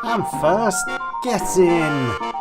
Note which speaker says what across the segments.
Speaker 1: I'm first. Get in.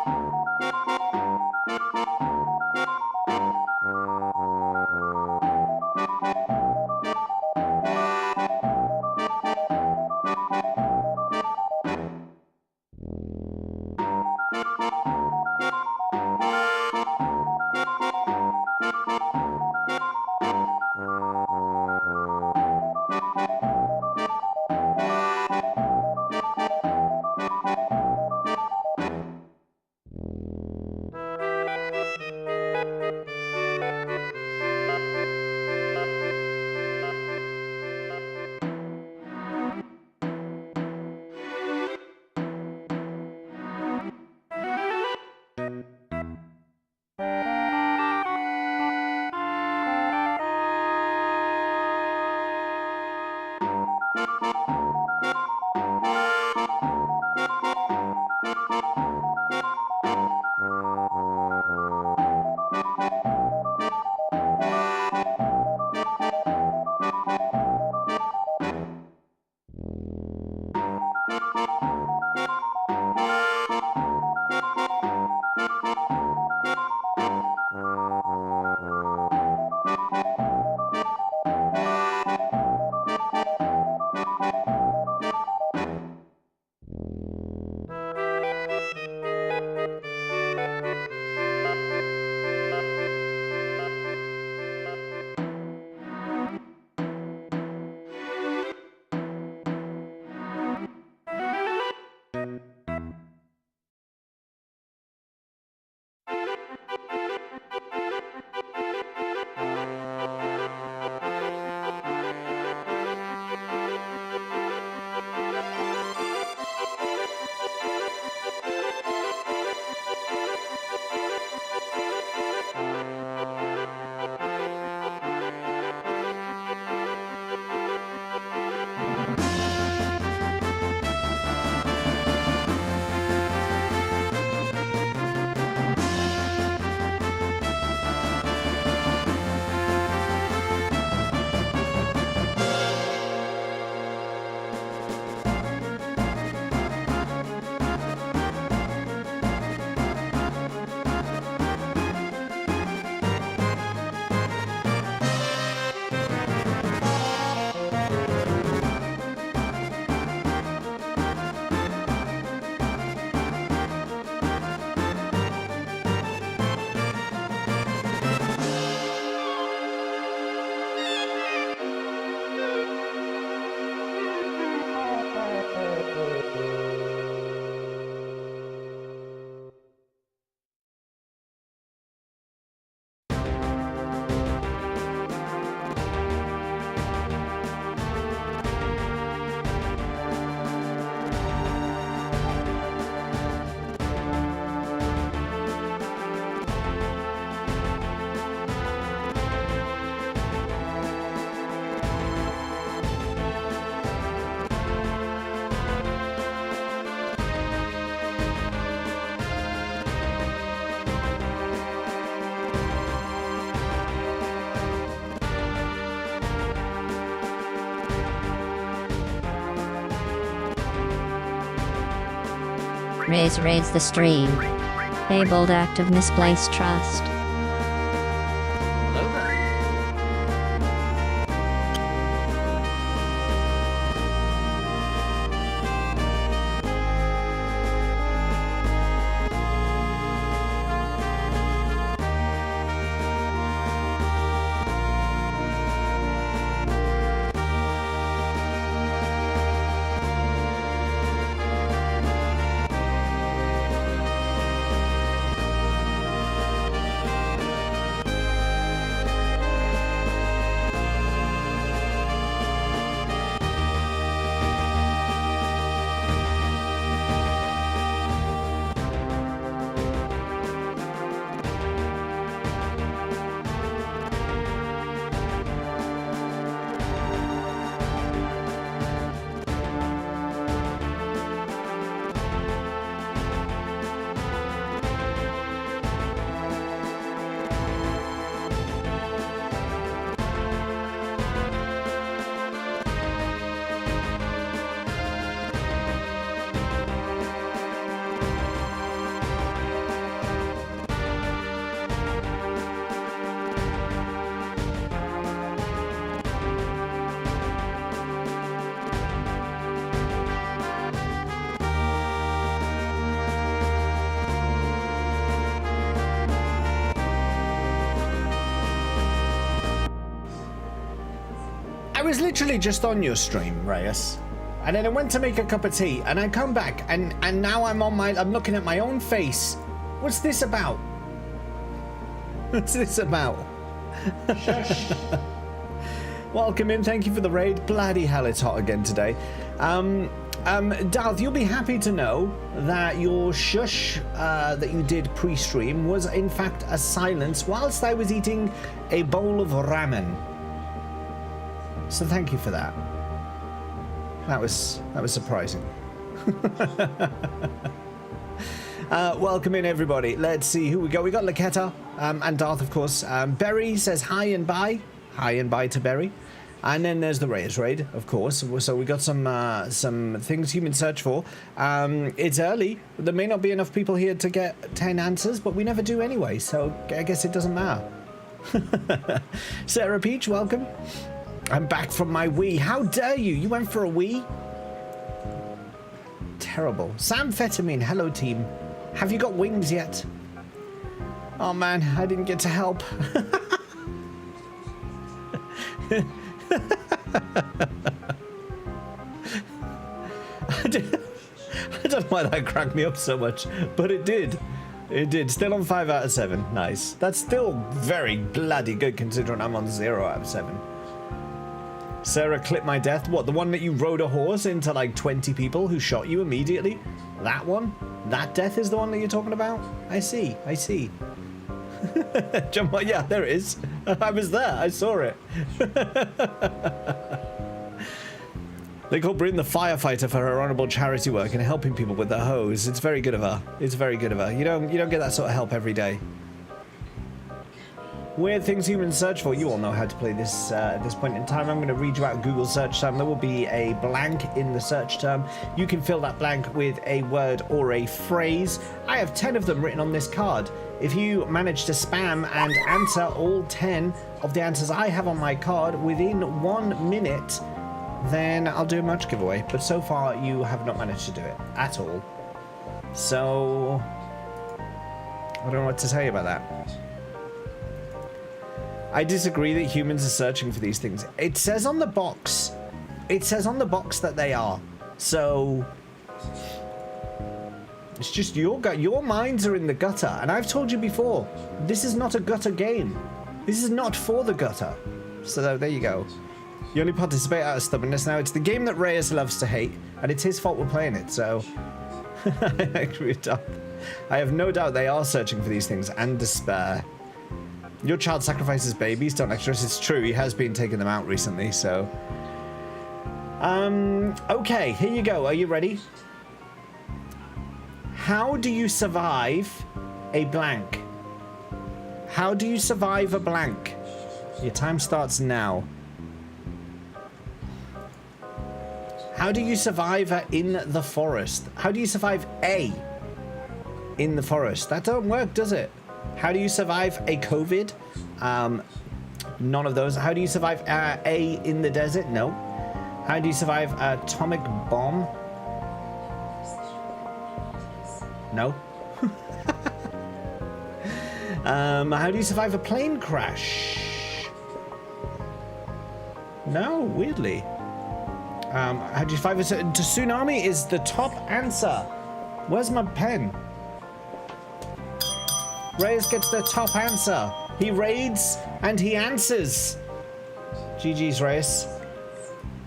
Speaker 2: Raise the stream. A bold act of misplaced trust.
Speaker 3: Hello there.
Speaker 1: I was literally just on your stream, Reyes. And then I went to make a cup of tea, and I come back, and now I'm looking at my own face. What's this about? What's this about?
Speaker 3: Shush.
Speaker 1: Welcome in, thank you for the raid. Bloody hell, it's hot again today. Darth, you'll be happy to know that your shush that you did pre-stream was in fact a silence whilst I was eating a bowl of ramen. So thank you for that. That was surprising. Welcome in, everybody. Let's see who we got. We got Laketa and Darth, of course. Berry says hi and bye. Hi and bye to Berry. And then there's the Reyes raid, of course. So we got some things humans search for. It's early. There may not be enough people here to get 10 answers, but we never do anyway. So I guess it doesn't matter. Sarah Peach, welcome. I'm back from my wee. How dare you? You went for a wee? Terrible. Samfetamine, hello team. Have you got wings yet? Oh man, I didn't get to help. I don't know why that cracked me up so much, but it did. It did. Still on 5 out of 7. Nice. That's still very bloody good considering I'm on 0 out of 7. Sarah clipped my death. What, the one that you rode a horse into like 20 people who shot you immediately? That one? That death is the one that you're talking about? I see. I see. Yeah, there it is. I was there. I saw it. They call Bryn the firefighter for her honourable charity work and helping people with their hose. It's very good of her. It's very good of her. You don't get that sort of help every day. Weird things humans search for. You all know how to play this at this point in time. I'm going to read you out Google search term. There will be a blank in the search term. You can fill that blank with a word or a phrase. I have 10 of them written on this card. If you manage to spam and answer all 10 of the answers I have on my card within 1 minute, then I'll do a merch giveaway. But so far, you have not managed to do it at all. So I don't know what to tell you about that. I disagree that humans are searching for these things. It says on the box. It says on the box that they are. So it's just your minds are in the gutter. And I've told you before, this is not a gutter game. This is not for the gutter. So there you go. You only participate out of stubbornness now. It's the game that Reyes loves to hate, and it's his fault we're playing it. So I agree with that. I have no doubt they are searching for these things and despair. Your child sacrifices babies, don't lecture us. It's true, he has been taking them out recently, so. Okay, here you go. Are you ready? How do you survive a blank? How do you survive a blank? Your time starts now. How do you survive in the forest? How do you survive A in the forest? That don't work, does it? How do you survive a COVID? None of those. How do you survive A in the desert? No. How do you survive an atomic bomb? No. How do you survive a plane crash? No, weirdly. How do you survive a tsunami? Is the top answer. Where's my pen? Reyes gets the top answer. He raids and he answers. GG's, Reyes.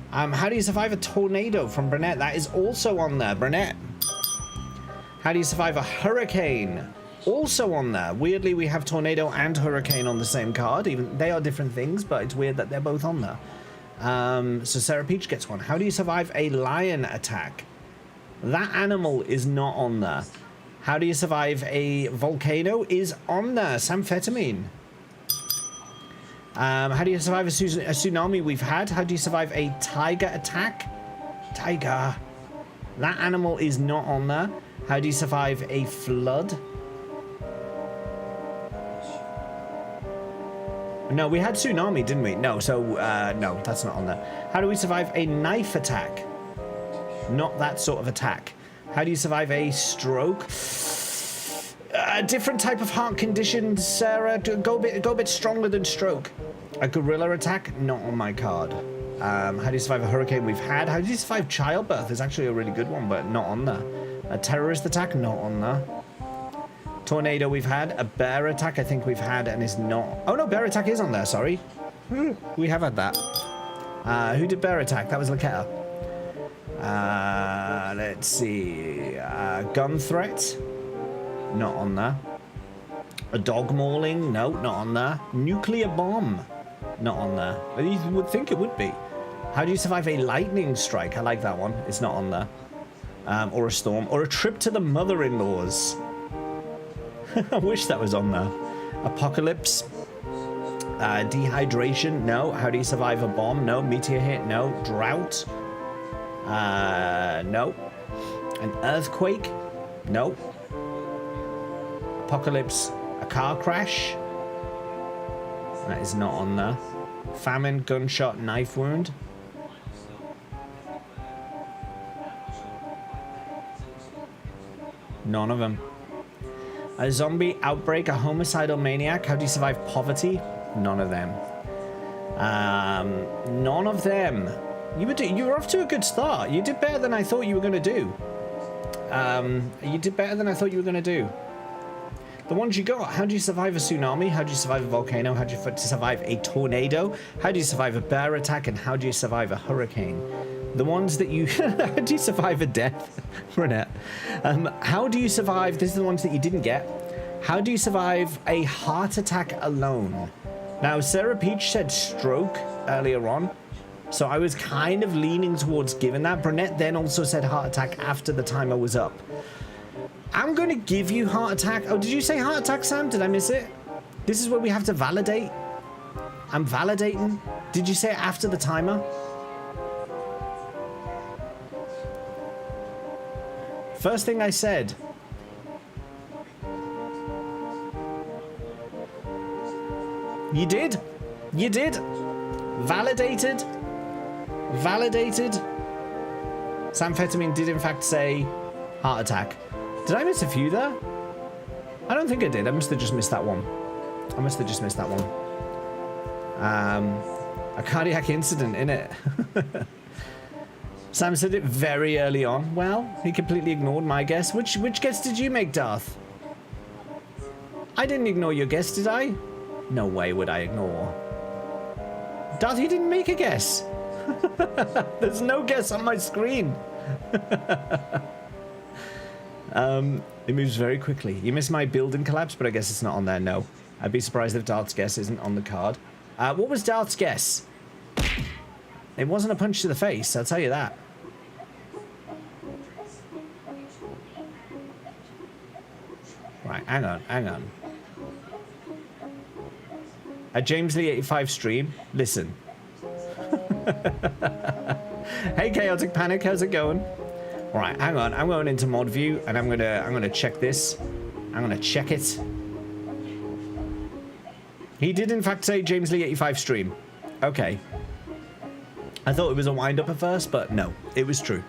Speaker 1: How do you survive a tornado from Burnett? That is also on there, Burnett. How do you survive a hurricane? Also on there. Weirdly, we have tornado and hurricane on the same card. Even they are different things, but it's weird that they're both on there. So Sarah Peach gets one. How do you survive a lion attack? That animal is not on there. How do you survive a volcano is on there. Samfetamine. How do you survive a tsunami we've had? How do you survive a tiger attack? Tiger. That animal is not on there. How do you survive a flood? No, we had tsunami, didn't we? No, so, no, that's not on there. How do we survive a knife attack? Not that sort of attack. How do you survive a stroke? A different type of heart condition, Sarah. Go a bit stronger than stroke. A gorilla attack? Not on my card. How do you survive a hurricane? We've had. How do you survive childbirth? Is actually a really good one, but not on there. A terrorist attack, not on there. Tornado we've had. A bear attack I think we've had and is not. Oh no, bear attack is on there, sorry. We have had that. Who did bear attack? That was Laketta. Let's see. Gun threat. Not on there. A dog mauling. No, not on there. Nuclear bomb. Not on there. But you would think it would be. How do you survive a lightning strike? I like that one. It's not on there. Or a storm. Or a trip to the mother-in-law's. I wish that was on there. Apocalypse. Dehydration. No. How do you survive a bomb? No. Meteor hit. No. Drought. No. An earthquake. No. Apocalypse. A car crash. That is not on there. Famine, gunshot, knife wound. None of them. A zombie outbreak, a homicidal maniac. How do you survive poverty? None of them. None of them. You were off to a good start. You did better than I thought you were going to do. You did better than I thought you were going to do. The ones you got. How do you survive a tsunami? How do you survive a volcano? How do you survive a tornado? How do you survive a bear attack? And how do you survive a hurricane? The ones that you... How do you survive a death? Brunette. How do you survive... These are the ones that you didn't get. How do you survive a heart attack alone? Now, Sarah Peach said stroke earlier on. So I was kind of leaning towards giving that. Brunette then also said heart attack after the timer was up. I'm going to give you heart attack. Oh, did you say heart attack, Sam? Did I miss it? This is where we have to validate. I'm validating. Did you say it after the timer? First thing I said. You did. You did. Validated. Validated. Samphetamine did in fact say heart attack. Did I miss a few there? I don't think I did. I must have just missed that one. I must have just missed that one. A cardiac incident, innit? Sam said it very early on. Well, he completely ignored my guess. Which guess did you make, Darth? I didn't ignore your guess, did I? No way would I ignore. Darth, you didn't make a guess. There's no guess on my screen. It moves very quickly. You missed my building collapse, but I guess it's not on there. No. I'd be surprised if Darth's guess isn't on the card. What was Darth's guess? It wasn't a punch to the face, I'll tell you that. Right, hang on, hang on. A James Lee 85 stream. Listen. Hey, Chaotic Panic, how's it going? All right, hang on. I'm going into mod view and I'm gonna check this. I'm gonna check it. He did in fact say James Lee 85 stream. Okay. I thought it was a wind up at first, but no, it was true.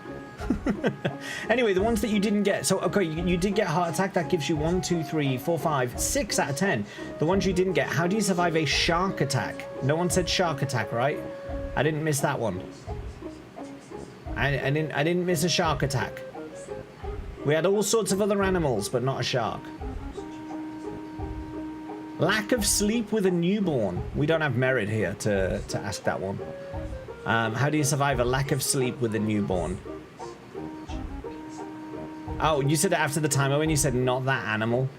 Speaker 1: Anyway, the ones that you didn't get. So, okay, you did get heart attack. That gives you 1, 2, 3, 4, 5, 6 out of 10. The ones you didn't get. How do you survive a shark attack? No one said shark attack, right? I didn't miss that one. I didn't miss a shark attack. We had all sorts of other animals, but not a shark. Lack of sleep with a newborn. We don't have merit here to ask that one. How do you survive a lack of sleep with a newborn? Oh, you said it after the timer when you said not that animal.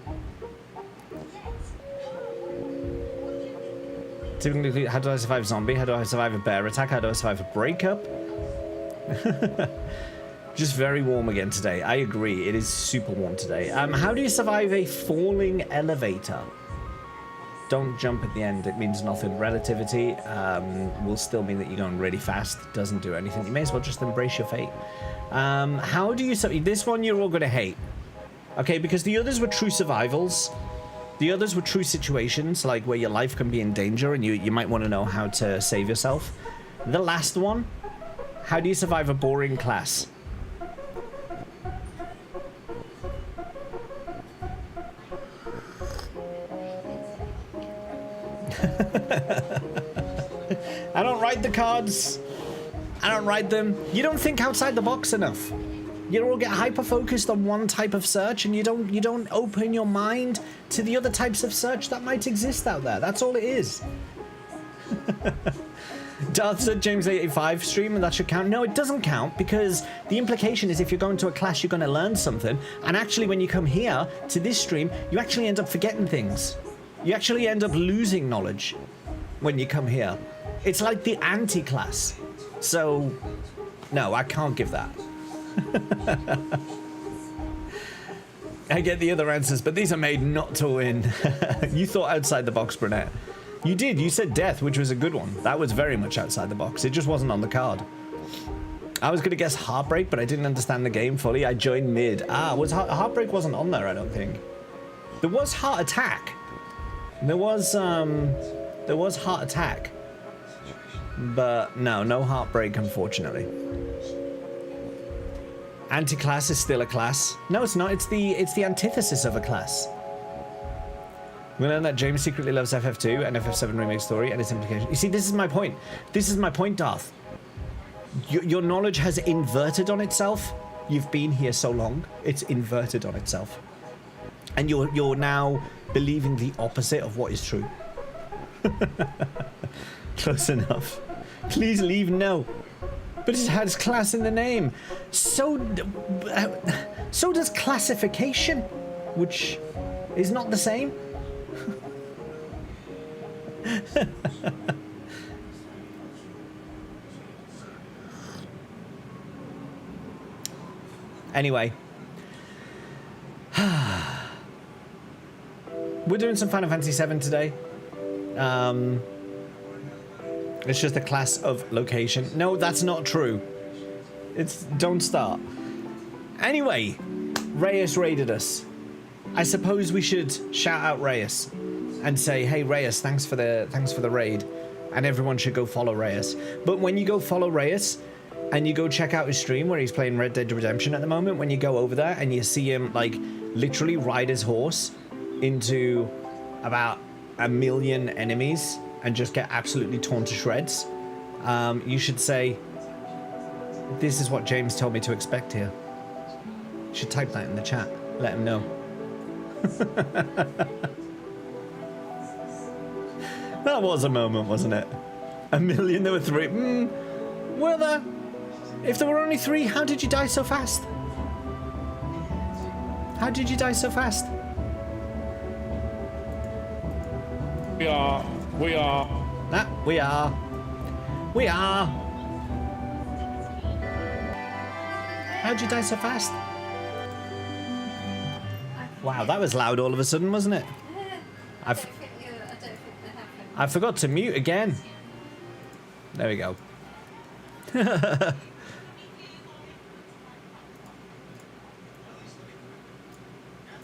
Speaker 1: Typically, how do I survive zombie? How do I survive a bear attack? How do I survive a breakup? Just very warm again today. I agree. It is super warm today. How do you survive a falling elevator? Don't jump at the end. It means nothing. Relativity will still mean that you're going really fast. It doesn't do anything. You may as well just embrace your fate. How do you... This one you're all going to hate. Okay, because the others were true survivals. The others were true situations, like where your life can be in danger and you might want to know how to save yourself. The last one, how do you survive a boring class? I don't write the cards. I don't write them. You don't think outside the box enough. You all get hyper focused on one type of search, and you don't open your mind to the other types of search that might exist out there. That's all it is. Darth said James 85 stream, and that should count. No, it doesn't count, because the implication is if you're going to a class, you're going to learn something. And actually, when you come here to this stream, you actually end up forgetting things. You actually end up losing knowledge when you come here. It's like the anti-class. So, no, I can't give that. I get the other answers, but these are made not to win. You thought outside the box, Brunette. You did. You said death, which was a good one. That was very much outside the box. It just wasn't on the card. I was going to guess Heartbreak, but I didn't understand the game fully. I joined mid. Heartbreak wasn't on there, I don't think. There was Heart Attack. There was Heart Attack. But no Heartbreak, unfortunately. Anti-class is still a class. No, it's not. It's the antithesis of a class. We learned that James secretly loves FF2 and FF7 Remake Story and its implications. You see, this is my point. This is my point, Darth. Your knowledge has inverted on itself. You've been here so long, it's inverted on itself. And you're now believing the opposite of what is true. Close enough. Please leave no. But it has class in the name. So does classification, which is not the same. Anyway. We're doing some Final Fantasy VII today. It's just a class of location. No, that's not true. Don't start. Anyway, Reyes raided us. I suppose we should shout out Reyes and say, "Hey Reyes, thanks for the raid," and everyone should go follow Reyes. But when you go follow Reyes and you go check out his stream where he's playing Red Dead Redemption at the moment, when you go over there and you see him like literally ride his horse into about 1 million enemies and just get absolutely torn to shreds, you should say, "This is what James told me to expect here." You should type that in the chat. Let him know. That was a moment, wasn't it? 1 million, there were 3. Were there? If there were only 3, how did you die so fast? How did you die so fast?
Speaker 3: We are.
Speaker 1: Ah, we are. How'd you die so fast? Wow, that was loud all of a sudden, wasn't it? I forgot to mute again. There we go.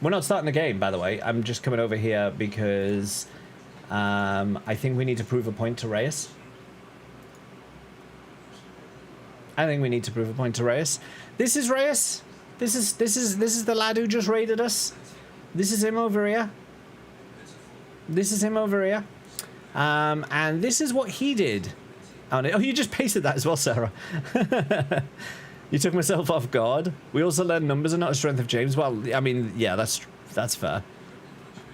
Speaker 1: We're not starting the game, by the way. I'm just coming over here because I think we need to prove a point to Reyes. This is Reyes. This is the lad who just raided us. This is him over here. And this is what he did. Oh, you just pasted that as well, Sarah. You took myself off guard. We also learned numbers are not a strength of James. Well, I mean, yeah, that's fair.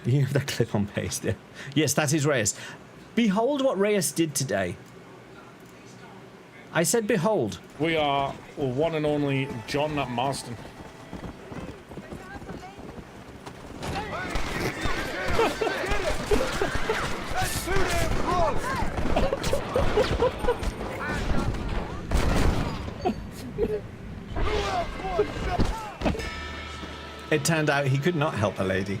Speaker 1: You have that clip on paste, yeah. Yes, that is Reyes. Behold what Reyes did today. I said behold.
Speaker 3: We are one and only John Marston.
Speaker 1: It turned out he could not help a lady.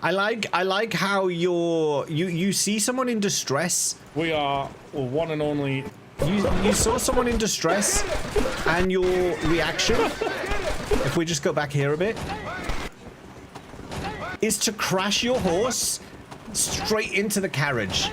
Speaker 1: I like how you see someone in distress.
Speaker 3: We are one and only.
Speaker 1: You saw someone in distress, and your reaction, if we just go back here a bit, is to crash your horse straight into the carriage.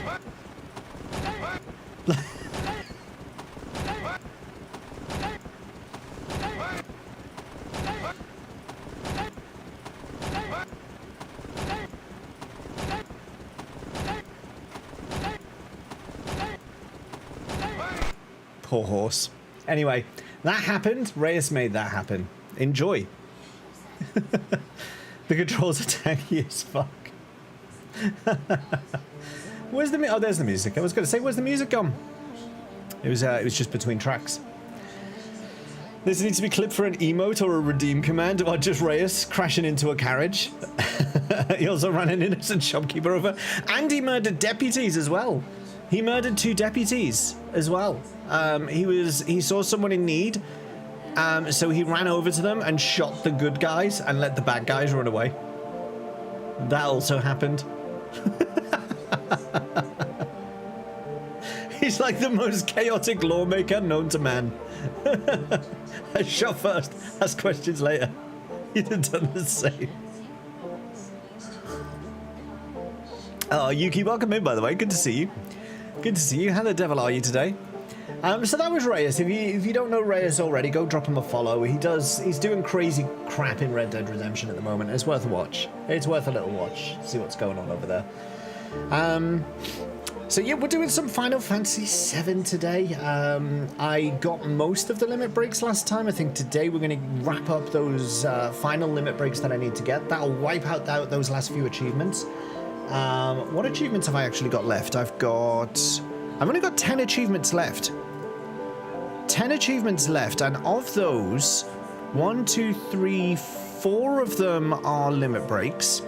Speaker 1: Poor horse. Anyway, that happened. Reyes made that happen. Enjoy. The controls are tanky as fuck. Where's the oh, there's the music. I was going to say, where's the music gone? It was just between tracks. This needs to be clipped for an emote or a redeem command, or just Reyes crashing into a carriage. He also ran an innocent shopkeeper over, and he murdered deputies as well. He murdered 2 deputies as well. He saw someone in need, so he ran over to them and shot the good guys and let the bad guys run away. That also happened. He's like the most chaotic lawmaker known to man. Shot first, ask questions later. He'd have done the same. Oh, Yuki, welcome in, by the way. Good to see you. Good to see you. How the devil are you today? So that was Reyes. If you don't know Reyes already, go drop him a follow. He's doing crazy crap in Red Dead Redemption at the moment. It's worth a watch. It's worth a little watch. See what's going on over there. So yeah, we're doing some Final Fantasy VII today. I got most of the limit breaks last time. I think today we're going to wrap up those final limit breaks that I need to get. That'll wipe out those last few achievements. What achievements have I actually got left? I've only got 10 achievements left. 10 achievements left, and of those, 1, 2, 3, 4 of them are limit breaks.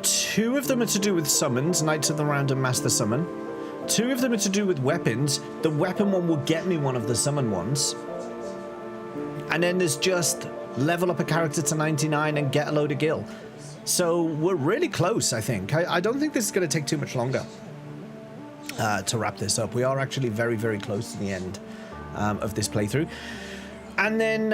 Speaker 1: 2 of them are to do with summons, Knights of the Round and Master Summon. 2 of them are to do with weapons. The weapon one will get me one of the summon ones. And then there's just level up a character to 99 and get a load of gil. So we're really close, I think. I don't think this is going to take too much longer to wrap this up. We are actually very, very close to the end of this playthrough. And then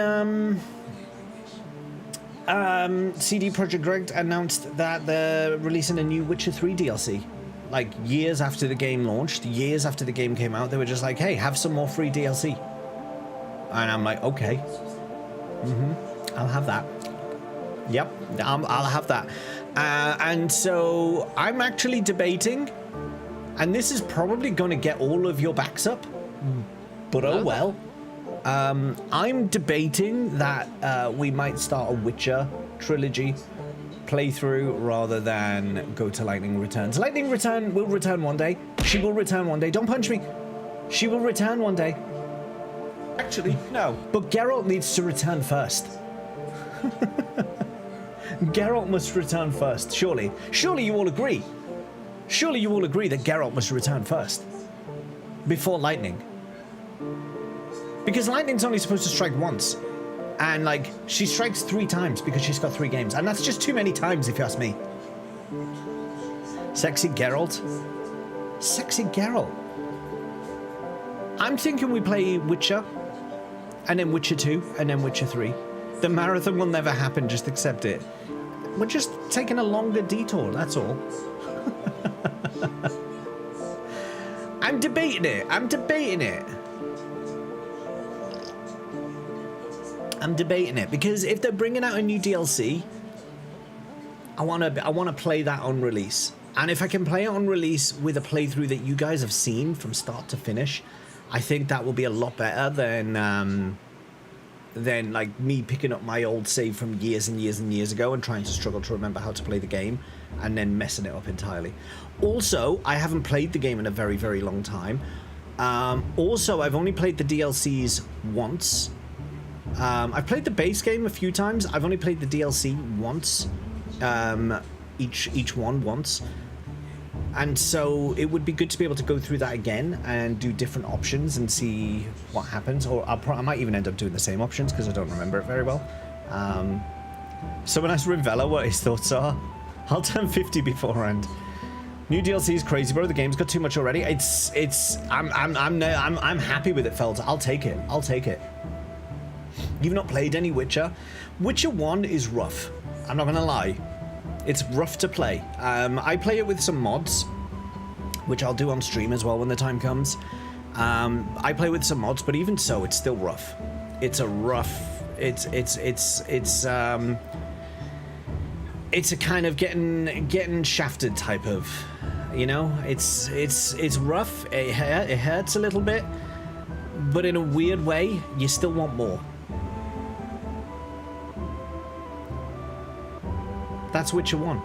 Speaker 1: CD Projekt Red announced that they're releasing a new Witcher 3 DLC. Like years after the game launched, years after the game came out, they were just like, hey, have some more free DLC. And I'm like, okay. I'll have that. Yep, I'll have that. And so I'm actually debating, and this is probably going to get all of your backs up, but oh well. I'm debating that we might start a Witcher trilogy playthrough rather than go to Lightning Returns. Lightning Return will return one day. She will return one day. Don't punch me. She will return one day. Actually, no. But Geralt needs to return first. Geralt must return first, surely. Surely you all agree. Surely you all agree that Geralt must return first. Before Lightning. Because Lightning's only supposed to strike once. And, like, she strikes 3 times because she's got 3 games. And that's just too many times, if you ask me. Sexy Geralt. Sexy Geralt. I'm thinking we play Witcher. And then Witcher 2. And then Witcher 3. The marathon will never happen, just accept it. We're just taking a longer detour, that's all. I'm debating it. I'm debating it. I'm debating it because if they're bringing out a new DLC, I want to play that on release. And if I can play it on release with a playthrough that you guys have seen from start to finish, I think that will be a lot better than like me picking up my old save from years and years and years ago and trying to struggle to remember how to play the game and then messing it up entirely. Also, I haven't played the game in a very, very long time. Also, I've only played the DLCs once. I've played the base game a few times. I've only played the DLC once. Each one once. And so it would be good to be able to go through that again and do different options and see what happens. Or I might even end up doing the same options because I don't remember it very well. Someone asked Rivella what his thoughts are. I'll turn 50 beforehand. New DLC is crazy, bro. The game's got too much already. I'm happy with it, Feld. I'll take it. I'll take it. You've not played any Witcher? Witcher 1 is rough. I'm not gonna lie. It's rough to play. I play it with some mods, which I'll do on stream as well when the time comes. I play with some mods, but even so, it's still rough. It's a rough. It's a kind of getting shafted type of You know, it's rough. It hurts a little bit, but in a weird way, you still want more. That's Witcher 1.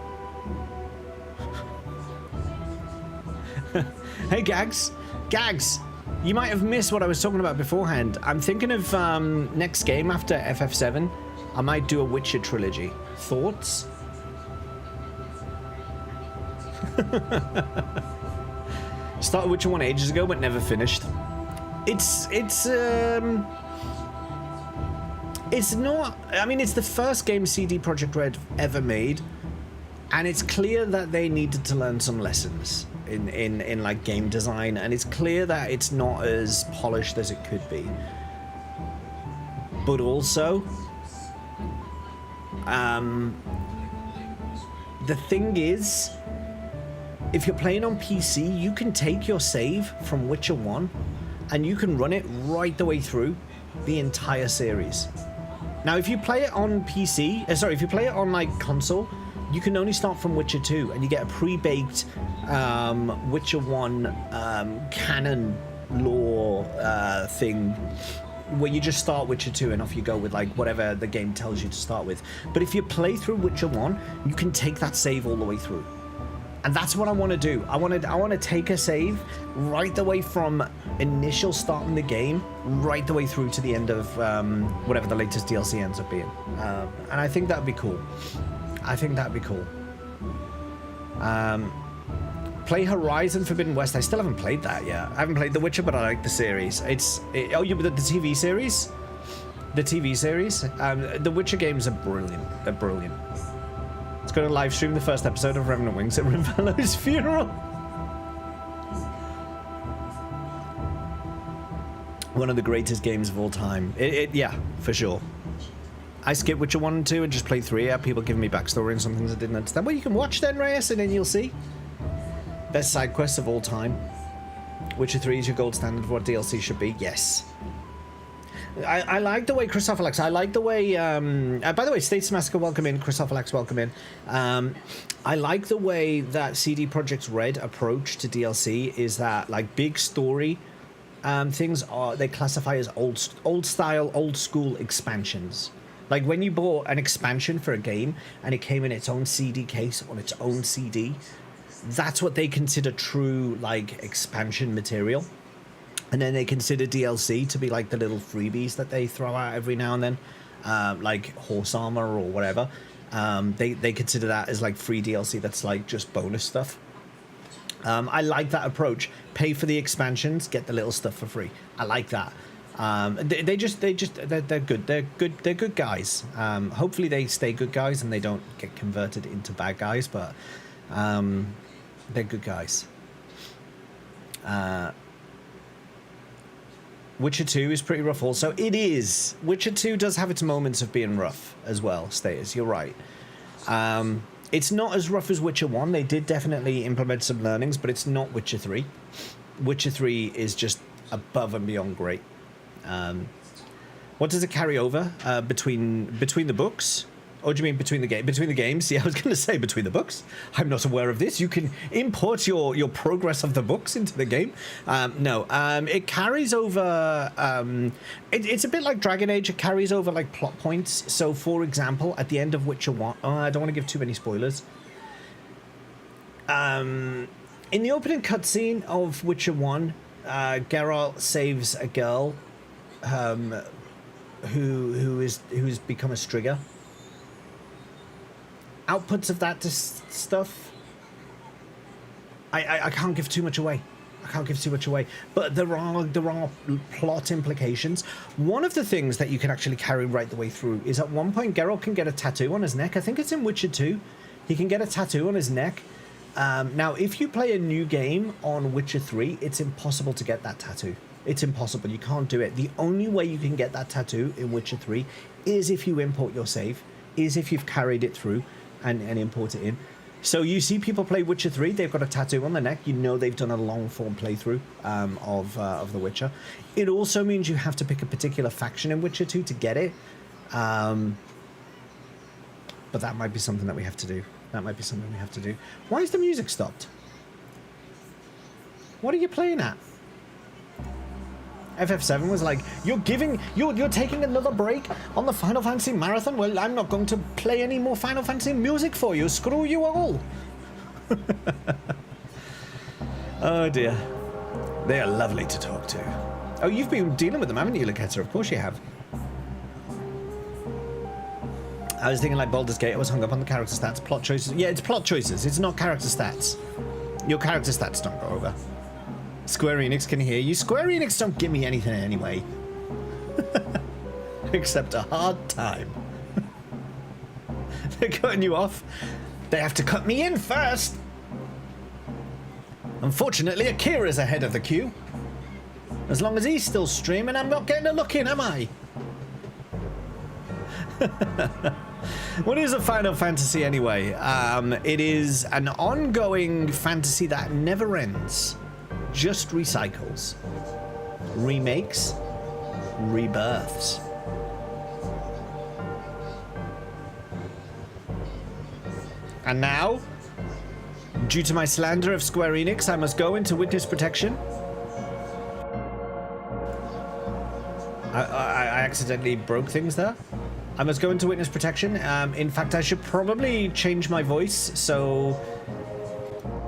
Speaker 1: Hey, Gags. Gags, you might have missed what I was talking about beforehand. I'm thinking of next game after FF7. I might do a Witcher trilogy. Thoughts? Started Witcher 1 ages ago, but never finished. It's not. I mean, it's the first game CD Projekt Red ever made, and it's clear that they needed to learn some lessons in like game design, and it's clear that it's not as polished as it could be. But also, the thing is, if you're playing on PC, you can take your save from Witcher 1 and you can run it right the way through the entire series. Now, if you play it on PC, if you play it on like console, you can only start from Witcher 2 and you get a pre-baked Witcher 1 canon lore thing where you just start Witcher 2 and off you go with like whatever the game tells you to start with. But if you play through Witcher 1, you can take that save all the way through. And that's what I want to do. I want to take a save right the way from initial starting the game right the way through to the end of whatever the latest DLC ends up being. And I think that'd be cool. I think that'd be cool. Play Horizon Forbidden West. I still haven't played that yet. I haven't played The Witcher, but I like the series. The TV series? The TV series? The Witcher games are brilliant. They're brilliant. It's going to live stream the first episode of Revenant Wings at Ravello's funeral. One of the greatest games of all time. Yeah, for sure. I skipped Witcher 1 and 2 and just played 3. Yeah, people giving me backstory and some things I didn't understand. Well, you can watch then, Reyes, and then you'll see. Best side quests of all time. Witcher 3 is your gold standard of what DLC should be. Yes. I like the way Christophelax. I like the way. By the way, States Massacre, welcome in. Christophelax, welcome in. I like the way that CD Projekt Red approach to DLC is that like big story things they classify as old style, old school expansions. Like when you bought an expansion for a game and it came in its own CD case on its own CD, that's what they consider true like expansion material. And then they consider DLC to be like the little freebies that they throw out every now and then, like horse armor or whatever. They consider that as like free DLC that's like just bonus stuff. I like that approach. Pay for the expansions, get the little stuff for free. I like that. They're good. They're good guys. Hopefully they stay good guys and they don't get converted into bad guys. But they're good guys. Witcher 2 is pretty rough also. It is. Witcher 2 does have its moments of being rough as well, Status. You're right. It's not as rough as Witcher 1. They did definitely implement some learnings, but it's not Witcher 3. Witcher 3 is just above and beyond great. What does it carry over between the books? Or do you mean between the games? Yeah, I was going to say between the books. I'm not aware of this. You can import your progress of the books into the game. No, it carries over. It's a bit like Dragon Age. It carries over like plot points. So, for example, at the end of Witcher 1, I don't want to give too many spoilers. In the opening cutscene of Witcher 1, Geralt saves a girl who's become a Strigger. Outputs of that stuff, I can't give too much away. But there are plot implications. One of the things that you can actually carry right the way through is at one point Geralt can get a tattoo on his neck. I think it's in Witcher 2. He can get a tattoo on his neck. Now, if you play a new game on Witcher 3, it's impossible to get that tattoo. It's impossible. You can't do it. The only way you can get that tattoo in Witcher 3 is if you import your save, is if you've carried it through and import it in. So you see people play Witcher 3, they've got a tattoo on their neck, you know they've done a long form playthrough of The Witcher. It also means you have to pick a particular faction in Witcher 2 to get it. But that might be something that we have to do. Why is the music stopped? What are you playing at? FF7 was like, you're taking another break on the Final Fantasy Marathon? Well, I'm not going to play any more Final Fantasy music for you. Screw you all. Oh dear. They are lovely to talk to. Oh, you've been dealing with them, haven't you, Laketa? Of course you have. I was thinking like Baldur's Gate, I was hung up on the character stats, plot choices. Yeah, it's plot choices. It's not character stats. Your character stats don't go over. Square Enix can hear you. Square Enix don't give me anything anyway. Except a hard time. They're cutting you off. They have to cut me in first. Unfortunately, Akira's ahead of the queue. As long as he's still streaming, I'm not getting a look in, am I? What is a Final Fantasy anyway? It is an ongoing fantasy that never ends. Just recycles. Remakes. Rebirths. And now, due to my slander of Square Enix, I must go into witness protection. I accidentally broke things there. I must go into witness protection. In fact, I should probably change my voice, so...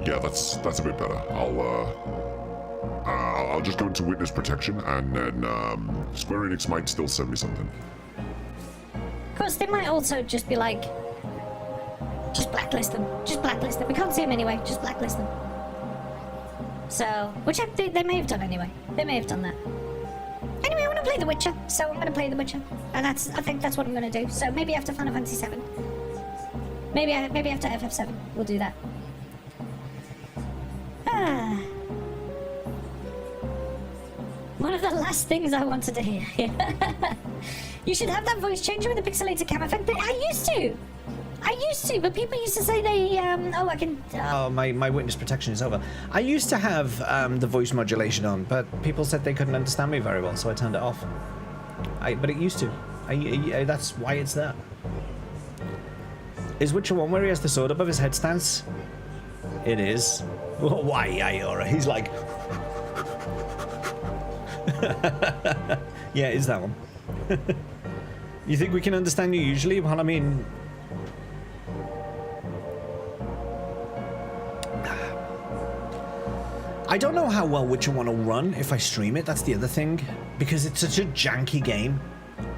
Speaker 4: Yeah, that's a bit better. I'll just go into witness protection, and then Square Enix might still send me something.
Speaker 5: Of course, they might also just be like, just blacklist them. Just blacklist them. We can't see them anyway. Just blacklist them. So, which they may have done anyway. They may have done that. Anyway, I want to play The Witcher, so I'm going to play The Witcher, and I think that's what I'm going to do. So maybe after Final Fantasy VII, maybe after FF7, we'll do that. One of the last things I wanted to hear. You should have that voice changer with a pixelated cam effect. I used to, but people used to say they, I can...
Speaker 1: Oh, my witness protection is over. I used to have the voice modulation on, but people said they couldn't understand me very well, so I turned it off. But it used to. That's why it's there. Is Witcher 1 where he has the sword above his head stance? It is. Why, Iora? He's like... Yeah, it is that one. You think we can understand you usually? Well, I mean... I don't know how well Witcher 1 will run if I stream it, that's the other thing. Because it's such a janky game.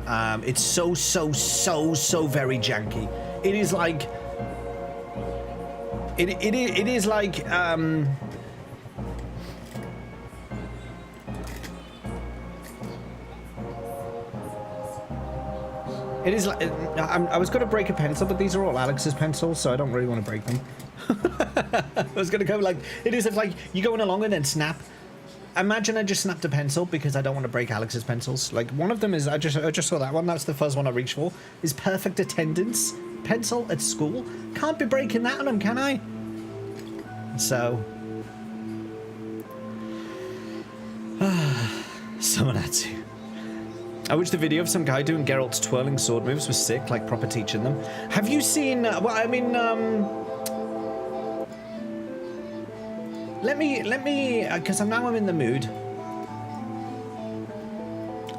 Speaker 1: It's so very janky. It is like... It is like... It is like... I was going to break a pencil, but these are all Alex's pencils, so I don't really want to break them. I was going to go like... It is if like you're going along and then snap. Imagine I just snapped a pencil because I don't want to break Alex's pencils. Like one of them is... I just saw that one. That's the first one I reached for. Is perfect attendance pencil at school. Can't be breaking that on them, can I? So... Someone had to. I wish the video of some guy doing Geralt's twirling sword moves was sick, like proper teaching them. Have you seen... well, I mean... Let me, because now I'm in the mood.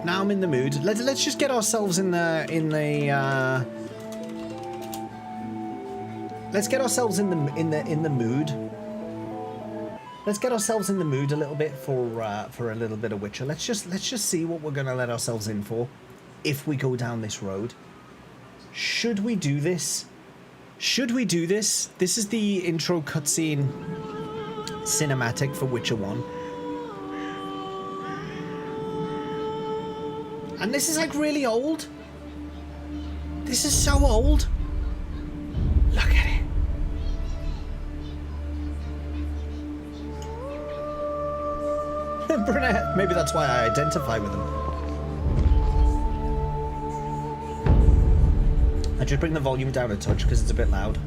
Speaker 1: Now I'm in the mood. Let's just get ourselves let's get ourselves in the mood. Let's get ourselves in the mood a little bit for a little bit of Witcher. Let's just see what we're gonna let ourselves in for, if we go down this road. Should we do this? Should we do this? This is the intro cutscene cinematic for Witcher 1. And this is like really old. This is so old. Look at it. Brunette. Maybe that's why I identify with them. I just bring the volume down a touch because it's a bit loud.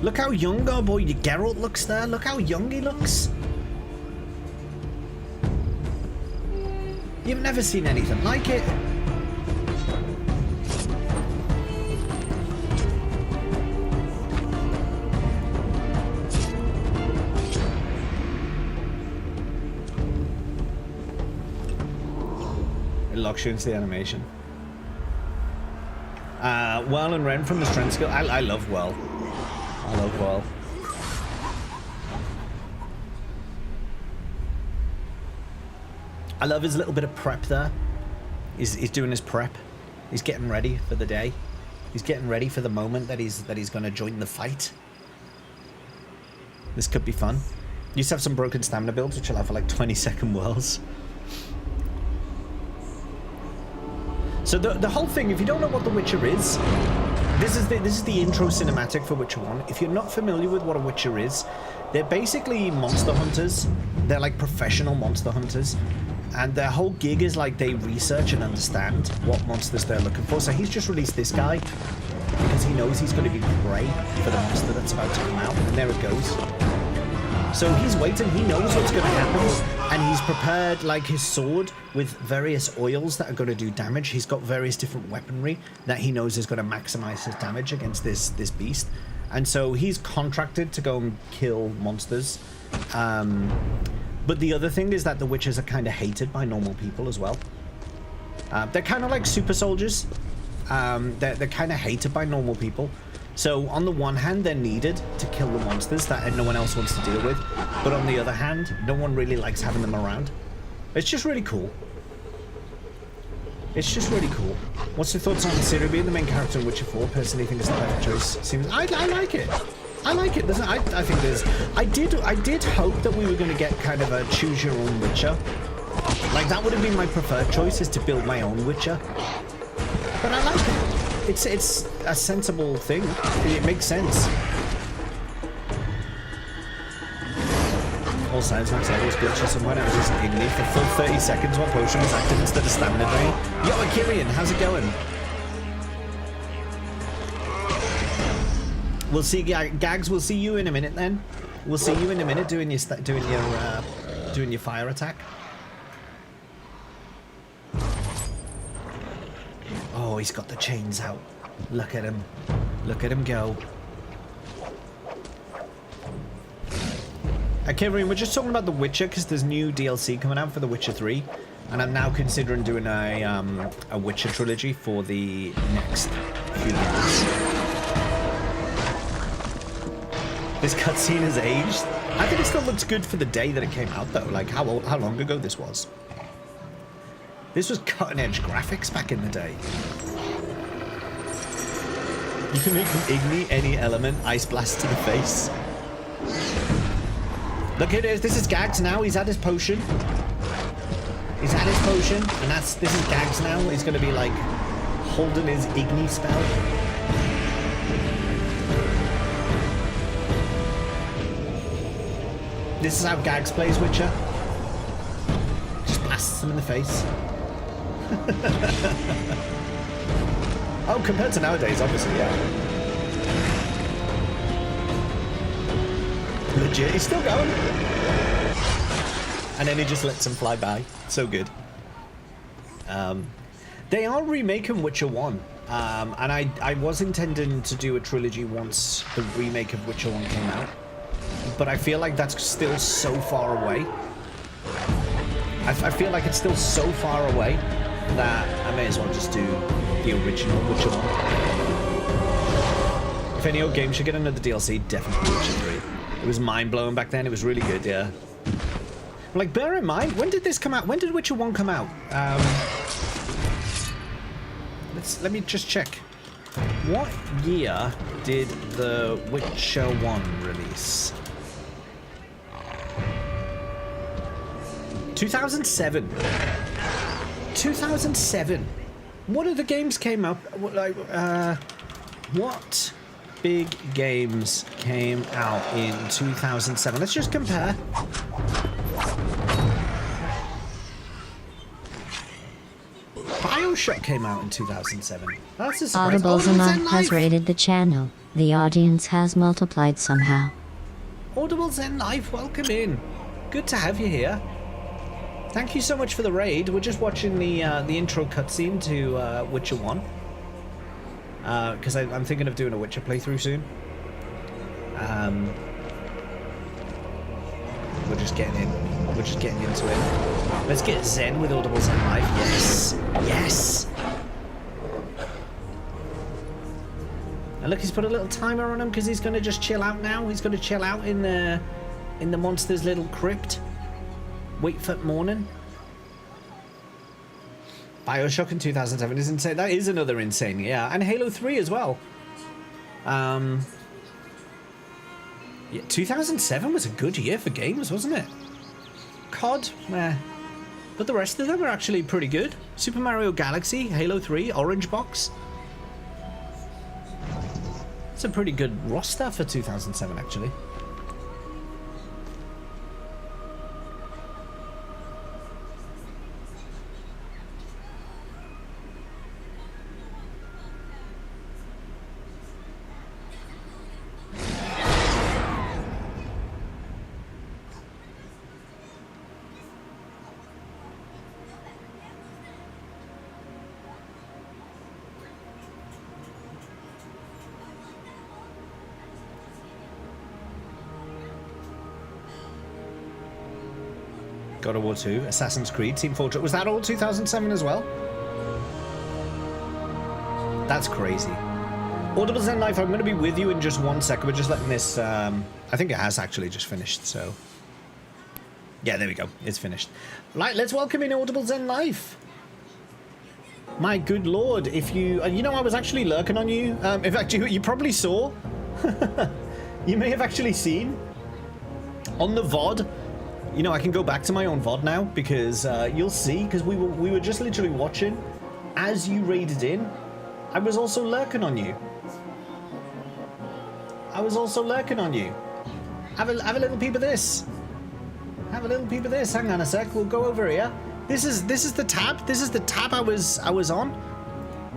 Speaker 1: Look how young our boy Geralt looks there. Look how young he looks. You've never seen anything like it. locks you into the animation. Well and Ren from the strength skill. I love Well. I love Well. I love his little bit of prep there. He's doing his prep. He's getting ready for the day. He's getting ready for the moment that he's going to join the fight. This could be fun. Used to have some broken stamina builds, which allow for like 20-second whirls. So the whole thing, if you don't know what The Witcher is, this is the intro cinematic for Witcher 1. If you're not familiar with what a Witcher is, they're basically monster hunters. They're like professional monster hunters. And their whole gig is like they research and understand what monsters they're looking for. So he's just released this guy because he knows he's going to be prey for the monster that's about to come out. And there it goes. So he's waiting. He knows what's going to happen. And he's prepared like his sword with various oils that are going to do damage. He's got various different weaponry that he knows is going to maximize his damage against this beast. And so he's contracted to go and kill monsters. But the other thing is that the Witchers are kind of hated by normal people as well. They're kind of like super soldiers. They're kind of hated by normal people. So on the one hand, they're needed to kill the monsters that no one else wants to deal with. But on the other hand, no one really likes having them around. It's just really cool. It's just really cool. What's your thoughts on Ciri being the main character in Witcher 4? Personally, think it's the perfect choice. Seems I like it. I like it. I think there's. I did hope that we were going to get kind of a choose your own Witcher. Like that would have been my preferred choice, is to build my own Witcher. But I like it. It's a sensible thing. It makes sense. All science max levels glitchy somewhere. I was just igni for full 30 seconds while potion was active instead of stamina drain. Yo, Akirian, how's it going? We'll see, Gags. We'll see you in a minute. Then we'll see you in a minute doing your fire attack. Oh, he's got the chains out. Look at him. Look at him go. Okay, we're just talking about The Witcher because there's new DLC coming out for The Witcher 3, and I'm now considering doing a Witcher trilogy for the next few months. This cutscene has aged. I think it still looks good for the day that it came out, though. Like how long ago this was. This was cutting-edge graphics back in the day. You can make from Igni any element, ice blast to the face. Look at this. This is Gags now. He's had his potion. He's had his potion, and this is Gags now. He's going to be like holding his Igni spell. This is how Gags plays Witcher. Just blasts him in the face. Oh, compared to nowadays, obviously, yeah. Legit, he's still going. And then he just lets him fly by. So good. They are remaking Witcher 1. And I was intending to do a trilogy once the remake of Witcher 1 came out. But I feel like that's still so far away. I feel like it's still so far away that I may as well just do the original Witcher 1. If any old game should get another DLC, definitely Witcher 3. It was mind-blowing back then. It was really good, yeah. Like, bear in mind, when did this come out? When did Witcher 1 come out? Let me just check. What year did The Witcher 1 release? 2007. 2007. What other games came up? What big games came out in 2007? Let's just compare. BioShock came out in 2007. That's a surprise.
Speaker 2: Audiblezema has rated the channel. The audience has multiplied somehow.
Speaker 1: Audible Zen Life, welcome in. Good to have you here. Thank you so much for the raid. We're just watching the intro cutscene to Witcher 1. Because I'm thinking of doing a Witcher playthrough soon. We're just getting in. We're just getting into it. Let's get Zen with Audible Zen Life. Yes. And look, he's put a little timer on him because he's going to just chill out now. He's going to chill out in the monster's little crypt. Wait for morning. Bioshock in 2007 is insane. That is another insane, yeah. And Halo 3 as well. Yeah, 2007 was a good year for games, wasn't it? COD, meh. But the rest of them are actually pretty good. Super Mario Galaxy, Halo 3, Orange Box. It's a pretty good roster for 2007, actually. God of War 2, Assassin's Creed, Team Fortress. Was that all 2007 as well? That's crazy. Audible Zen Life, I'm going to be with you in just 1 second. We're just letting this... I think it has actually just finished, so... Yeah, there we go. It's finished. Right, let's welcome in Audible Zen Life. My good lord, if you... you know, I was actually lurking on you. In fact, you probably saw. You may have actually seen. On the VOD... You know, I can go back to my own VOD now because you'll see, because we were just literally watching as you raided in. I was also lurking on you. Have a little peep of this. Have a little peep of this. Hang on a sec. We'll go over here. This is the tab. This is the tab I was on.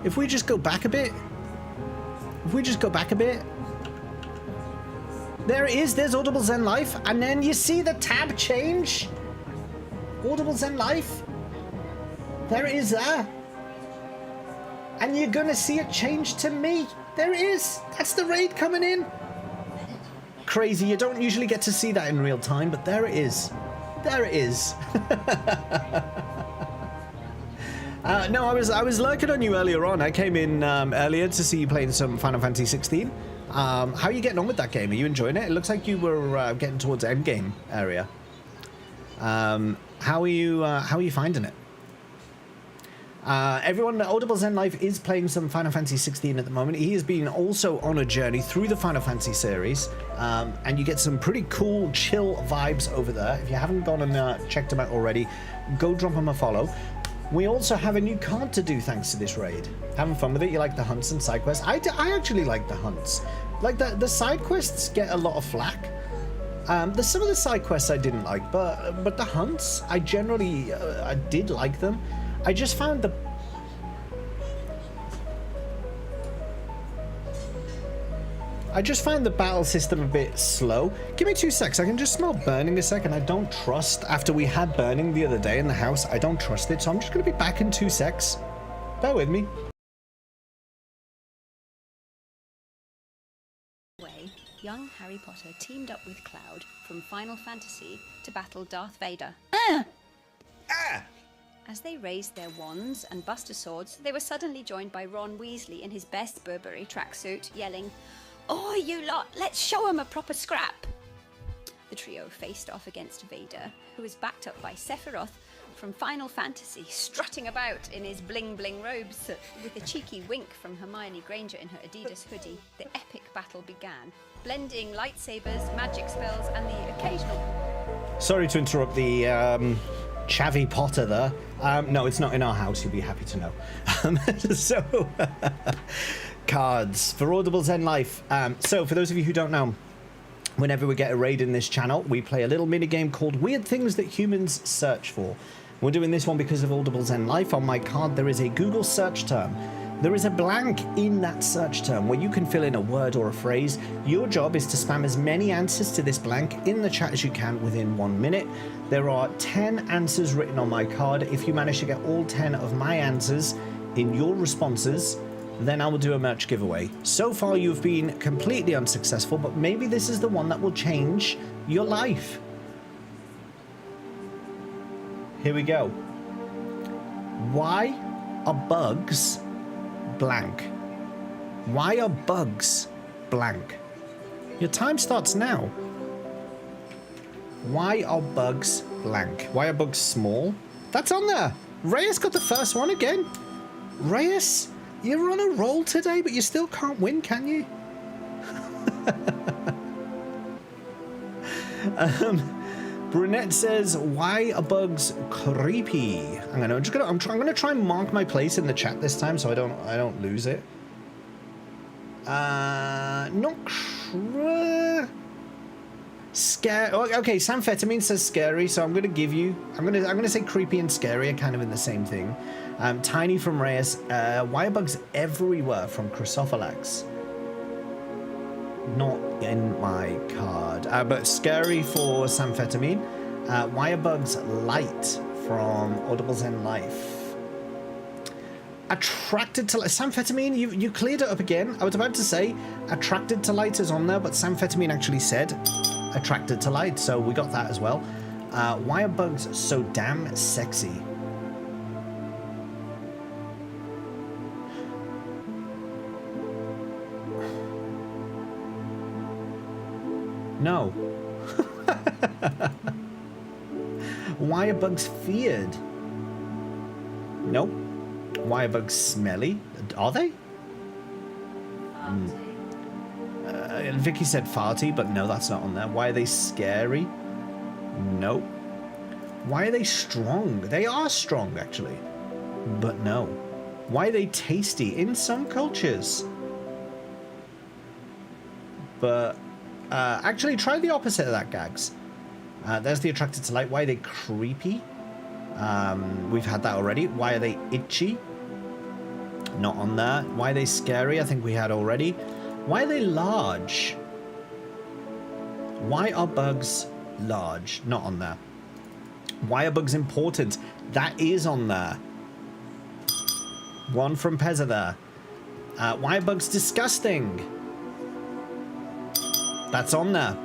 Speaker 1: If we just go back a bit. There it is, there's Audible Zen Life, and then you see the tab change? Audible Zen Life? There it is there. And you're gonna see it change to me. There it is, that's the raid coming in. Crazy, you don't usually get to see that in real time, but there it is. There it is. No, I was lurking on you earlier on. I came in earlier to see you playing some Final Fantasy 16. How are you getting on with that game? Are you enjoying it? It looks like you were getting towards endgame area. How are you finding it? Everyone, Audible Zen Life is playing some Final Fantasy 16 at the moment. He has been also on a journey through the Final Fantasy series, and you get some pretty cool, chill vibes over there. If you haven't gone and checked him out already, go drop him a follow. We also have a new card to do thanks to this raid. Having fun with it? You like the hunts and side quests? I actually like the hunts. Like the side quests get a lot of flack. There's some of the side quests I didn't like, but the hunts, I generally I did like them. I just found the battle system a bit slow. Give me 2 secs. I can just smell burning a second. I don't trust, after we had burning the other day in the house, I don't trust it. So I'm just going to be back in 2 secs. Bear with me.
Speaker 6: Young Harry Potter teamed up with Cloud from Final Fantasy to battle Darth Vader. As they raised their wands and buster swords, they were suddenly joined by Ron Weasley in his best Burberry tracksuit, yelling, "Oh, you lot, let's show 'em a proper scrap!" The trio faced off against Vader, who was backed up by Sephiroth from Final Fantasy, strutting about in his bling-bling robes. With a cheeky wink from Hermione Granger in her Adidas hoodie, the epic battle began, blending lightsabers, magic spells, and the occasional...
Speaker 1: Sorry to interrupt the Chavy Potter there. No, it's not in our house, you'll be happy to know. So, cards for Audible Zen Life. So, for those of you who don't know, whenever we get a raid in this channel, we play a little minigame called Weird Things That Humans Search For. We're doing this one because of Audible Zen Life. On my card, there is a Google search term. There is a blank in that search term where you can fill in a word or a phrase. Your job is to spam as many answers to this blank in the chat as you can within 1 minute. There are 10 answers written on my card. If you manage to get all 10 of my answers in your responses, then I will do a merch giveaway. So far, you've been completely unsuccessful, but maybe this is the one that will change your life. Here we go. Why are bugs blank? Why are bugs blank? Your time starts now. Why are bugs blank? Why are bugs small? That's on there. Reyes got the first one again. Reyes, you're on a roll today, but you still can't win, can you? Brunette says, "Why are bugs creepy?" I'm gonna try and mark my place in the chat this time so I don't lose it. Not scary. Oh, okay, Samphetamine says scary, so I'm gonna say creepy and scary are kind of in the same thing. Tiny from Reyes, why are bugs everywhere from Chrysophylax? Not in my card, but scary for Samphetamine. Why are bugs light from Audible Zen Life? Attracted to Samphetamine, you cleared it up again. I was about to say attracted to light is on there, but Samphetamine actually said attracted to light, so we got that as well. Why are bugs so damn sexy? No. Why are bugs feared? Nope. Why are bugs smelly? Are they? Vicky said farty, but no, that's not on there. Why are they scary? Nope. Why are they strong? They are strong, actually. But no. Why are they tasty? In some cultures. But actually, try the opposite of that, Gags. There's the attracted to light. Why are they creepy? We've had that already. Why are they itchy? Not on there. Why are they scary? I think we had already. Why are they large? Why are bugs large? Not on there. Why are bugs important? That is on there. One from Pezza there. Why are bugs disgusting? That's on there.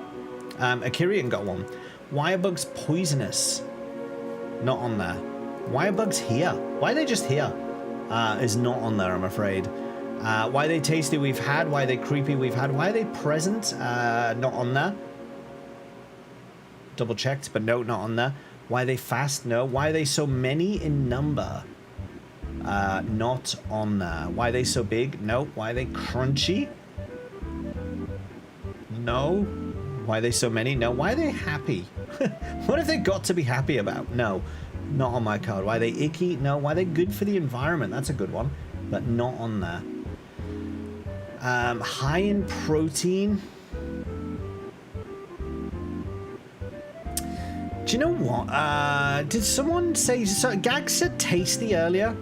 Speaker 1: Akirian got one. Why are bugs poisonous? Not on there. Why are bugs here? Why are they just here? Is not on there, I'm afraid. Why are they tasty? We've had. Why are they creepy? We've had. Why are they present? Not on there. Double checked, but no, not on there. Why are they fast? No. Why are they so many in number? Not on there. Why are they so big? No. Why are they crunchy? No. Why are they so many? No. Why are they happy? What have they got to be happy about? No. Not on my card. Why are they icky? No. Why are they good for the environment? That's a good one, but not on there. High in protein. Do you know what? Did someone say... So Gag said tasty earlier.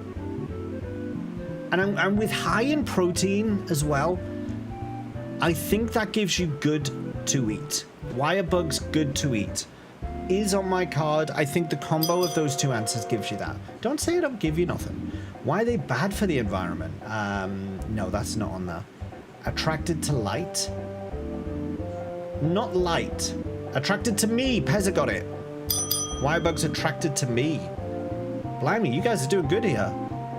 Speaker 1: And I'm with high in protein as well. I think that gives you good to eat. Why are bugs good to eat? Is on my card. I think the combo of those two answers gives you that. Don't say I don't give you nothing. Why are they bad for the environment? No, that's not on there. Attracted to light? Not light. Attracted to me. Pezza got it. Why are bugs attracted to me? Blimey, you guys are doing good here.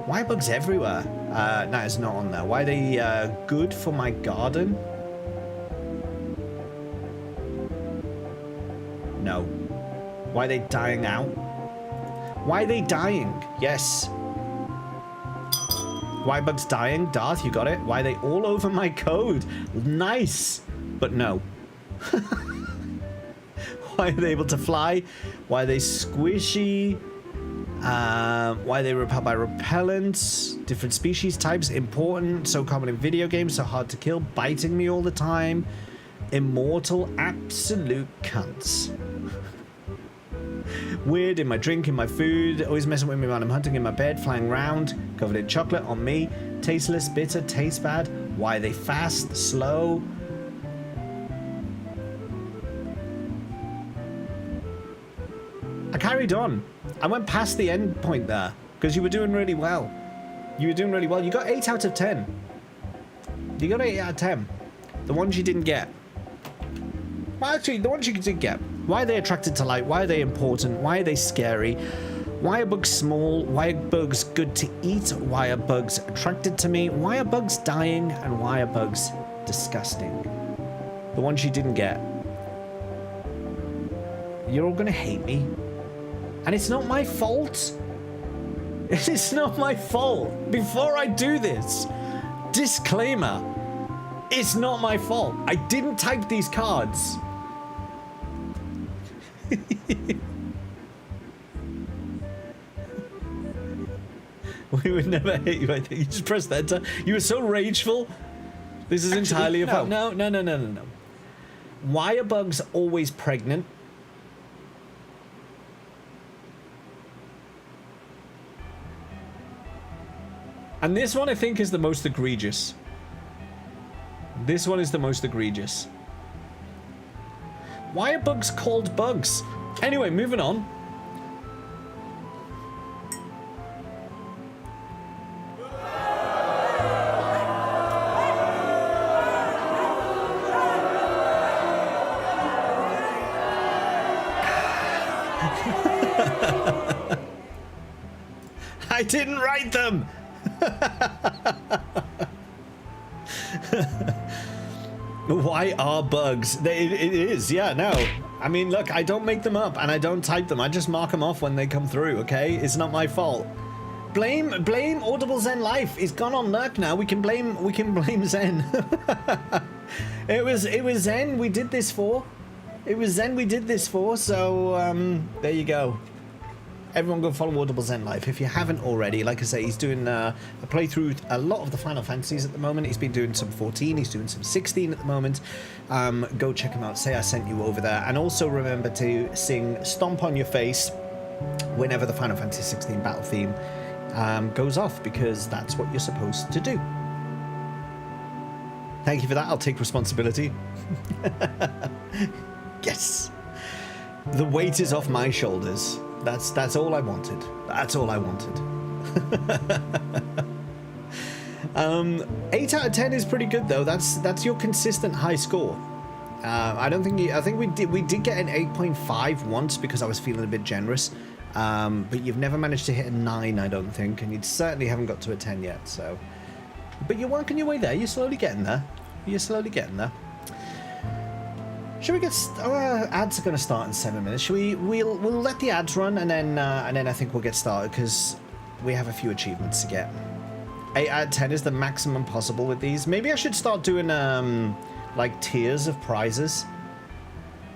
Speaker 1: Why are bugs everywhere? That is not on there. Why are they good for my garden? No. Why are they dying out? Why are they dying? Yes. Why are bugs dying? Darth, you got it. Why are they all over my code? Nice. But no. Why are they able to fly? Why are they squishy? Why are they repelled by repellents? Different species types. Important. So common in video games. So hard to kill. Biting me all the time. Immortal. Absolute cunts. Weird in my drink, in my food. Always messing with me when I'm hunting in my bed. Flying around. Covered in chocolate on me. Tasteless. Bitter. Taste bad. Why are they fast? Slow. I carried on. I went past the end point there because you were doing really well. You were doing really well. You got 8 out of 10. You got 8 out of 10. The ones you didn't get. Well, actually, the ones you did get. Why are they attracted to light? Why are they important? Why are they scary? Why are bugs small? Why are bugs good to eat? Why are bugs attracted to me? Why are bugs dying? And why are bugs disgusting? The ones you didn't get. You're all gonna hate me. And it's not my fault. It's not my fault. Before I do this, disclaimer, it's not my fault. I didn't type these cards. We would never hit you, I think. You just pressed enter. You were so rageful. This is entirely your fault. No. Why are bugs always pregnant? And this one I think is the most egregious. This one is the most egregious. Why are bugs called bugs? Anyway, moving on. I didn't write them. Why are bugs? It is, yeah, no. I mean, look, I don't make them up and I don't type them. I just mark them off when they come through, okay? It's not my fault. Blame Audible Zen Life. It's gone on lurk now. We can blame Zen. It was Zen we did this for. It was Zen we did this for, so there you go. Everyone go follow Audible Zen Life. If you haven't already, like I say, he's doing a playthrough a lot of the Final Fantasies at the moment. He's been doing some 14, he's doing some 16 at the moment. Go check him out, say I sent you over there. And also remember to sing Stomp on Your Face whenever the Final Fantasy 16 battle theme goes off, because that's what you're supposed to do. Thank you for that, I'll take responsibility. Yes. The weight is off my shoulders. That's all I wanted. That's all I wanted. 8 out of 10 is pretty good though. That's your consistent high score. I think we did get an 8.5 once because I was feeling a bit generous. But you've never managed to hit a 9, I don't think, and you certainly haven't got to a 10 yet. So, but you're working your way there. You're slowly getting there. You're slowly getting there. Should we get? Ads are going to start in 7 minutes. Should we? We'll let the ads run, and then I think we'll get started because we have a few achievements to get. 8 out of 10 is the maximum possible with these. Maybe I should start doing like tiers of prizes.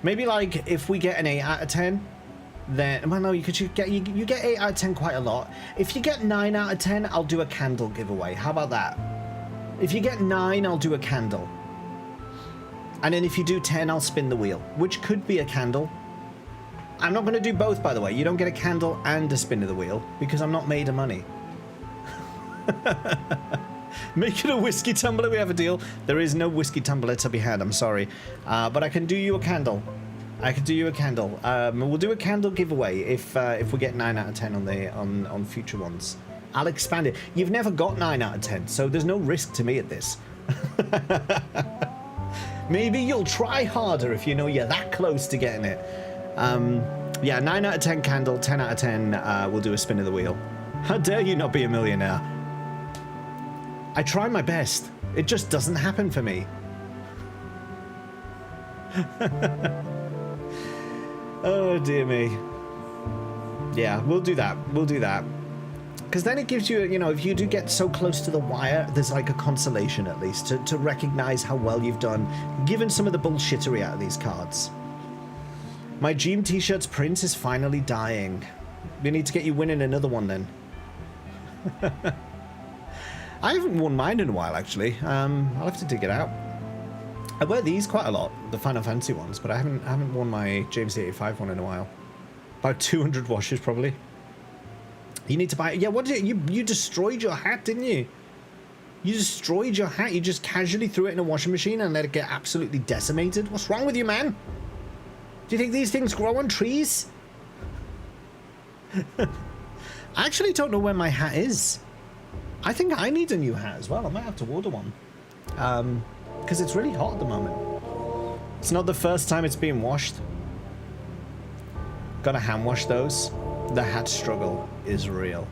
Speaker 1: Maybe like if we get an 8 out of 10, then well no, you get 8 out of 10 quite a lot. If you get 9 out of 10, I'll do a candle giveaway. How about that? If you get 9, I'll do a candle. And then if you do 10, I'll spin the wheel, which could be a candle. I'm not going to do both, by the way. You don't get a candle and a spin of the wheel because I'm not made of money. Make it a whiskey tumbler. We have a deal. There is no whiskey tumbler to be had. I'm sorry. But I can do you a candle. I can do you a candle. We'll do a candle giveaway if we get 9 out of 10 on future ones. I'll expand it. You've never got 9 out of 10, so there's no risk to me at this. Maybe you'll try harder if you know you're that close to getting it. Yeah, 9 out of 10 candle, 10 out of 10 we'll do a spin of the wheel. How dare you not be a millionaire? I try my best. It just doesn't happen for me. Oh, dear me. Yeah, we'll do that. We'll do that. Because then it gives you, if you do get so close to the wire, there's like a consolation at least to recognize how well you've done, given some of the bullshittery out of these cards. My Dream T-shirt's print is finally dying. We need to get you winning another one then. I haven't worn mine in a while, actually. I'll have to dig it out. I wear these quite a lot, the Final Fantasy ones, but I haven't worn my James the 85 one in a while. About 200 washes, probably. You need to buy it. Yeah, what did you destroyed your hat, didn't you? You destroyed your hat. You just casually threw it in a washing machine and let it get absolutely decimated. What's wrong with you, man? Do you think these things grow on trees? I actually don't know where my hat is. I think I need a new hat as well. I might have to order one. Because it's really hot at the moment. It's not the first time it's being washed. Gotta hand wash those. The hat struggle is real.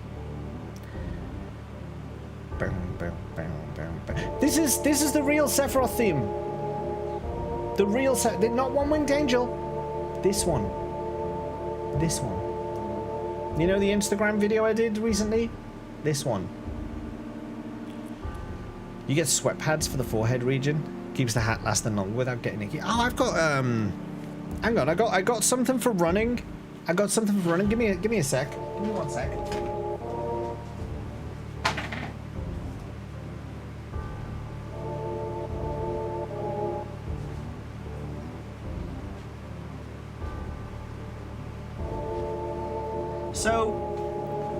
Speaker 1: This is the real Sephiroth theme. The real not One-Winged Angel. This one. This one. You know the Instagram video I did recently? This one. You get sweat pads for the forehead region. Keeps the hat lasting long without getting icky. Oh, I've got hang on, I got something for running. I got something for running. Give me a sec. Give me 1 sec.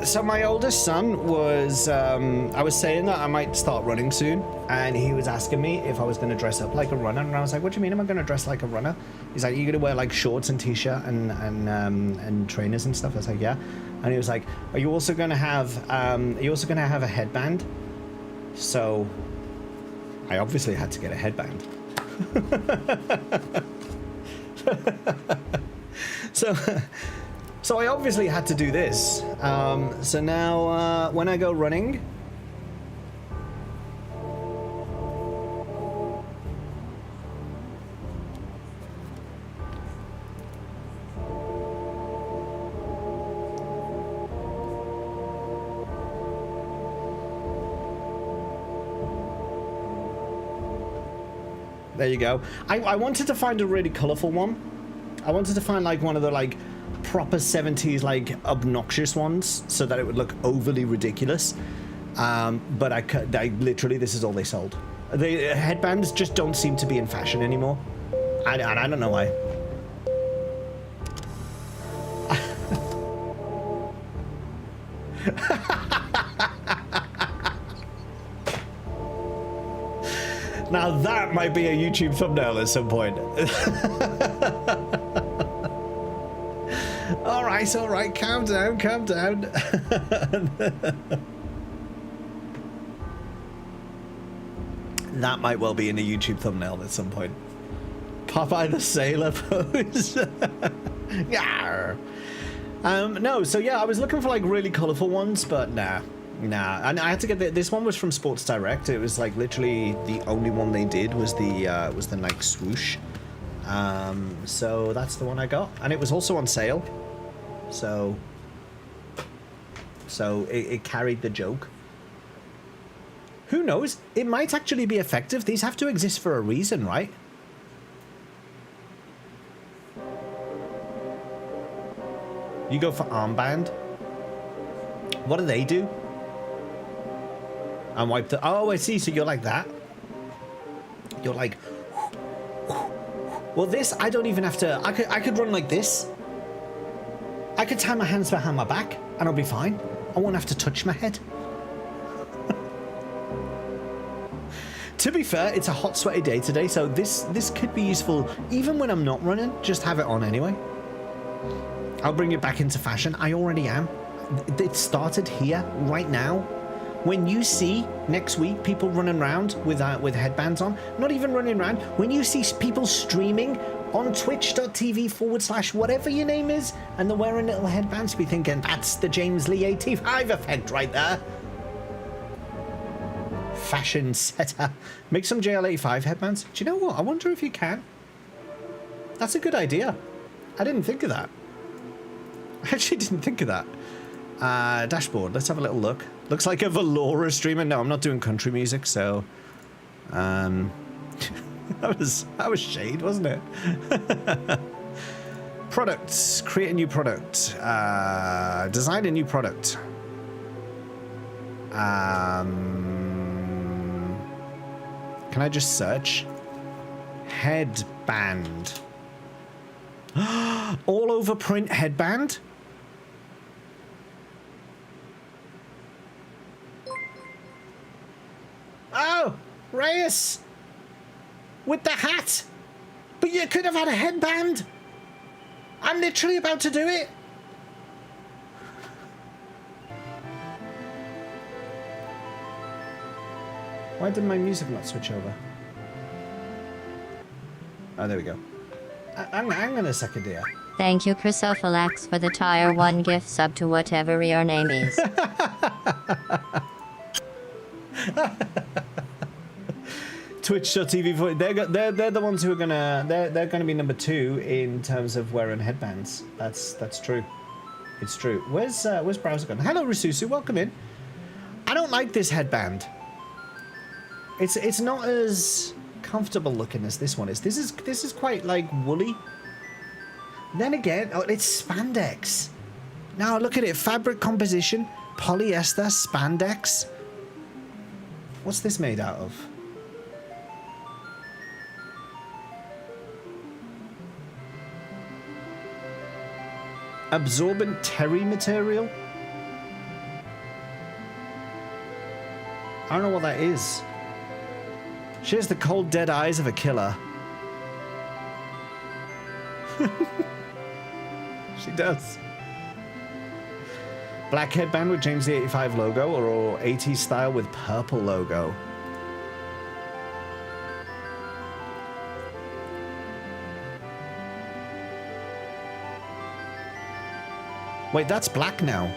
Speaker 1: So my oldest son was, I was saying that I might start running soon, and he was asking me if I was going to dress up like a runner, and I was like, what do you mean am I going to dress like a runner? He's like, are you going to wear like shorts and t-shirt and trainers and stuff? I was like, yeah. And he was like, are you also going to have, a headband? So I obviously had to get a headband. So I obviously had to do this. So now when I go running, there you go. I wanted to find a really colorful one. I wanted to find like one of the like proper 70s like obnoxious ones so that it would look overly ridiculous, but I literally, this is all they sold. The headbands just don't seem to be in fashion anymore. I don't know why. Now that might be a YouTube thumbnail at some point. All right, calm down. That might well be in a YouTube thumbnail at some point. Popeye the Sailor pose. Yarr. No, so yeah, I was looking for like really colorful ones, but nah. And I had to get this one was from Sports Direct. It was like literally the only one they did was the Nike swoosh. So that's the one I got, and it was also on sale. So it carried the joke. Who knows? It might actually be effective. These have to exist for a reason, right? You go for armband. What do they do? And wipe the... Oh, I see. So you're like that. You're like... Well, this, I don't even have to... I could run like this. I could tie my hands behind my back, and I'll be fine. I won't have to touch my head. To be fair, it's a hot, sweaty day today, so this could be useful even when I'm not running. Just have it on anyway. I'll bring it back into fashion. I already am. It started here, right now. When you see next week people running around with headbands on, not even running around, when you see people streaming on twitch.tv/ whatever your name is, and they're wearing little headbands, be thinking, that's the James Lee 85 effect right there. Fashion setter. Make some JL85 headbands. Do you know what? I wonder if you can. That's a good idea. I didn't think of that. I actually didn't think of that. Dashboard. Let's have a little look. Looks like a Valora streamer. No, I'm not doing country music, so... that was shade, wasn't it? Products. Create a new product. Design a new product. Can I just search? Headband. All over print headband? Oh, Reyes! With the hat! But you could have had a headband! I'm literally about to do it! Why did my music not switch over? Oh, there we go. Hang on a second here.
Speaker 2: Thank you, Chrysophilax, for the tier 1 gift sub to whatever your name is.
Speaker 1: Twitch.tv. They're the ones who are gonna they're gonna be number 2 in terms of wearing headbands. That's true. It's true. Where's Browser gone? Hello, Risusu. Welcome in. I don't like this headband. It's not as comfortable looking as this one is. This is quite like woolly. Then again, oh, it's spandex. Now look at it. Fabric composition, polyester, spandex. What's this made out of? Absorbent terry material? I don't know what that is. She has the cold, dead eyes of a killer. She does. Black headband with James the 85 logo, or 80s style with purple logo. Wait, that's black now.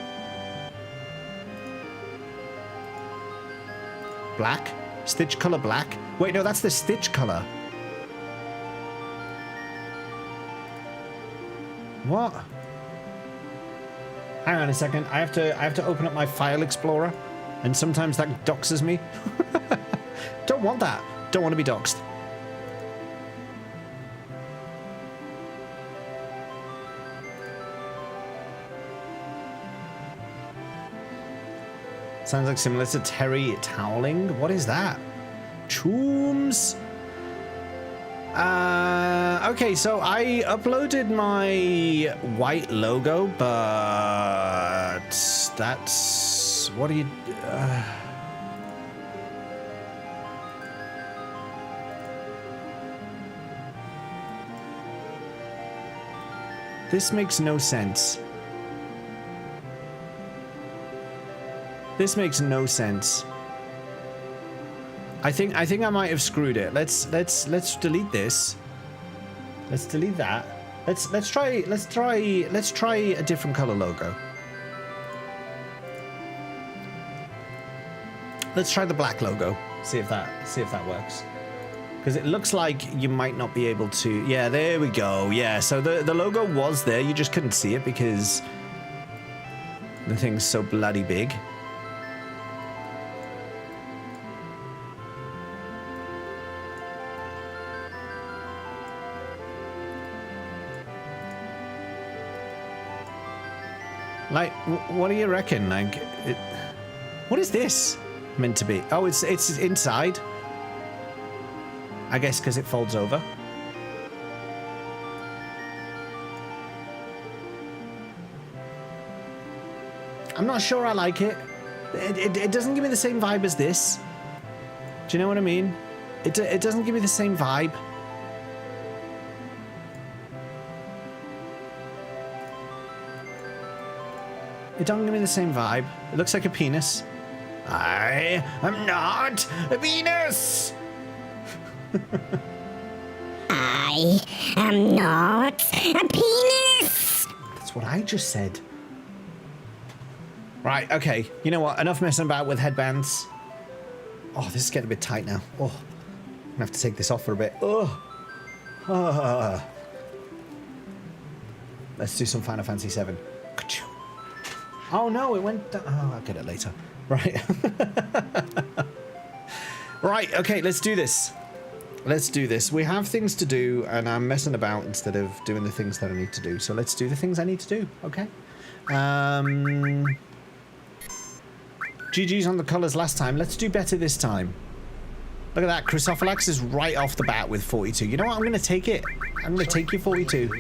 Speaker 1: Black? Stitch color black? Wait, no, that's the stitch color. What? Hang on a second. I have to open up my file explorer, and sometimes that doxes me. Don't want that. Don't want to be doxed. Sounds like similar to terry toweling. What is that? Chooms. Okay, so I uploaded my white logo, but that's... What do you... This makes no sense. This makes no sense. I think I might have screwed it. Let's delete this. Let's delete that. Let's try a different color logo. Let's try the black logo. See if that works. Because it looks like you might not be able to. Yeah, there we go. Yeah, so the logo was there. You just couldn't see it because the thing's so bloody big. Like, what do you reckon? Like, what is this meant to be? Oh, it's inside. I guess because it folds over. I'm not sure I like it. It doesn't give me the same vibe as this. Do you know what I mean? It doesn't give me the same vibe. It don't give me the same vibe. It looks like a penis. I am not a penis!
Speaker 7: I am not a penis!
Speaker 1: That's what I just said. Right, okay. You know what? Enough messing about with headbands. Oh, this is getting a bit tight now. Oh, I'm gonna have to take this off for a bit. Oh. Let's do some Final Fantasy VII. Oh no, it went down. Oh, I'll get it later. Right. Right, okay, let's do this. Let's do this. We have things to do, and I'm messing about instead of doing the things that I need to do. So let's do the things I need to do, okay? GG's on the colours last time. Let's do better this time. Look at that. Chrysophilax is right off the bat with 42. You know what? I'm going to take it. I'm going to take your 42.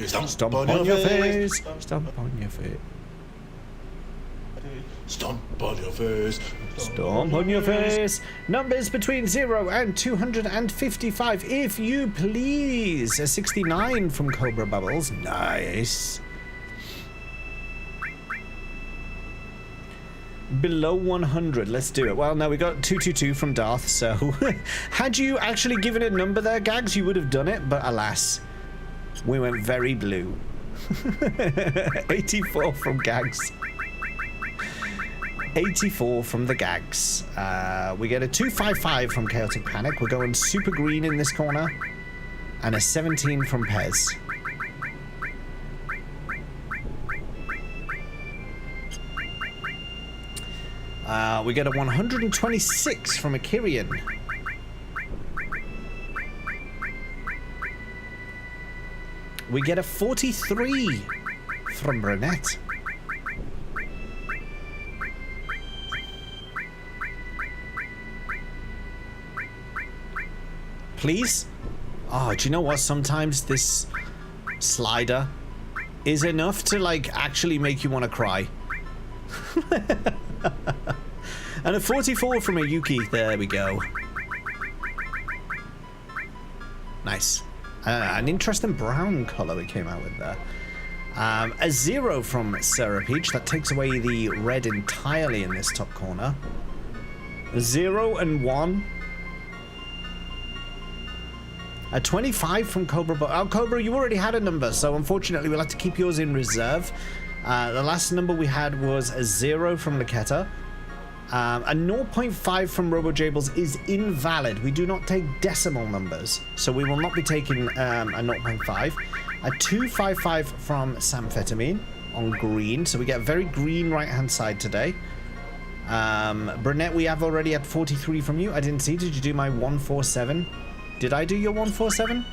Speaker 1: Stomp on your face. Stomp on your face.
Speaker 8: Stomp on your face.
Speaker 1: Stomp on your face. Numbers between 0 and 255, if you please. A 69 from Cobra Bubbles. Nice. Below 100. Let's do it. Well, no, we got 222 from Darth, so had you actually given a number there, Gags, you would have done it, but alas, we went very blue. 84 from Gags. 84 from the Gags. We get a 255 from Chaotic Panic. We're going super green in this corner. And a 17 from Pez. We get a 126 from Akirian. We get a 43 from Brunette. Please? Oh, do you know what? Sometimes this slider is enough to, like, actually make you want to cry. And a 44 from a Yuki. There we go. Nice. An interesting brown color we came out with there. A 0 from Sarah Peach. That takes away the red entirely in this top corner. 0 and 1. A 25 from Cobra. Oh, Cobra, you already had a number, so unfortunately we'll have to keep yours in reserve. The last number we had was a 0 from Laketa. A 0.5 from RoboJables is invalid. We do not take decimal numbers, so we will not be taking a 0.5. A 255 from Samphetamine on green, so we get a very green right-hand side today. Brunette, we have already had 43 from you. I didn't see. Did you do my 147? Did I do your 147?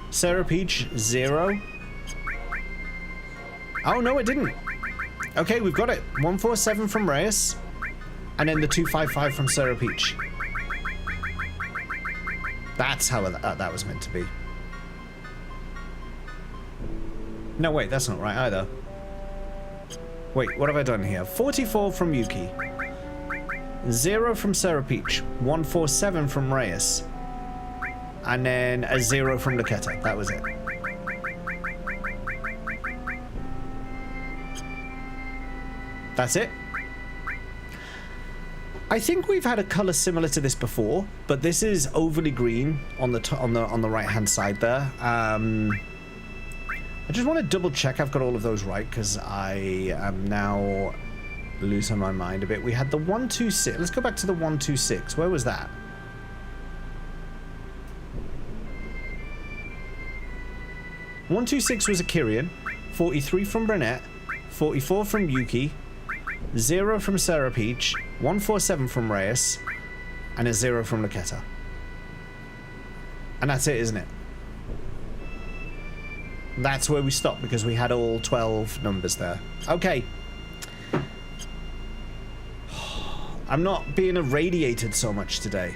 Speaker 1: Sarah Peach, 0. Oh, no, it didn't. Okay, we've got it. 147 from Reyes. And then the 255 from Sarah Peach. That's how that was meant to be. No, wait, that's not right either. Wait, what have I done here? 44 from Yuki. 0 from Sarah Peach. 147 from Reyes. And then a 0 from Laketa. That was it. That's it. I think we've had a color similar to this before, but this is overly green on the right hand side there. I just want to double check I've got all of those right, because I am now losing my mind a bit. We had the 126. Let's go back to the 126. Where was that? $126 was Akirian, 43 from Brunette, 44 from Yuki, 0 from Sarah Peach, 147 from Reyes, and a 0 from Laketa. And that's it, isn't it? That's where we stopped, because we had all 12 numbers there. Okay. I'm not being irradiated so much today.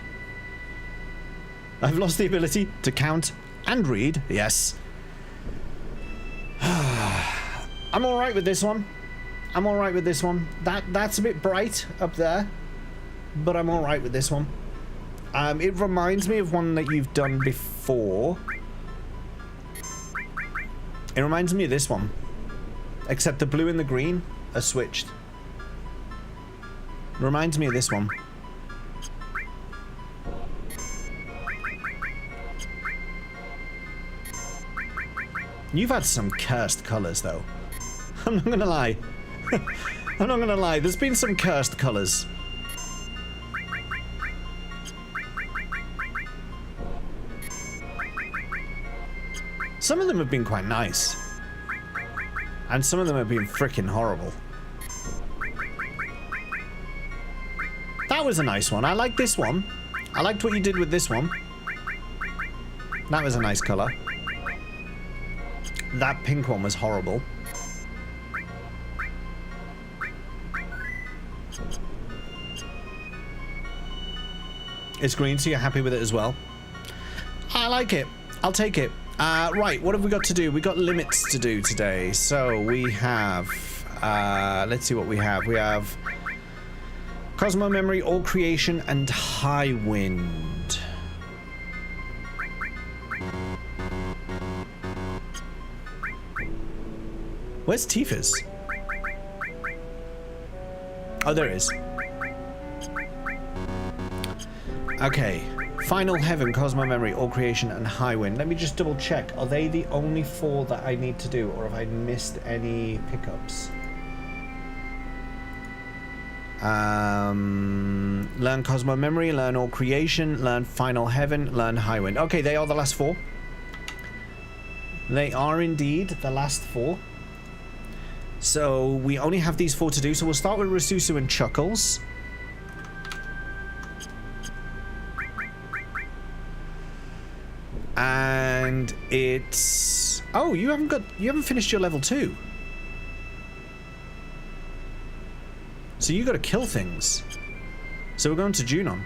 Speaker 1: I've lost the ability to count and read. Yes. I'm alright with this one. I'm alright with this one. That's a bit bright up there, but I'm alright with this one. It reminds me of one that you've done before. It reminds me of this one, except the blue and the green are switched. It reminds me of this one. You've had some cursed colors, though. I'm not gonna lie. I'm not gonna lie. There's been some cursed colors. Some of them have been quite nice. And some of them have been freaking horrible. That was a nice one. I like this one. I liked what you did with this one. That was a nice color. That pink one was horrible. It's green, so you're happy with it as well. I like it. I'll take it. Right, what have we got to do? We got limits to do today. So we have, let's see what we have. We have Cosmo Memory, All Creation, and High Wind. Where's Tifa's? Oh, there it is. Okay. Final Heaven, Cosmo Memory, All Creation, and Highwind. Let me just double check. Are they the only 4 that I need to do, or have I missed any pickups? Learn Cosmo Memory, learn All Creation, learn Final Heaven, learn Highwind. Okay, they are the last 4. They are indeed the last 4. So we only have these 4 to do. So we'll start with Rasusu and Chuckles. And it's... Oh, you haven't finished your level 2. So you got to kill things. So we're going to Junon.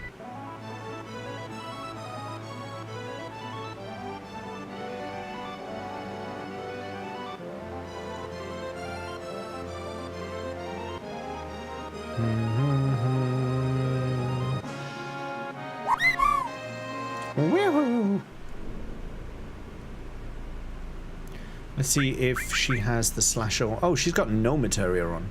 Speaker 1: Woohoo! Let's see if she has the slasher. Oh, she's got no materia on.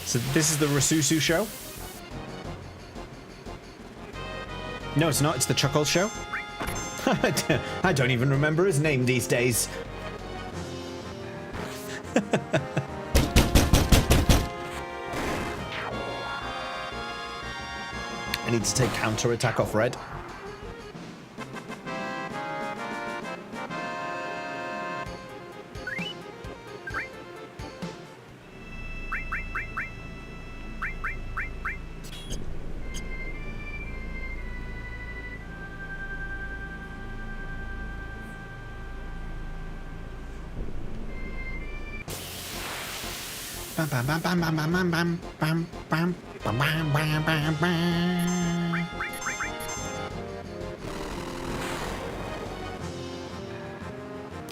Speaker 1: So this is the Rasusu show? No, it's not. It's the Chuckles show. I don't even remember his name these days. I need to take counter-attack off Red. Bam, bam, bam, bam, bam, bam, bam, bam, bam, bam, bam, bam, bam, bam.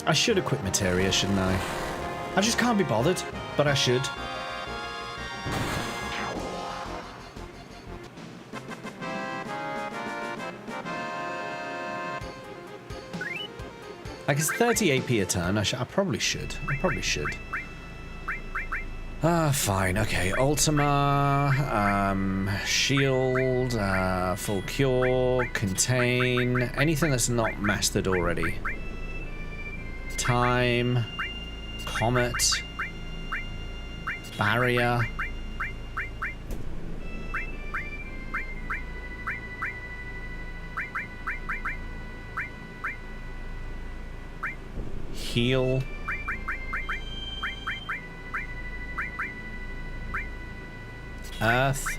Speaker 1: I should equip materia, shouldn't I? I just can't be bothered, but I should. Like, it's 30 AP a turn. I probably should. I probably should. Fine, okay. Ultima, shield, full cure, contain, anything that's not mastered already. Time, comet, barrier. Heal. Earth.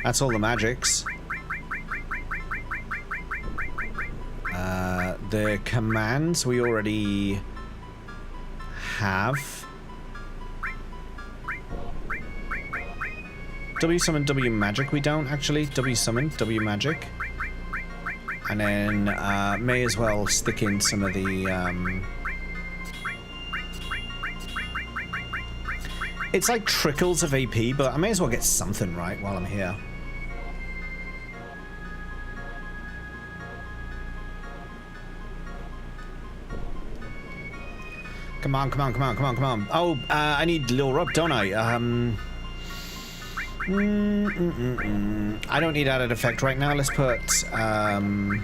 Speaker 1: That's all the magics. The commands we already have. W summon, W magic we don't actually. W summon, W magic. And then may as well stick in some of the it's like trickles of AP, but I may as well get something right while I'm here. Come on, come on, come on, come on, come on. Oh, I need Lil Rub, don't I? I don't need added effect right now. Let's put enemy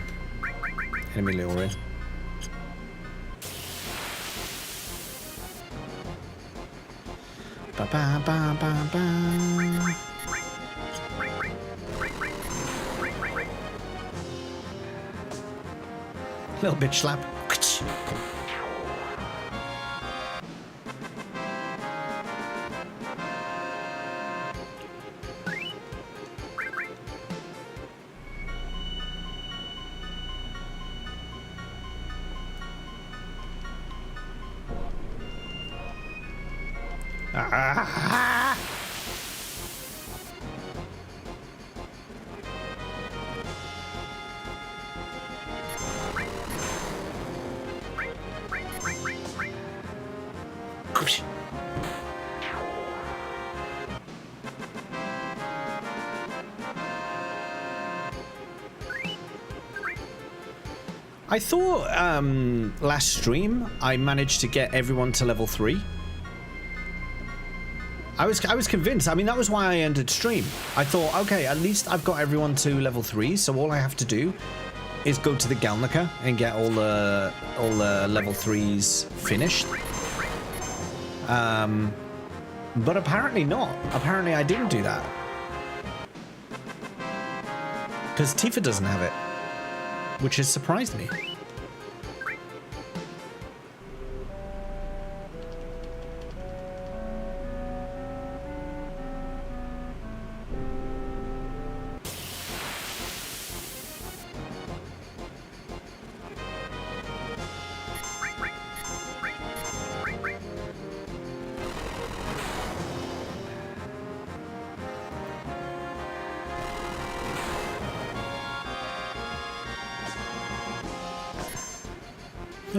Speaker 1: Lil in. Ba ba ba ba ba. Little bitch slap. I thought last stream I managed to get everyone to level 3. I was convinced. I mean, that was why I ended stream. I thought, okay, at least I've got everyone to level 3, so all I have to do is go to the Galnica and get all the level 3s finished. But apparently not. Apparently I didn't do that. Because Tifa doesn't have it, which has surprised me.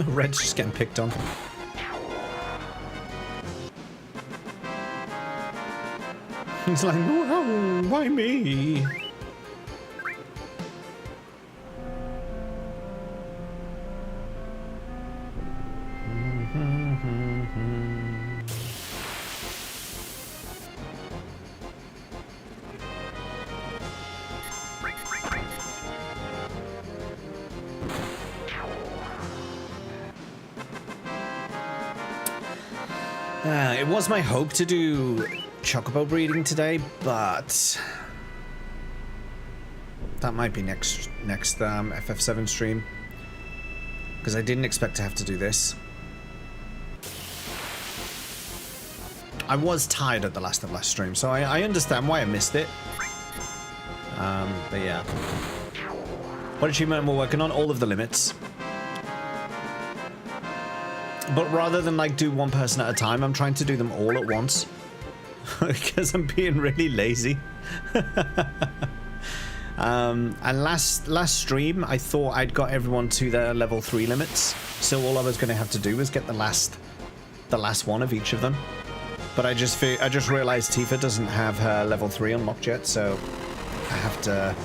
Speaker 1: Red's just getting picked on. He's like, whoa, why me? It was my hope to do chocobo breeding today, but that might be next FF7 stream, because I didn't expect to have to do this. I was tired at the last stream, so I understand why I missed it. But yeah. What achievement we're working on? All of the limits. But rather than like do one person at a time, I'm trying to do them all at once. Because I'm being really lazy. And last stream, I thought I'd got everyone to their level 3 limits. So all I was going to have to do was get the last one of each of them. But I just realized Tifa doesn't have her level 3 unlocked yet, so I have to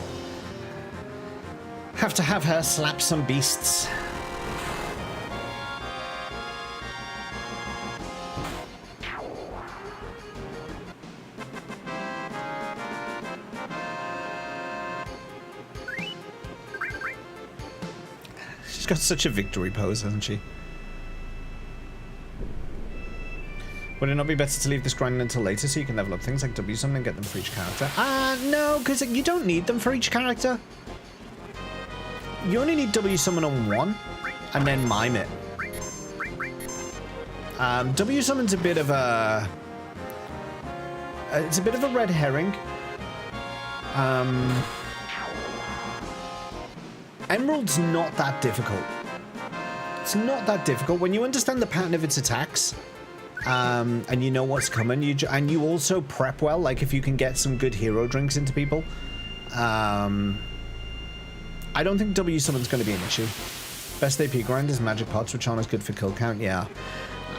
Speaker 1: have her slap some beasts. She's got such a victory pose, hasn't she? Would it not be better to leave this grinding until later so you can level up things like W summon and get them for each character? No, because you don't need them for each character. You only need W summon on one, and then mime it. W summon's a bit of a... it's a bit of a red herring. Emerald's not that difficult. It's not that difficult. When you understand the pattern of its attacks, and you know what's coming, and you also prep well, like if you can get some good hero drinks into people, I don't think W summon's going to be an issue. Best AP grind is magic pots, which aren't as good for kill count, yeah.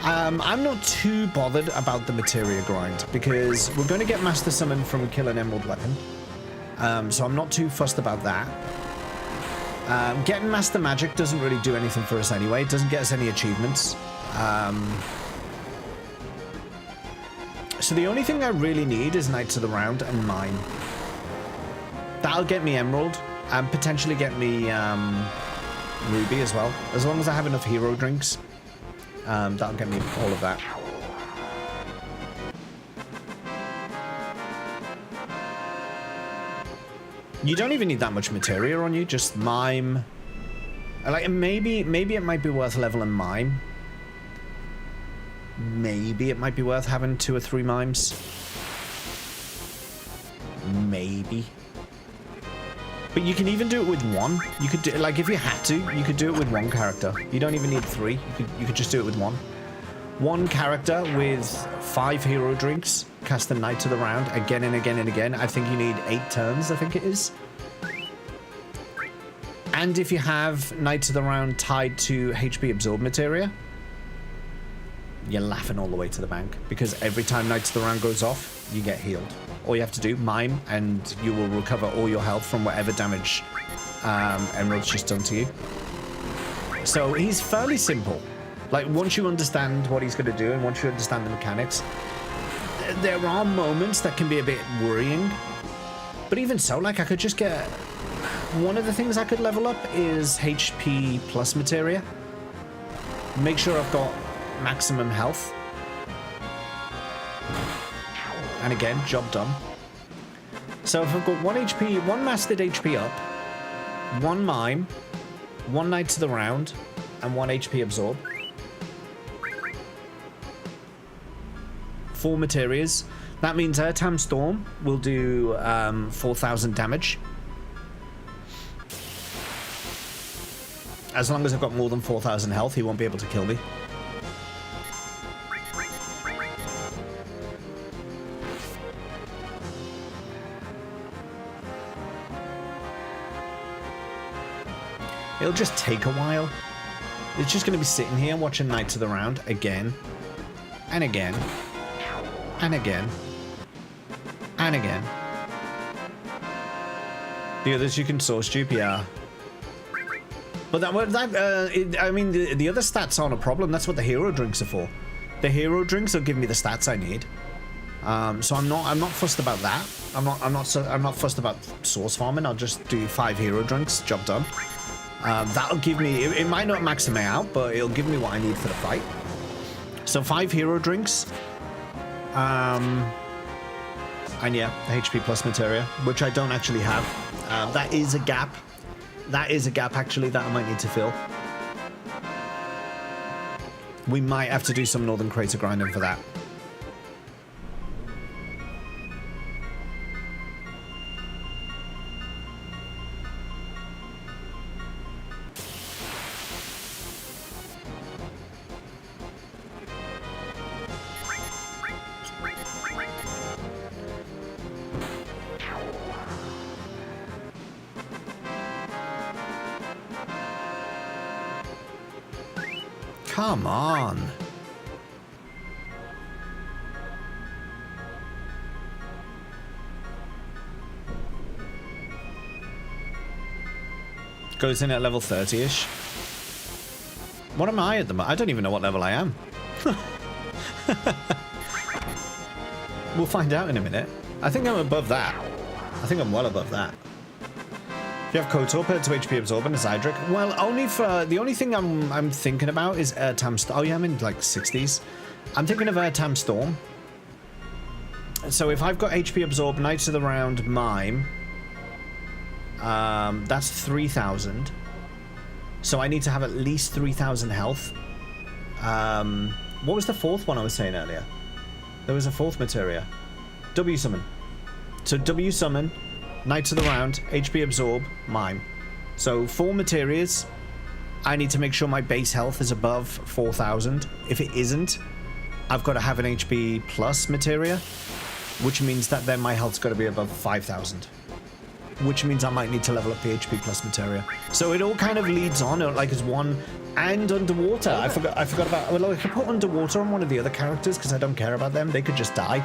Speaker 1: I'm not too bothered about the materia grind, because we're going to get master summon from kill an emerald weapon, so I'm not too fussed about that. Getting master magic doesn't really do anything for us anyway. It doesn't get us any achievements. So the only thing I really need is Knights of the Round and mine. That'll get me Emerald and potentially get me Ruby as well. As long as I have enough hero drinks, that'll get me all of that. You don't even need that much materia on you, just mime. Like maybe it might be worth leveling mime. Maybe it might be worth having 2 or 3 mimes. Maybe. But you can even do it with 1. You could do, like, if you had to, you could do it with 1 character. You don't even need 3. You could just do it with 1. 1 character with 5 hero drinks, cast the Knight of the Round again and again and again. I think you need 8 turns, I think it is. And if you have Knight of the Round tied to HP absorb materia, you're laughing all the way to the bank, because every time Knight of the Round goes off, you get healed. All you have to do, mime, and you will recover all your health from whatever damage Emerald's just done to you. So he's fairly simple. Like, once you understand what he's going to do and once you understand the mechanics, there are moments that can be a bit worrying. But even so, like, I could just get... One of the things I could level up is HP plus materia. Make sure I've got maximum health. And again, job done. So if I've got 1 HP, 1 mastered HP up, 1 mime, 1 knight to the round, and 1 HP absorb. 4 materias. That means Airtime Storm will do 4,000 damage. As long as I've got more than 4,000 health, he won't be able to kill me. It'll just take a while. It's just going to be sitting here watching Knight to the Round again, and again, and again, and again. The others you can source dupe, yeah. But I mean, the other stats aren't a problem. That's what the hero drinks are for. The hero drinks will give me the stats I need. So I'm not fussed about that. I'm not fussed about source farming. I'll just do 5 hero drinks. Job done. That'll give me. It might not max me out, but it'll give me what I need for the fight. So 5 hero drinks. And yeah, the HP plus materia, which I don't actually have. That is a gap. That is a gap, actually, that I might need to fill. We might have to do some Northern Crater grinding for that. Come on. Goes in at level 30-ish. What am I at the moment? I don't even know what level I am. We'll find out in a minute. I think I'm above that. I think I'm well above that. If you have Kotor paired to HP Absorb and a Zydric, well, only for the only thing I'm thinking about is Airtime Storm. Oh yeah, I'm in like 60s. I'm thinking of Airtime Storm. So if I've got HP Absorb, Knights of the Round, Mime, that's 3,000. So I need to have at least 3,000 health. What was the 4th one I was saying earlier? There was a 4th materia. W Summon. So W Summon, Knights of the Round, HP Absorb, Mime. So 4 materias. I need to make sure my base health is above 4,000. If it isn't, I've got to have an HP plus materia, which means that then my health's got to be above 5,000. Which means I might need to level up the HP plus materia. So it all kind of leads on, like as one, and underwater. I forgot about. Well, I could put underwater on one of the other characters because I don't care about them. They could just die.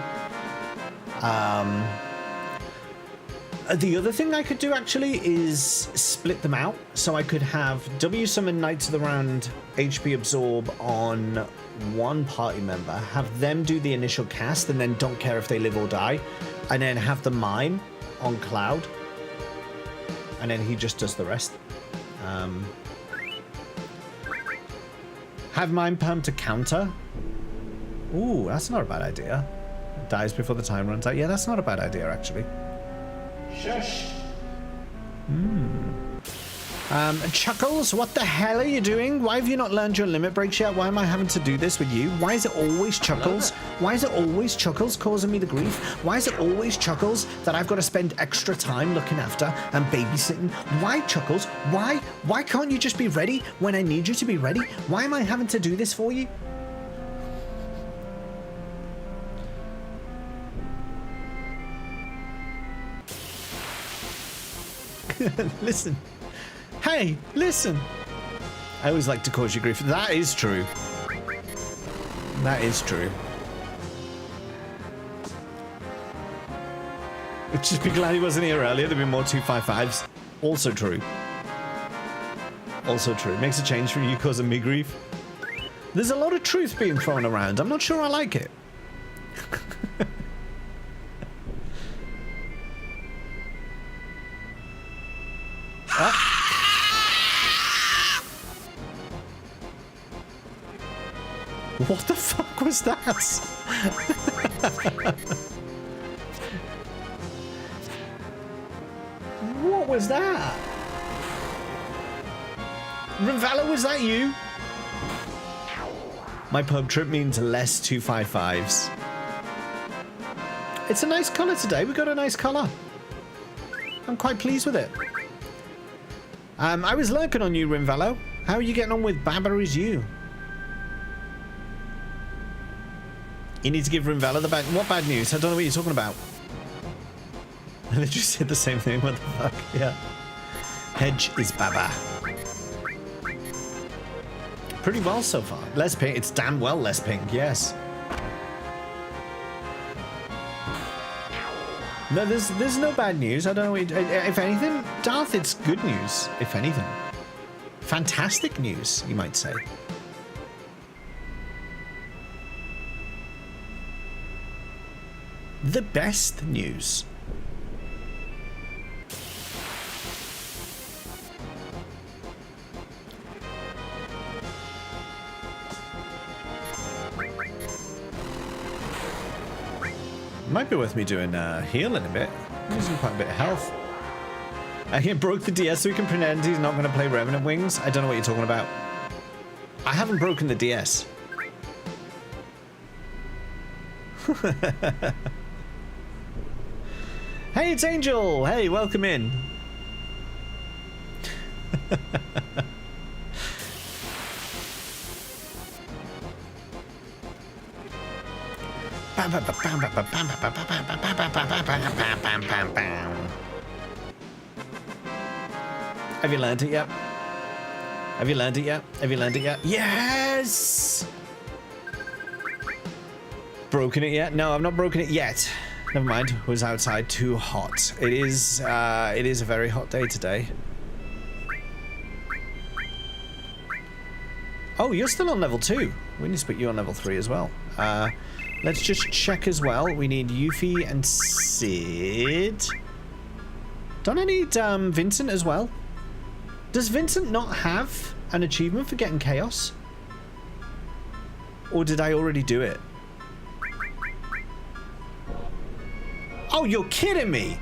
Speaker 1: The other thing I could do actually is split them out. So I could have W Summon Knights of the Round HP Absorb on one party member, have them do the initial cast, and then don't care if they live or die, and then have the Mime on Cloud, and then he just does the rest. Have Mime Perm to counter. Ooh, that's not a bad idea. Dies before the time runs out. Yeah, that's not a bad idea actually.
Speaker 8: Shush.
Speaker 1: Chuckles, what the hell are you doing? Why have you not learned your limit breaks yet? Why am I having to do this with you? Why is it always Chuckles? Why is it always Chuckles causing me the grief? Why is it always Chuckles that I've got to spend extra time looking after and babysitting? Why, Chuckles? Why? Why can't you just be ready when I need you to be ready? Why am I having to do this for you? Listen. Hey, listen. I always like to cause you grief. That is true. That is true. Just be glad he wasn't here earlier. There'd be more 255s. Also true. Also true. Makes a change from you causing me grief. There's a lot of truth being thrown around. I'm not sure I like it. What the fuck was that? What was that? Ravala, was that you? My pub trip means less 255s. It's a nice colour today. We got a nice colour. I'm quite pleased with it. I was lurking on you, Rimvallo. How are you getting on with Baba Is You? You need to give Rimvallo the bad... What bad news? I don't know what you're talking about. I literally said the same thing. What the fuck? Yeah. Hedge is Baba. Pretty well so far. Less pink. It's damn well less pink. Yes. No, there's no bad news. I don't know. If anything, Darth, it's good news. If anything, fantastic news, you might say. The best news. Might be worth me doing healing a bit. I'm losing quite a bit of health. He broke the DS so he can pretend he's not going to play Revenant Wings. I don't know what you're talking about. I haven't broken the DS. Hey, it's Angel. Hey, welcome in. Have you learned it yet? Have you learned it yet? Have you learned it yet? Yes! Broken it yet? No, I've not broken it yet. Never mind. It was outside too hot. It is a very hot day today. Oh, you're still on level 2. We need to put you on level 3 as well. Let's just check as well. We need Yuffie and Sid. Don't I need Vincent as well? Does Vincent not have an achievement for getting chaos? Or did I already do it? Oh, you're kidding me!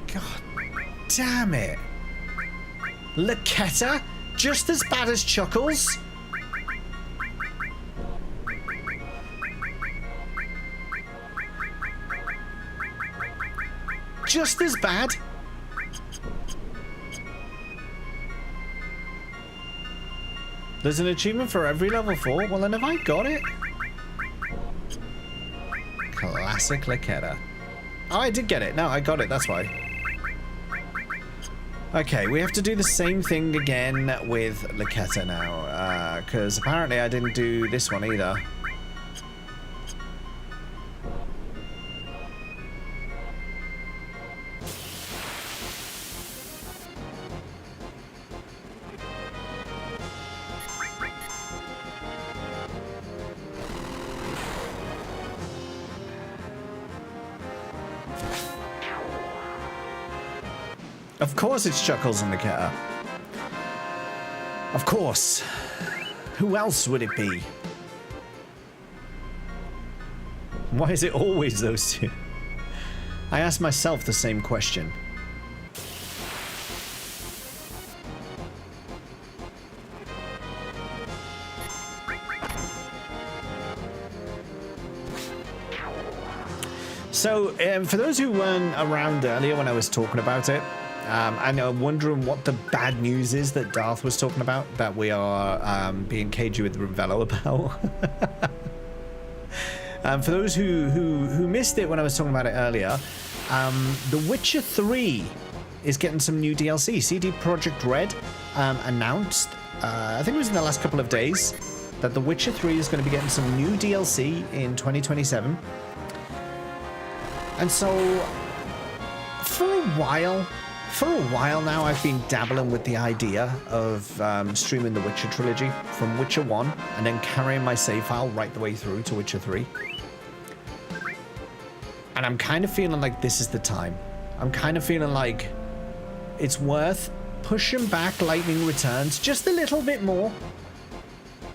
Speaker 1: God damn it. Laketta? Just as bad as Chuckles? Just as bad? There's an achievement for every level 4? Well, then have I got it? Classic Laketta. Oh, I did get it. No, I got it. That's why. Okay, we have to do the same thing again with Laketta now, because apparently I didn't do this one either. Of course it's Chuckles and Laketta. Of course. Who else would it be? Why is it always those two? I ask myself the same question. So, for those who weren't around earlier when I was talking about it, and are wondering what the bad news is that Darth was talking about, that we are being cagey with Ravello about. For those who missed it when I was talking about it earlier, The Witcher 3 is getting some new DLC. CD Projekt Red announced, I think it was in the last couple of days, that The Witcher 3 is going to be getting some new DLC in 2027. And so For a while now, I've been dabbling with the idea of streaming the Witcher trilogy from Witcher 1 and then carrying my save file right the way through to Witcher 3. And I'm kind of feeling like this is the time. I'm kind of feeling like it's worth pushing back Lightning Returns just a little bit more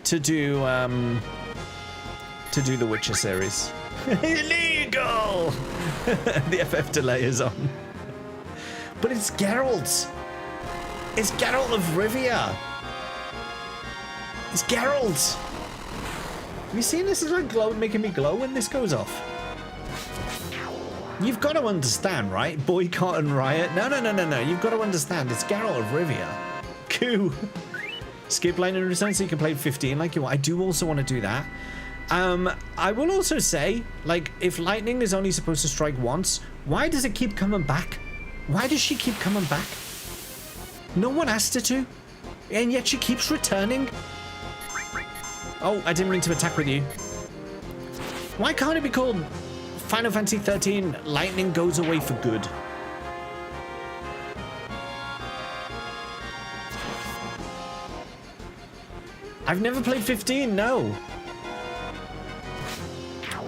Speaker 1: to do the Witcher series. Illegal! The FF delay is on. But it's Geralt. It's Geralt of Rivia. It's Geralt. Have you seen this? It's like glow, making me glow when this goes off. You've got to understand, right? Boycott and riot. No. You've got to understand. It's Geralt of Rivia. Cool. Skip Lightning Return so you can play 15 like you want. I do also want to do that. I will also say, like, if lightning is only supposed to strike once, why does it keep coming back? Why does she keep coming back? No one asked her to, and yet she keeps returning. Oh, I didn't mean to attack with you. Why can't it be called Final Fantasy 13 Lightning Goes Away for Good? I've never played 15, no.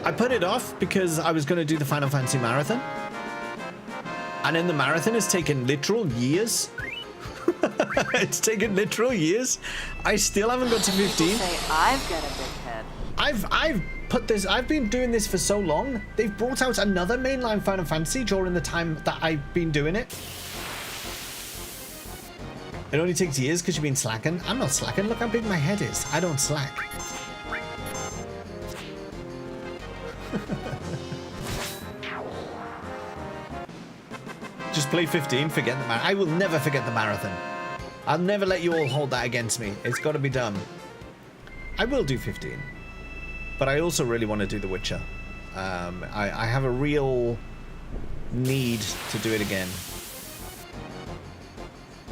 Speaker 1: I put it off because I was going to do the Final Fantasy Marathon. And then the marathon has taken literal years. It's taken literal years. I still haven't got to 15.
Speaker 9: Say I've got a big head.
Speaker 1: I've been doing this for so long. They've brought out another mainline Final Fantasy during the time that I've been doing it. It only takes years because you've been slacking. I'm not slacking. Look how big my head is. I don't slack. Just play 15, forget the marathon. I will never forget the marathon. I'll never let you all hold that against me. It's got to be done. I will do 15. But I also really want to do The Witcher. I have a real need to do it again.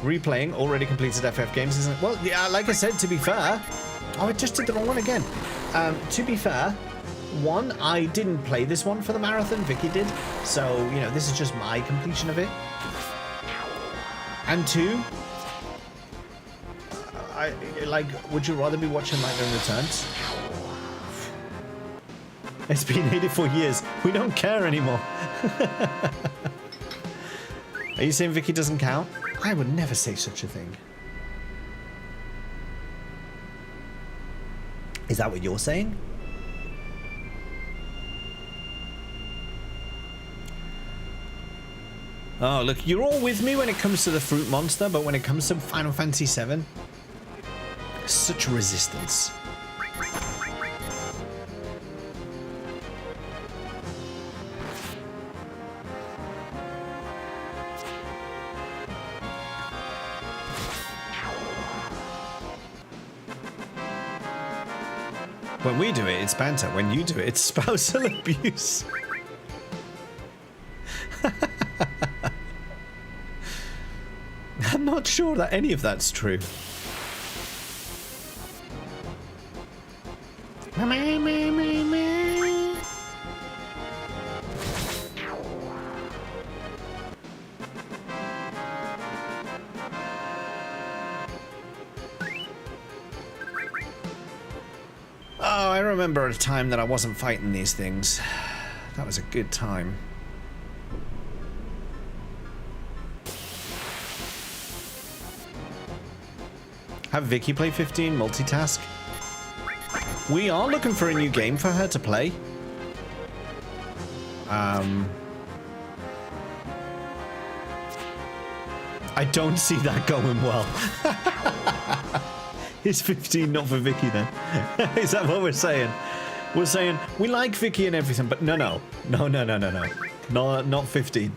Speaker 1: Replaying already completed FF games, isn't it? Well, yeah, like I said, to be fair... Oh, I just did the wrong one again. To be fair... One, I didn't play this one for the marathon, Vicky did. So, you know, this is just my completion of it. And two, would you rather be watching Lightning Returns? It's been 84 years. We don't care anymore. Are you saying Vicky doesn't count? I would never say such a thing. Is that what you're saying? Oh, look, you're all with me when it comes to the fruit monster, but when it comes to Final Fantasy VII, such resistance. When we do it, it's banter. When you do it, it's spousal abuse. I'm not sure that any of that's true. Oh, I remember a time that I wasn't fighting these things. That was a good time. Have Vicky play 15 multitask? We are looking for a new game for her to play. I don't see that going well. Is 15 not for Vicky then? Is that what we're saying? We're saying we like Vicky and everything, but no. Not 15.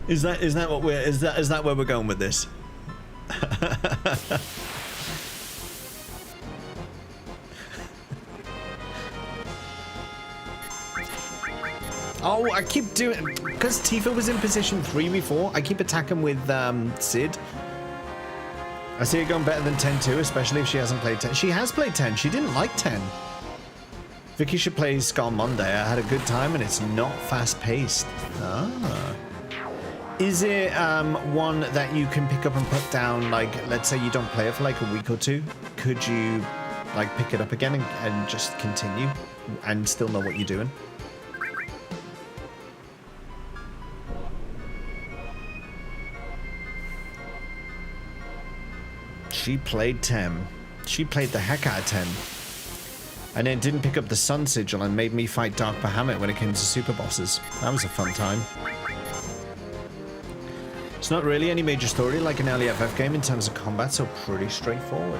Speaker 1: Is that what we're is that where we're going with this? Oh, I keep doing because Tifa was in position 3 before. I keep attacking with Sid. I see it going better than 10 too, especially if she hasn't played 10. She has played 10. She didn't like 10. Vicky should play Skull Monday. I had a good time and it's not fast paced. Ah. Is it one that you can pick up and put down, like, let's say you don't play it for like a week or two? Could you, like, pick it up again and just continue and still know what you're doing? She played 10. She played the heck out of 10. And then didn't pick up the Sun Sigil and made me fight Dark Bahamut when it came to super bosses. That was a fun time. It's not really any major story like an early FF game in terms of combat, so pretty straightforward.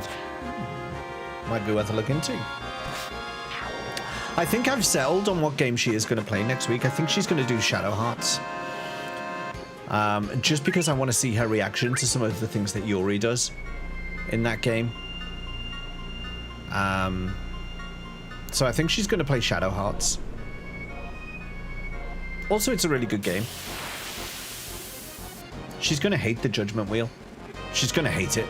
Speaker 1: Might be worth a look into. I think I've settled on what game she is going to play next week. I think she's going to do Shadow Hearts. Just because I want to see her reaction to some of the things that Yuri does in that game. So I think she's going to play Shadow Hearts. Also, it's a really good game. She's going to hate the Judgment Wheel. She's going to hate it.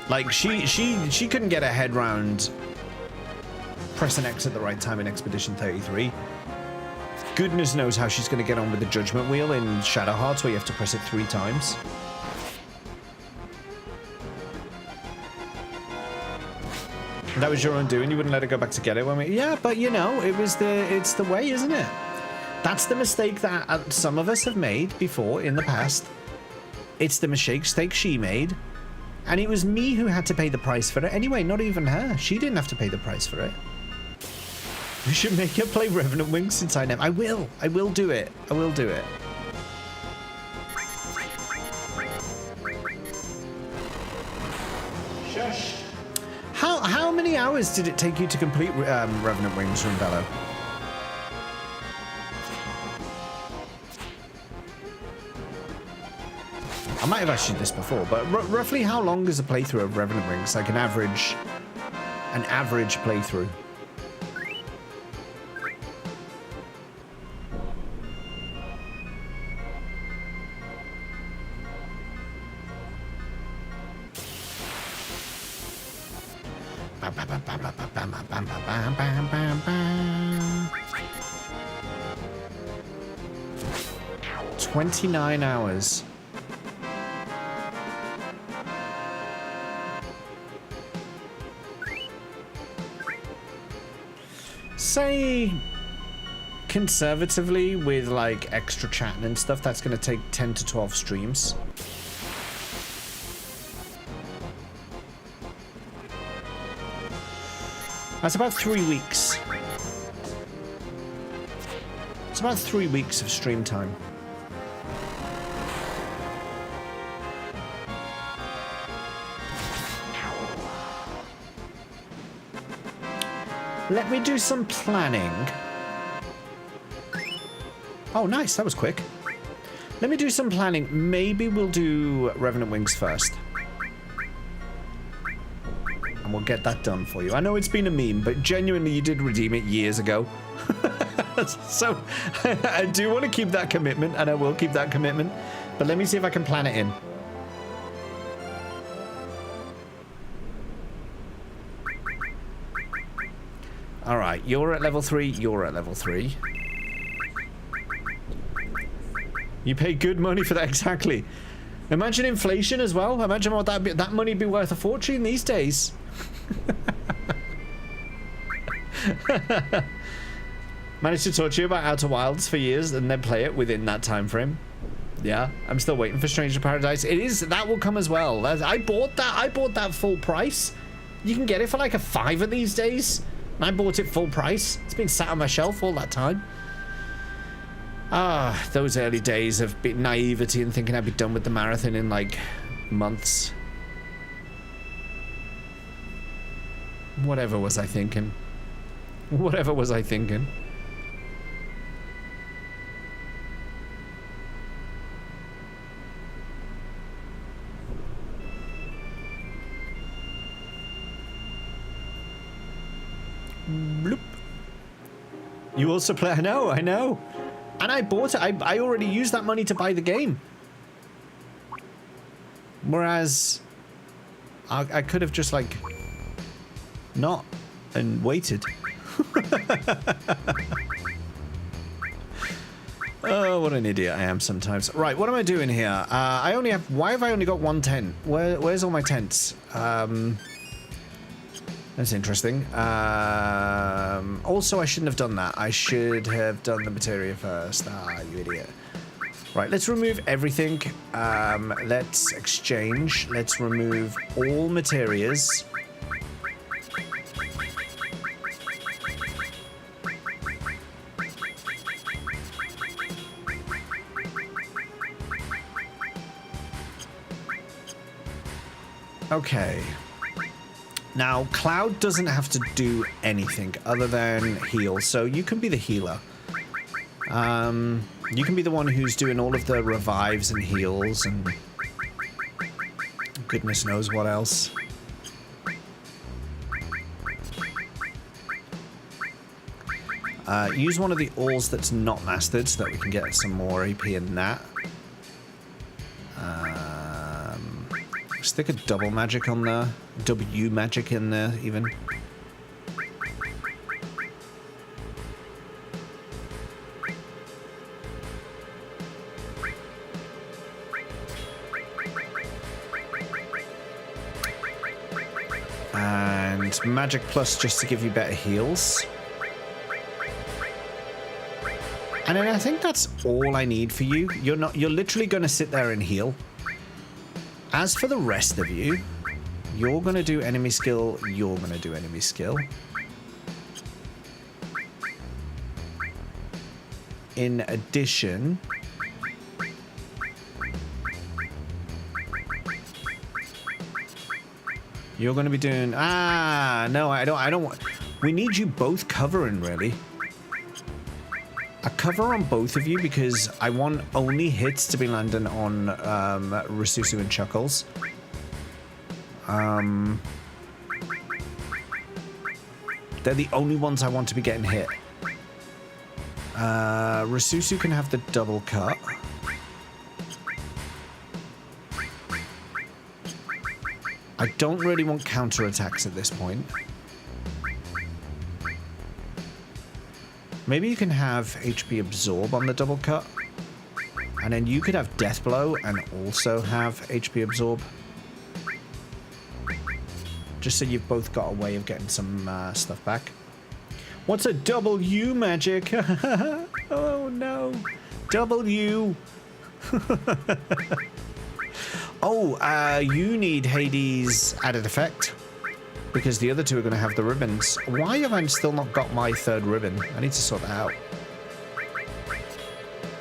Speaker 1: Like, she couldn't get her head round pressing X at the right time in Expedition 33. Goodness knows how she's going to get on with the Judgment Wheel in Shadow Hearts, where you have to press it 3 times. That was your own doing. You wouldn't let her go back to get it when we... Yeah, but you know, it's the way, isn't it? That's the mistake that some of us have made before in the past. It's the mistake she made. And it was me who had to pay the price for it. Anyway, not even her. She didn't have to pay the price for it. We should make her play Revenant Wings since I never... I will do it. I will do it.
Speaker 8: Shush.
Speaker 1: How many hours did it take you to complete Revenant Wings from Bello? I might have asked you this before, but roughly how long is a playthrough of Revenant Wings? Like an average playthrough. Bam, bam, bam, bam, bam, bam, bam, bam, bam, bam, bam. 29 hours. Say conservatively, with like extra chatting and stuff, that's going to take 10 to 12 streams. That's about 3 weeks. It's about 3 weeks of stream time. Let me do some planning. Oh, nice. That was quick. Let me do some planning. Maybe we'll do Revenant Wings first. And we'll get that done for you. I know it's been a meme, but genuinely you did redeem it years ago. So I do want to keep that commitment, and I will keep that commitment. But let me see if I can plan it in. All right, you're at level 3, you're at level 3. You pay good money for that, exactly. Imagine inflation as well. Imagine what that money would be worth a fortune these days. Managed to talk to you about Outer Wilds for years and then play it within that time frame. Yeah, I'm still waiting for Stranger Paradise. It is, that will come as well. I bought that full price. You can get it for like a $5 these days. And I bought it full price. It's been sat on my shelf all that time. Ah, those early days of naivety and thinking I'd be done with the marathon in like months. Whatever was I thinking? Whatever was I thinking? Bloop. You also play? I know. And I bought it. I already used that money to buy the game. Whereas I could have just like not and waited. Oh, what an idiot I am sometimes. Right, what am I doing here? I only have... Why have I only got one tent? Where's all my tents? That's interesting. Also, I shouldn't have done that. I should have done the materia first. Ah, you idiot. Right, let's remove everything. Let's exchange. Let's remove all materias. Okay. Now, Cloud doesn't have to do anything other than heal, so you can be the healer. You can be the one who's doing all of the revives and heals and goodness knows what else. Use one of the alls that's not mastered so that we can get some more AP in that. Stick a double magic on there. W magic in there, even. And magic plus just to give you better heals. And then I think that's all I need for you. You're literally going to sit there and heal. As for the rest of you, you're going to do enemy skill, you're going to do enemy skill. In addition, you're going to be doing... Ah, no, I don't want... We need you both covering, really. A cover on both of you because I want only hits to be landing on Rasusu and Chuckles. They're the only ones I want to be getting hit. Rasusu can have the double cut. I don't really want counterattacks at this point. Maybe you can have HP absorb on the double cut. And then you could have death blow and also have HP absorb. Just so you've both got a way of getting some stuff back. What's a W magic? Oh no. W. Oh, you need Hades added effect. Because the other two are going to have the ribbons. Why have I still not got my third ribbon? I need to sort that out.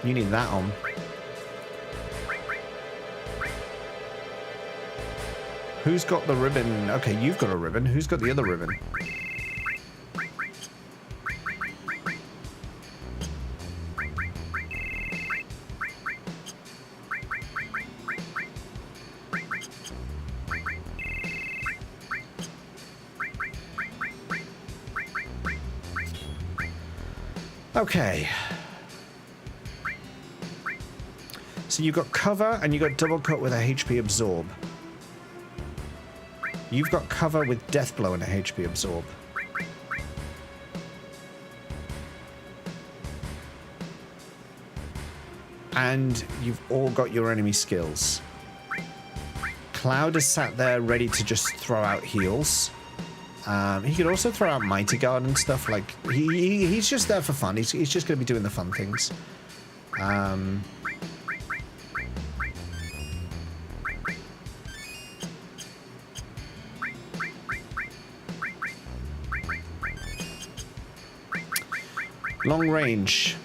Speaker 1: You need that on. Who's got the ribbon? Okay, you've got a ribbon. Who's got the other ribbon? Okay. So you've got cover and you've got double cut with a HP absorb. You've got cover with death blow and a HP absorb. And you've all got your enemy skills. Cloud is sat there ready to just throw out heals. He could also throw out Mighty Guard and stuff. Like he's just there for fun. He's just going to be doing the fun things. Long range.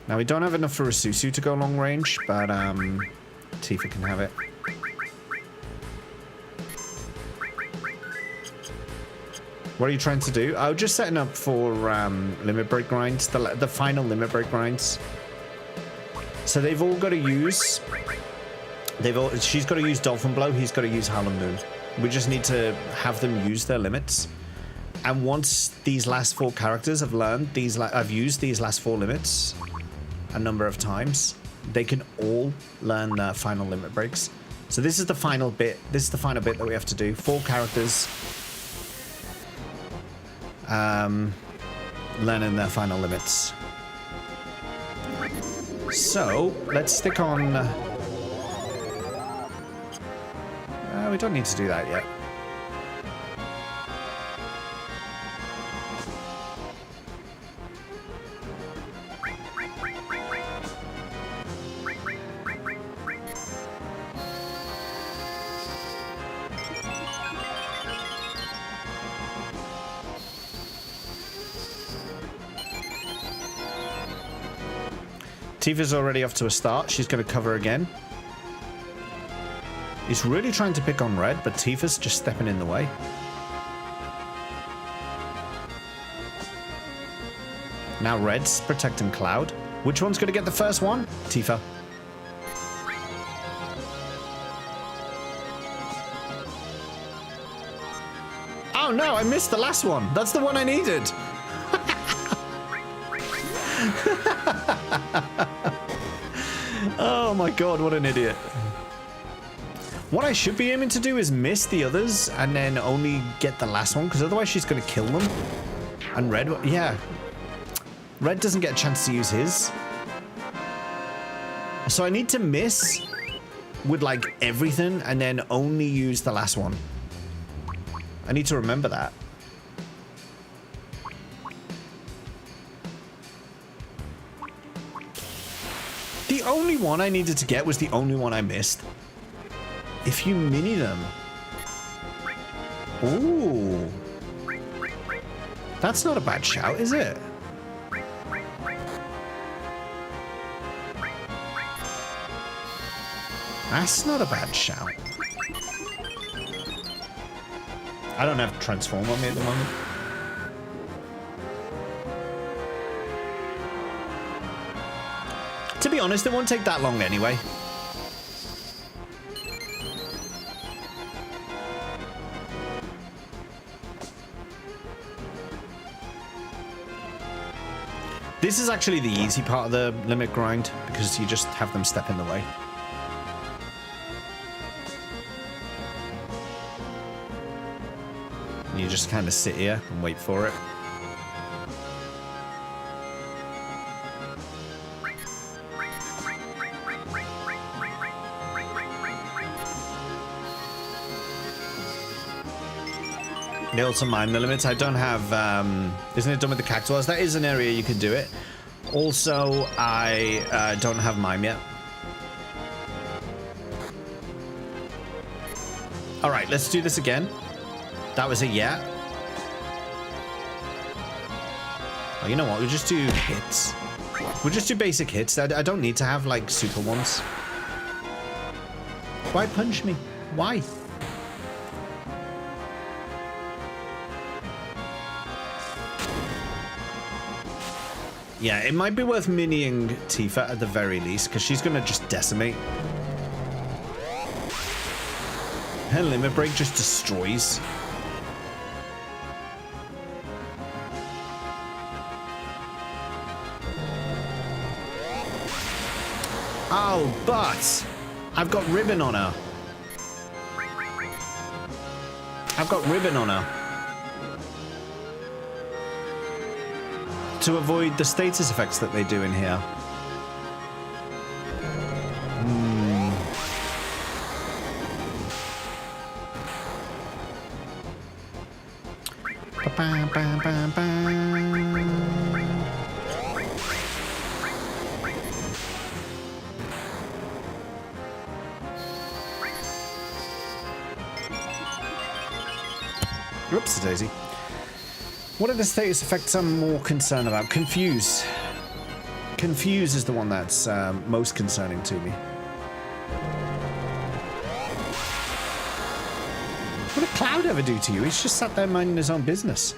Speaker 1: Now, we don't have enough for Rasusu to go long range, but Tifa can have it. What are you trying to do? Oh, just setting up for limit break grinds, the final limit break grinds. So they've all got to use... She's got to use Dolphin Blow, he's got to use Howlin' Moon. We just need to have them use their limits. And once these last 4 characters have learned I've used these last 4 limits a number of times, they can all learn their final limit breaks. So this is the final bit. This is the final bit that we have to do. 4 characters learning their final limits. So let's stick on. We don't need to do that yet. Tifa's already off to a start. She's going to cover again. He's really trying to pick on red, but Tifa's just stepping in the way. Now red's protecting Cloud. Which one's going to get the first one? Tifa. Oh no, I missed the last one. That's the one I needed. Oh my god, what an idiot. What I should be aiming to do is miss the others and then only get the last one, because otherwise she's going to kill them. And red, yeah. Red doesn't get a chance to use his. So I need to miss with like everything and then only use the last one. I need to remember that. The only one I needed to get was the only one I missed. If you mini them. Ooh. That's not a bad shout, is it? That's not a bad shout. I don't have transform on me at the moment. To be honest, it won't take that long anyway. This is actually the easy part of the limit grind, because you just have them step in the way. You just kind of sit here and wait for it. They also mime the limits. I don't have, isn't it done with the cactuars? That is an area you could do it. Also, I don't have mime yet. All right, let's do this again. That was a yeah. Oh, you know what? We'll just do hits. We'll just do basic hits. I don't need to have, like, super ones. Why punch me? Why? Yeah, it might be worth miniing Tifa at the very least, because she's going to just decimate. Her limit break just destroys. Oh, but I've got ribbon on her. I've got ribbon on her. To avoid the status effects that they do in here. Whoops, daisy. What are the status effects I'm more concerned about? Confuse. Confuse is the one that's most concerning to me. What did Cloud ever do to you? He's just sat there minding his own business.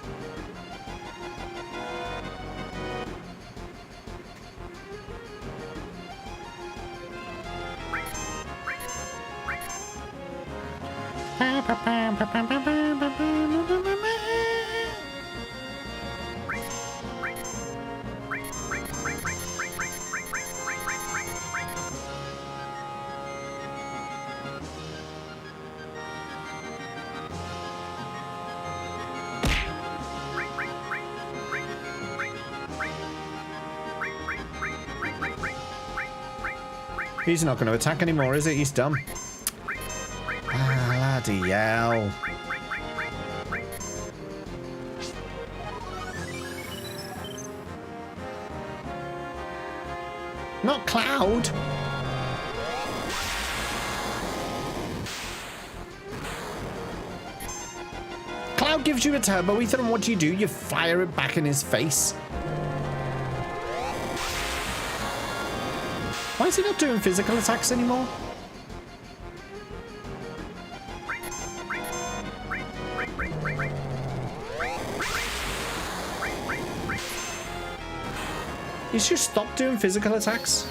Speaker 1: He's not going to attack anymore, is it? He's done. Ah, bloody hell. Not Cloud. Cloud gives you a turbo ether, and what do? You fire it back in his face. Why is he not doing physical attacks anymore? He's just stopped doing physical attacks.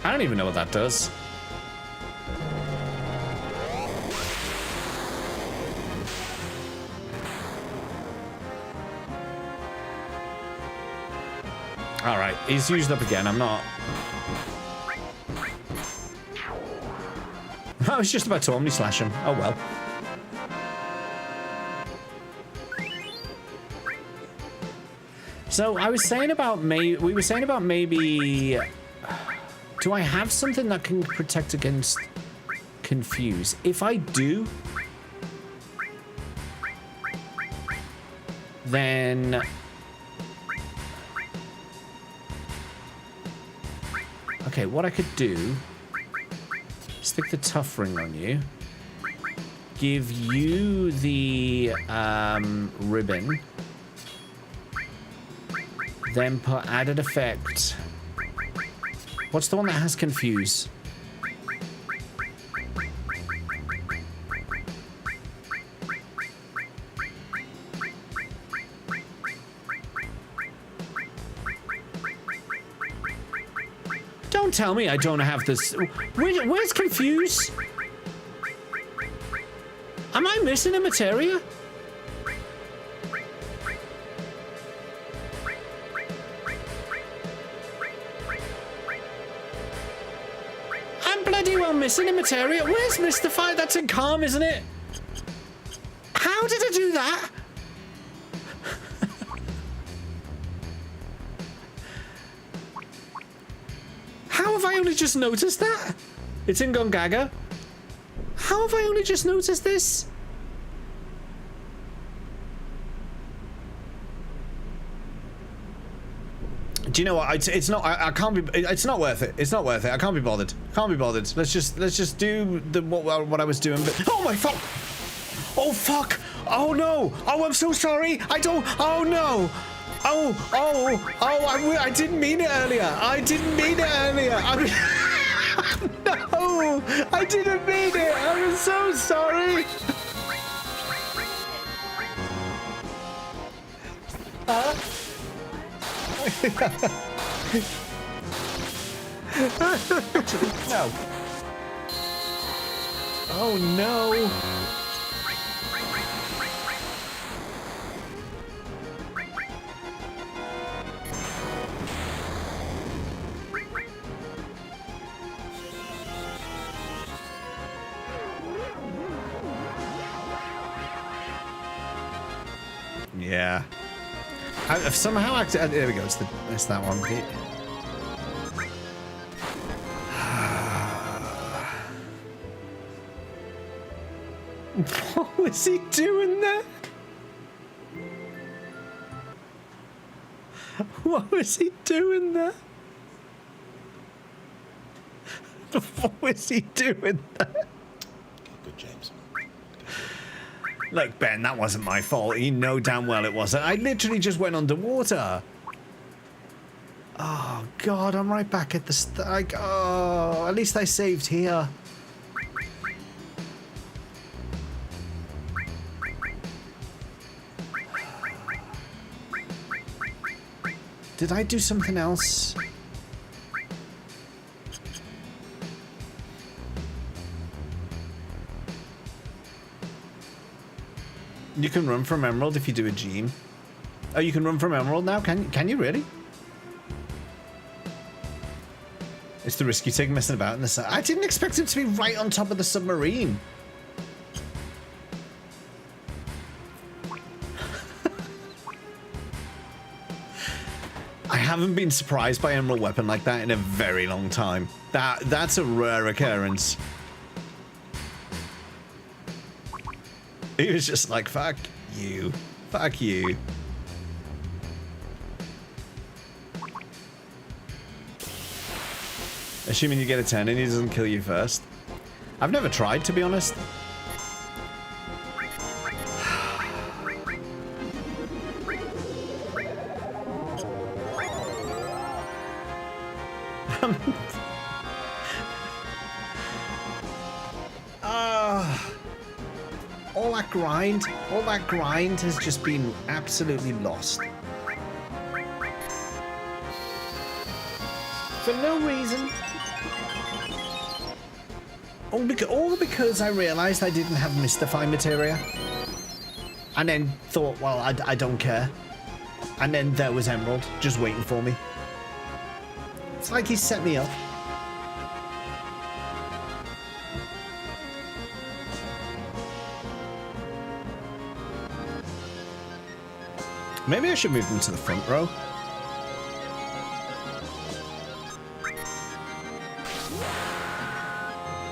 Speaker 1: I don't even know what that does. All right, he's used up again. I'm not. I was just about to Omni Slash him. Oh well. So I was saying about we were saying about maybe. Do I have something that can protect against confuse? If I do, then okay, what I could do, stick the tough ring on you, give you the ribbon, then put added effect. What's the one that has confuse? Don't tell me I don't have this. Where's confuse? Am I missing a materia? Missing a materia. Where's Mystify? That's in Calm, isn't it? How did I do that? How have I only just noticed that? It's in Gongaga. How have I only just noticed this? Do you know what? It's not. I can't be. It's not worth it. It's not worth it. I can't be bothered. Can't be bothered. Let's just do the what I was doing. But, oh my fuck! Oh fuck! Oh no! Oh, I'm so sorry. I don't. Oh no! I didn't mean it earlier. I didn't mean it earlier. No! I didn't mean it. I'm so sorry. Actually, no. Oh no. Yeah. I've somehow acted. There we go. It's that one. What was he doing there? What was he doing there? What was he doing there?
Speaker 10: Good, James.
Speaker 1: Look, Ben, that wasn't my fault. You know damn well it wasn't. I literally just went underwater. Oh, God, I'm right back at the oh, at least I saved here. Did I do something else? You can run from Emerald if you do a gene. Oh, you can run from Emerald now? Can you really? It's the risk you take messing about in the sun. I didn't expect him to be right on top of the submarine. I haven't been surprised by Emerald Weapon like that in a very long time. That's a rare occurrence. He was just like, fuck you. Fuck you. Assuming you get a 10 and he doesn't kill you first. I've never tried, to be honest. All that grind has just been absolutely lost. For no reason. All because I realized I didn't have Mystify materia. And then thought, well, I don't care. And then there was Emerald, just waiting for me. It's like he set me up. Maybe I should move them to the front row.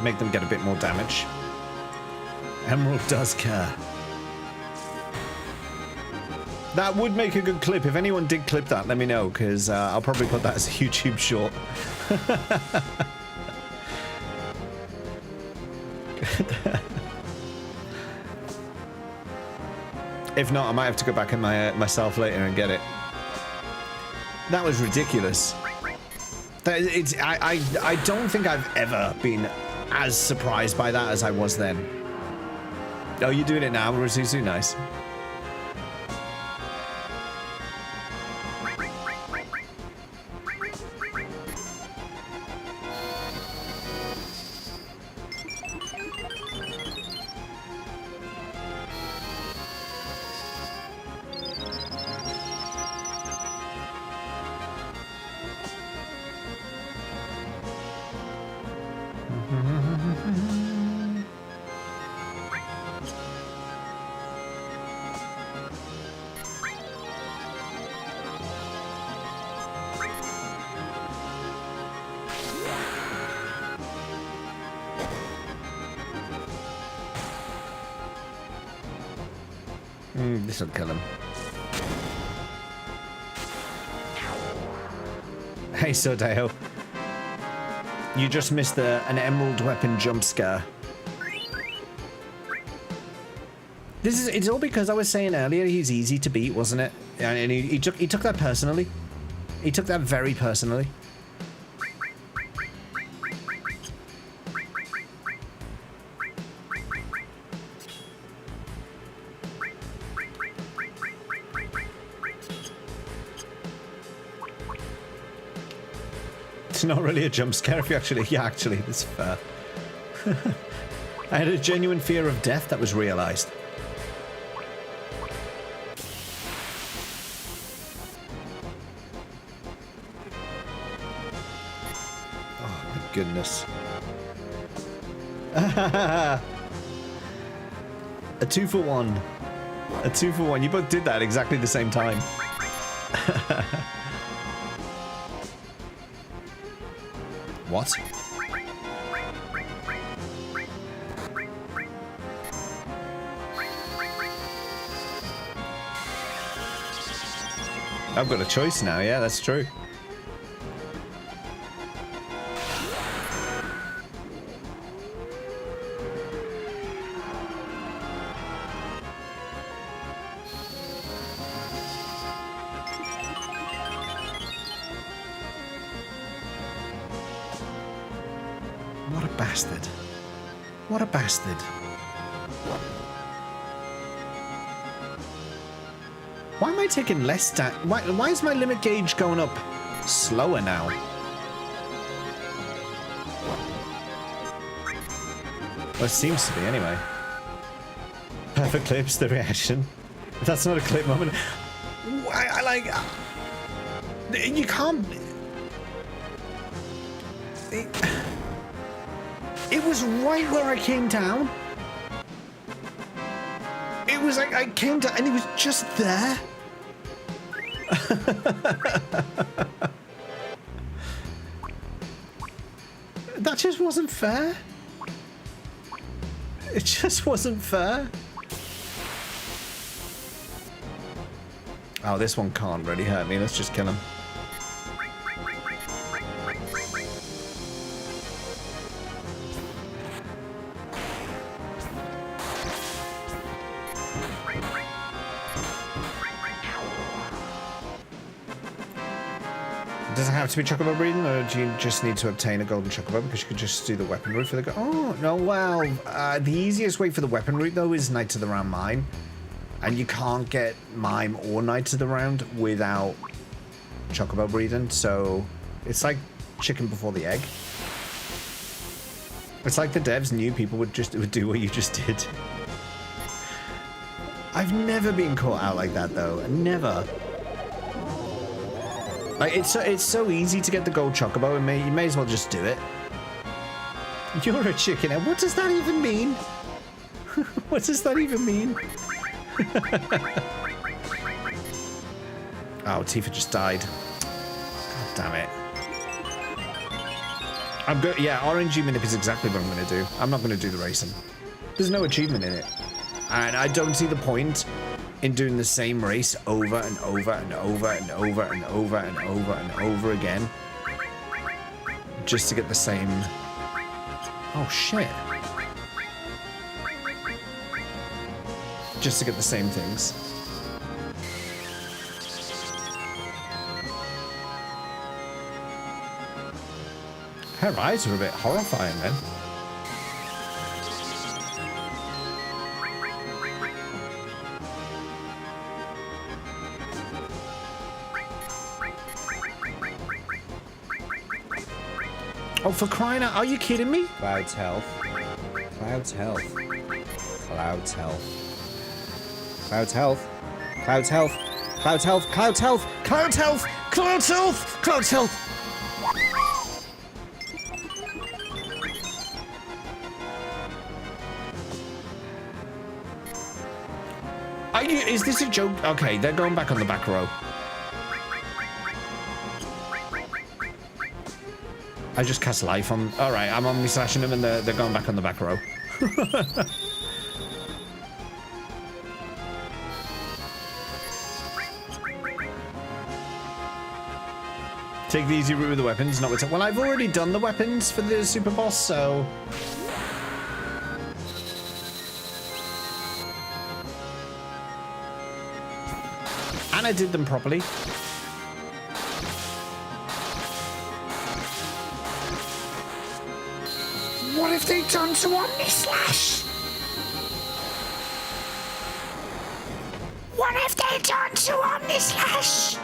Speaker 1: Make them get a bit more damage. Emerald does care. That would make a good clip. If anyone did clip that, let me know, because I'll probably put that as a YouTube short. If not, I might have to go back in myself later and get it. That was ridiculous. I don't think I've ever been as surprised by that as I was then. Oh, you're doing it now, Rasusu? Nice. This'll kill him. Hey, Sodeo. You just missed an Emerald Weapon jump scare. It's all because I was saying earlier he's easy to beat, wasn't it? And he took that personally. He took that very personally. It's not really a jump scare if you actually... Yeah, actually, that's fair. I had a genuine fear of death that was realized. Oh, my goodness. A 2-for-1. A 2-for-1. You both did that at exactly the same time. What? I've got a choice now, yeah, that's true. What a bastard. What a bastard. Why am I taking less why is my limit gauge going up slower now? Well, it seems to be anyway. perfect clips, the reaction. That's not a clip moment. I like... You can't... It was right where I came down. It was like I came down and it was just there. That just wasn't fair. It just wasn't fair. Oh, this one can't really hurt me. Let's just kill him. Does it have to be chocobo breeding, or do you just need to obtain a golden chocobo? Because you could just do the weapon route for the oh, no, well, the easiest way for the weapon route, though, is Knights of the Round Mime. And you can't get Mime or Knights of the Round without chocobo breeding, so it's like chicken before the egg. It's like the devs knew people would do what you just did. I've never been caught out like that, though. Never. Like, it's so easy to get the gold chocobo, and you may as well just do it. You're a chicken. What does that even mean? What does that even mean? Oh, Tifa just died. God damn it. I'm good. Yeah, RNG manip is exactly what I'm going to do. I'm not going to do the racing. There's no achievement in it. And I don't see the point in doing the same race over and over and over and over and over and over and over again. Just to get the same... Oh, shit. Just to get the same things. Her eyes are a bit horrifying then. Oh, for crying out, are you kidding me?
Speaker 11: Cloud's health. Cloud's health. Cloud's health. Cloud's health. Cloud's health. Cloud's health. Cloud's health. Cloud's health. Cloud's health. Cloud's health.
Speaker 1: Are you? Is this a joke? Okay, they're going back on the back row. I just cast life on... Alright, I'm only slashing them and they're going back on the back row. Take the easy route with the weapons, not with... Well, I've already done the weapons for the super boss, so... And I did them properly.
Speaker 7: What have they done to Omnislash? What have they done to Omnislash?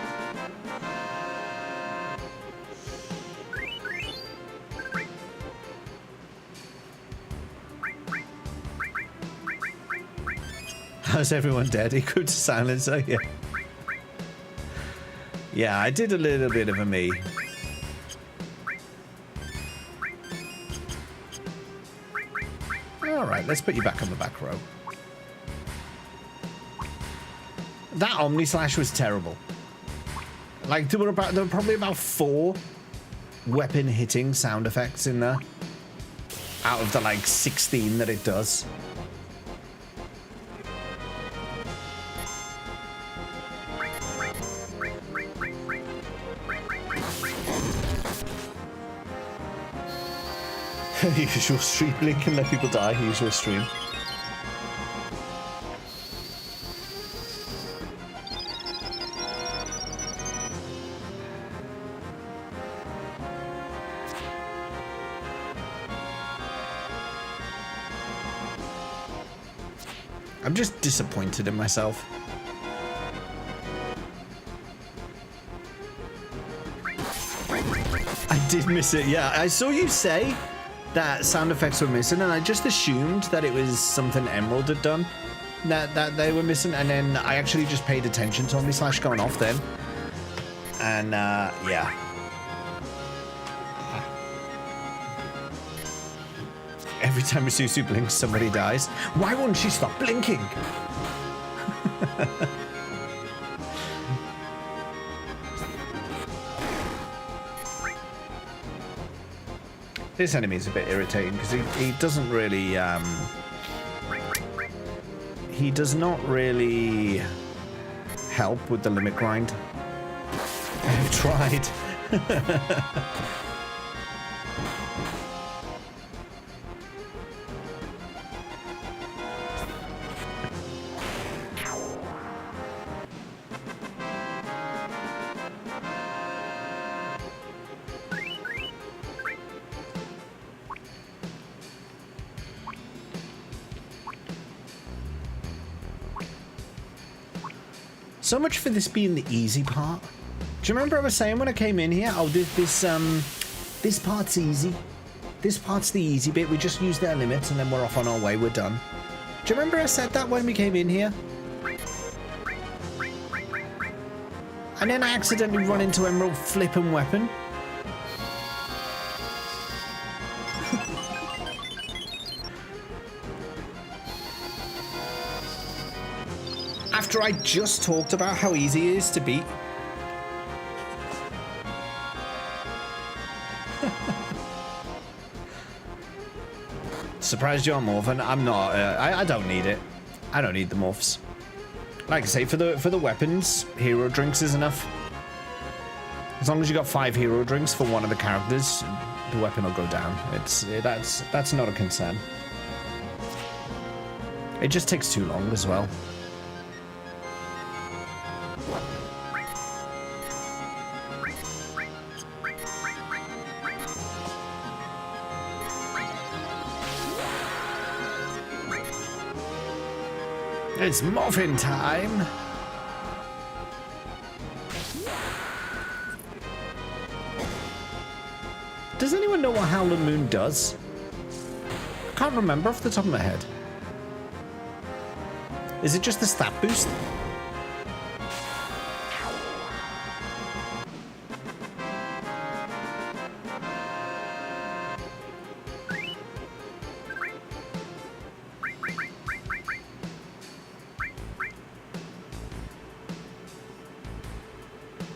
Speaker 1: How's everyone dead? Equal to silencer, yeah. Yeah, I did a little bit of a me. Alright, let's put you back on the back row. That Omnislash was terrible. Like, there were probably about 4 weapon hitting sound effects in there. Out of the, like, 16 that it does. Usual stream, blink and let people die. Usual stream. I'm just disappointed in myself. I did miss it, yeah. I saw you say that sound effects were missing, and I just assumed that it was something Emerald had done. that they were missing, and then I actually just paid attention to Omni Slash going off then. And yeah. Every time Susu blinks, somebody dies. Why wouldn't she stop blinking? This enemy is a bit irritating because he doesn't really he does not really help with the limit grind. I've tried. So much for this being the easy part. Do you remember I was saying when I came in here, oh, this part's easy. This part's the easy bit. We just use their limits and then we're off on our way. We're done. Do you remember I said that when we came in here? And then I accidentally run into Emerald flippin' weapon. After I just talked about how easy it is to beat. Surprised you're morphing? I'm not. I don't need it. I don't need the morphs. Like I say, for the weapons, hero drinks is enough. As long as you got 5 hero drinks for one of the characters, the weapon will go down. That's not a concern. It just takes too long as well. It's muffin time! Does anyone know what Howling Moon does? I can't remember off the top of my head. Is it just the stat boost?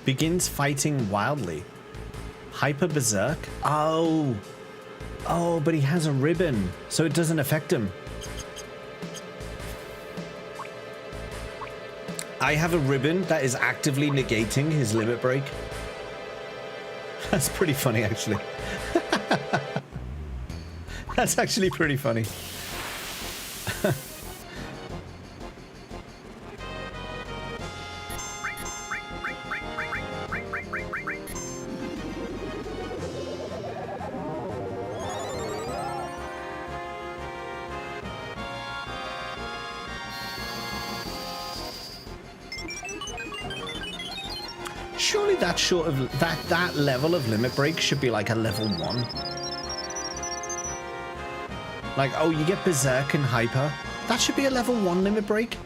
Speaker 1: Begins fighting wildly. Hyper Berserk? Oh. Oh, but he has a ribbon, so it doesn't affect him. I have a ribbon that is actively negating his limit break. That's pretty funny, actually. That's actually pretty funny. Surely that short of that level of limit break should be like a level 1. Like, oh, you get Berserk and Hyper. That should be a level 1 limit break.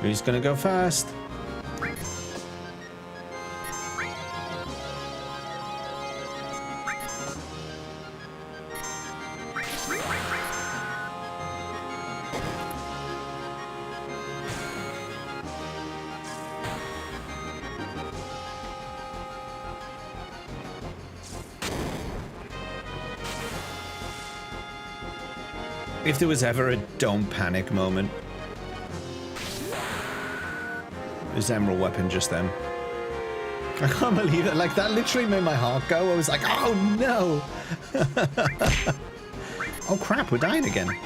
Speaker 1: Who's gonna go first? If there was ever a don't panic moment, his emerald weapon just then. I can't believe it. Like, that literally made my heart go. I was like, oh no. Oh crap, we're dying again.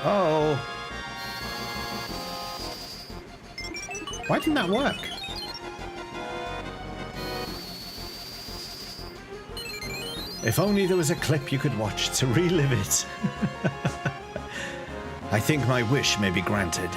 Speaker 1: Oh. Why didn't that work? If only there was a clip you could watch to relive it. I think my wish may be granted.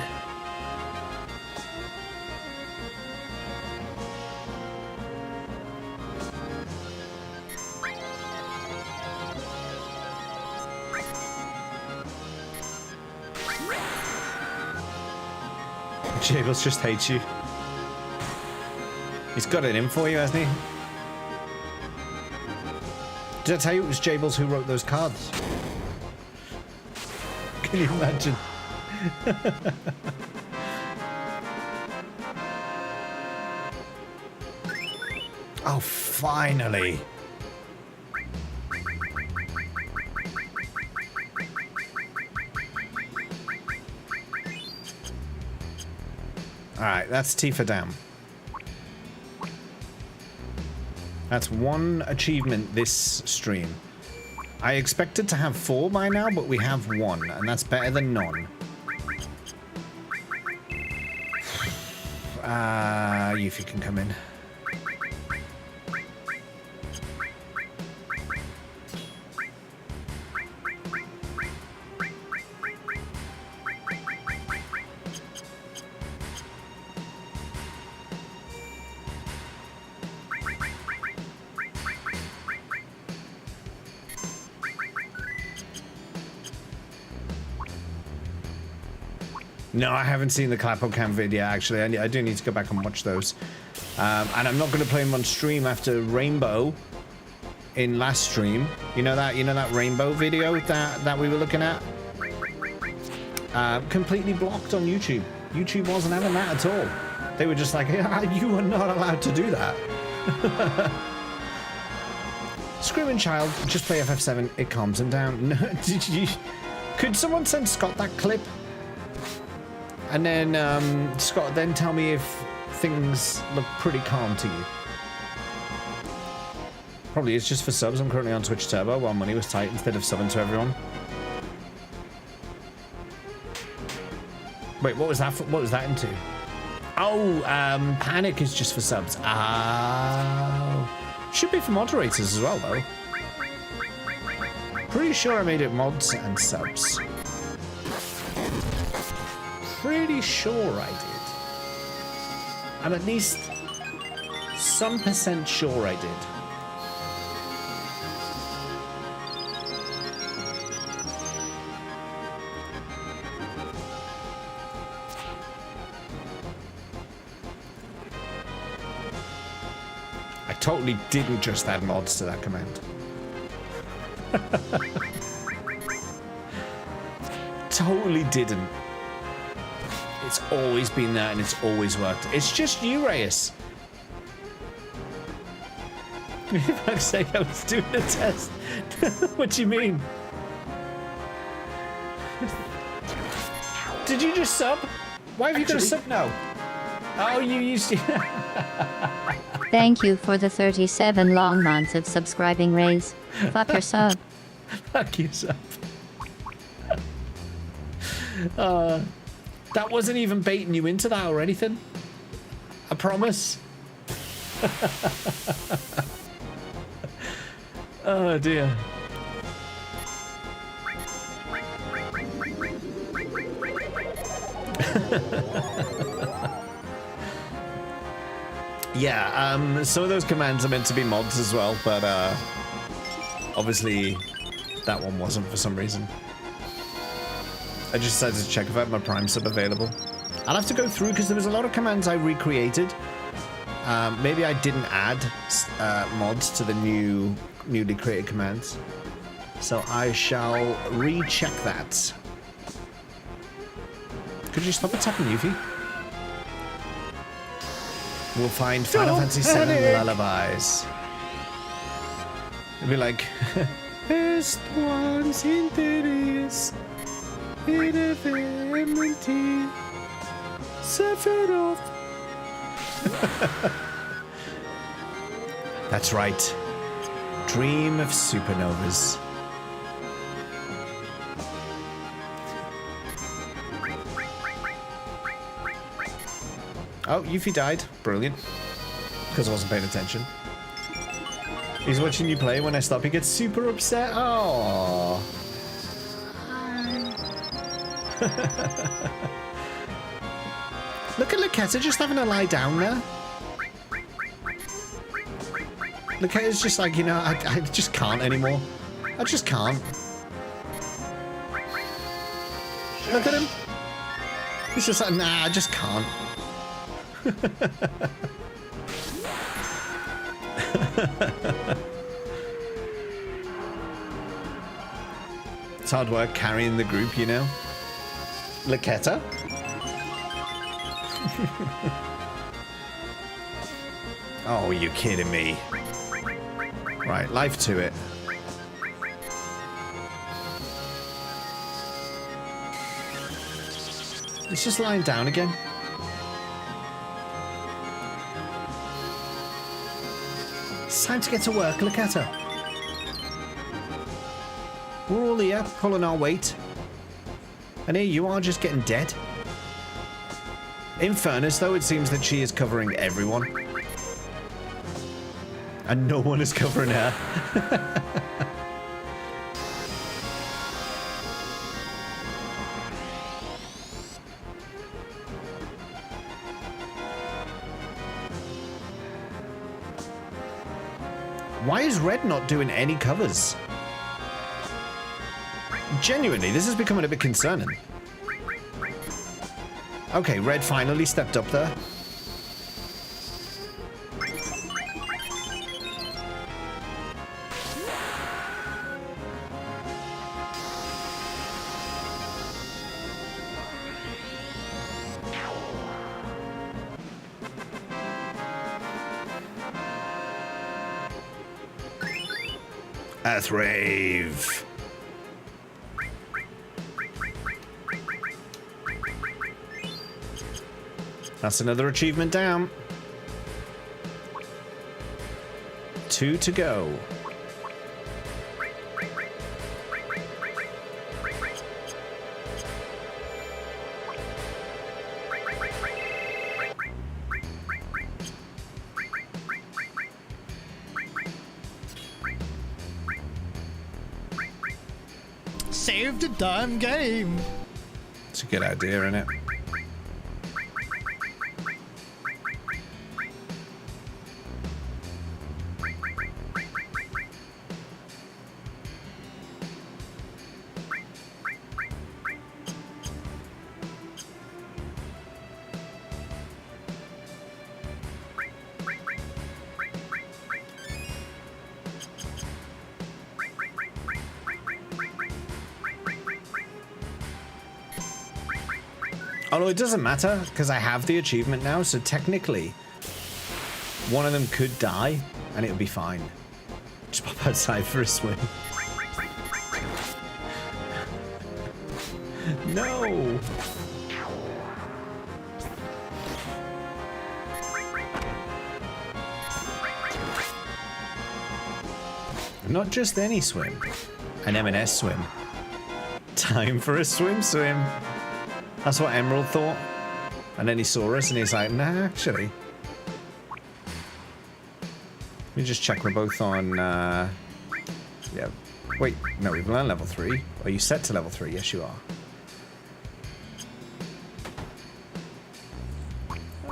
Speaker 1: Jables just hates you. He's got it in for you, hasn't he? Did I tell you it was Jables who wrote those cards? Can you imagine? Oh, finally. Alright, that's Tifa down. That's one achievement this stream. I expected to have 4 by now, but we have 1, and that's better than none. Yuffie can come in. No, I haven't seen the Clapocam video, actually. I do need to go back and watch those. And I'm not going to play them on stream after Rainbow in last stream. You know that Rainbow video that we were looking at? Completely blocked on YouTube. YouTube wasn't having that at all. They were just like, you are not allowed to do that. Screaming child, just play FF7, it calms him down. No, could someone send Scott that clip? And then, Scott, then tell me if things look pretty calm to you. Probably it's just for subs. I'm currently on Twitch Turbo while money was tight instead of subbing to everyone. Wait, what was that? What was that into? Oh, Panic is just for subs. Oh. Should be for moderators as well, though. Pretty sure I made it mods and subs. Pretty sure I did. I'm at least some % sure I did. I totally didn't just add mods to that command. Totally didn't. It's always been there and it's always worked. It's just you, Reyes. For fuck's sake, I was doing a test. What do you mean? Did you just sub? Why have you got a sub now? Oh, you used to.
Speaker 2: Thank you for the 37 long months of subscribing, Rays. Fuck your sub.
Speaker 1: Fuck you, sub. That wasn't even baiting you into that or anything. I promise. Oh dear. Yeah, some of those commands are meant to be mods as well, but obviously that one wasn't for some reason. I just decided to check if I have my Prime sub available. I'll have to go through because there was a lot of commands I recreated. Maybe I didn't add mods to the newly created commands. So I shall recheck that. Could you stop attacking Yuffie? We'll find Final Fantasy VII lullabies. It'll be like, Estuans interés, irreverente, Sephiroth. That's right. Dream of supernovas. Oh, Yuffie died. Brilliant. Because I wasn't paying attention. He's watching you play. When I stop, he gets super upset. Oh. Look at Laketta just having a lie down there. Laketta's just like, you know, I just can't anymore. I just can't. Look at him. He's just like, nah, I just can't. It's hard work carrying the group, you know. Laketta? Oh, you kidding me? Right, life to it. It's just lying down again. It's time to get to work, Laketta. We're all here, pulling our weight. And here you are just getting dead. In fairness, though, it seems that she is covering everyone. And no one is covering her. Why is Red not doing any covers? Genuinely, this is becoming a bit concerning. Okay, Red finally stepped up there. Earthrave. That's another achievement down. 2 to go.
Speaker 12: Save the damn game.
Speaker 1: It's a good idea, isn't it? Although it doesn't matter, because I have the achievement now, so technically, one of them could die, and it'll be fine. Just pop outside for a swim. No! Not just any swim. An M&S swim. Time for a swim. That's what Emerald thought. And then he saw us and he's like, nah, actually. Let me just check we're both on, yeah. Wait, no, we've learned level 3. Are you set to level 3? Yes, you are.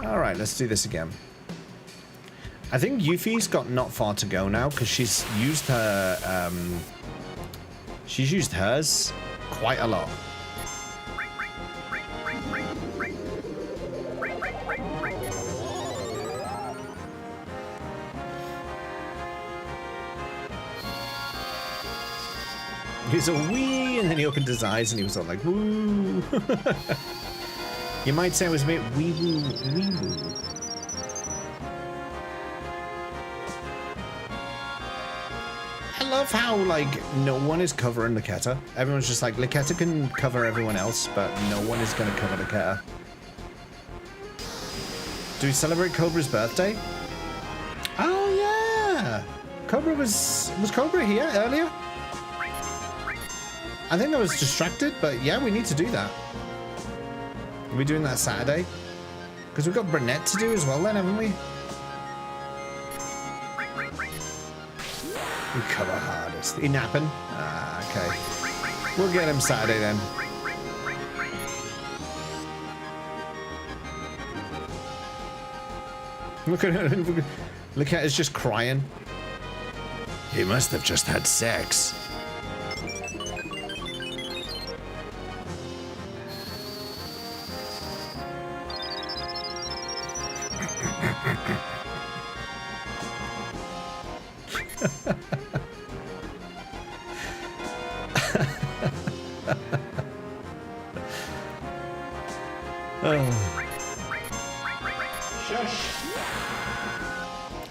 Speaker 1: Alright, let's do this again. I think Yuffie's got not far to go now because she's used her, she's used hers quite a lot. He was all wee, and then he opened his eyes and he was all like, woo. You might say it was a bit wee-woo, wee-woo. I love how, like, no one is covering Laketta. Everyone's just like, Laketta can cover everyone else, but no one is going to cover Laketta. Do we celebrate Cobra's birthday? Oh, yeah. Cobra was Cobra here earlier? I think I was distracted, but yeah, we need to do that. Are we doing that Saturday? Because we've got Burnett to do as well then, haven't we? Recover hardest. He napping? Ah, okay. We'll get him Saturday then. Look at him. Look at us just crying. He must have just had sex.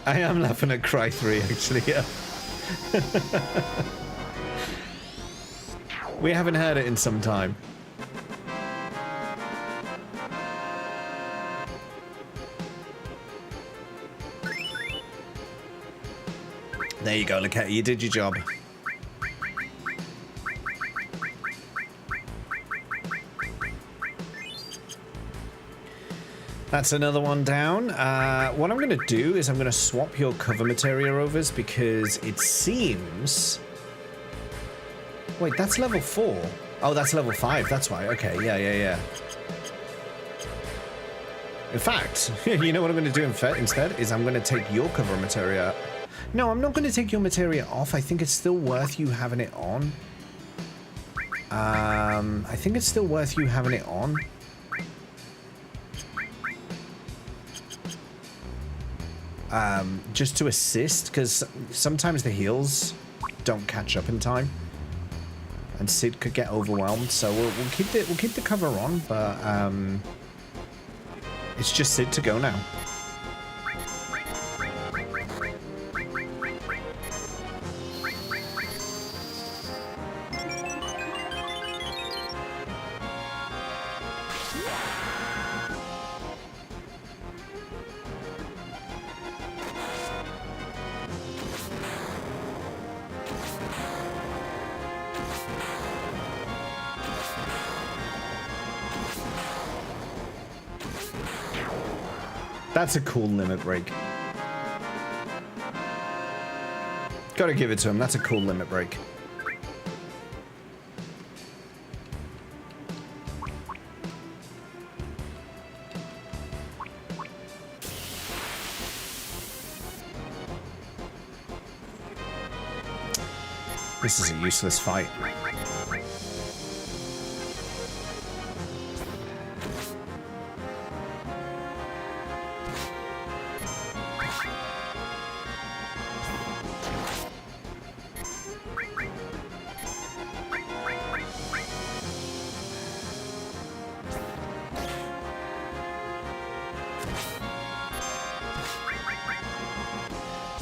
Speaker 1: I am laughing at Cry 3 actually, yeah. We haven't heard it in some time. There you go, look at you did your job. That's another one down. What I'm going to do is I'm going to swap your cover materia overs because it seems... Wait, that's level 4. Oh, that's level 5. That's why. Okay, yeah. In fact, you know what I'm going to do instead? Is I'm going to take your cover materia... No, I'm not going to take your materia off. I think it's still worth you having it on. I think it's still worth you having it on. Just to assist, because sometimes the heals don't catch up in time, and Sid could get overwhelmed. So we'll keep the cover on, but it's just Sid to go now. That's a cool limit break. Gotta give it to him. That's a cool limit break. This is a useless fight.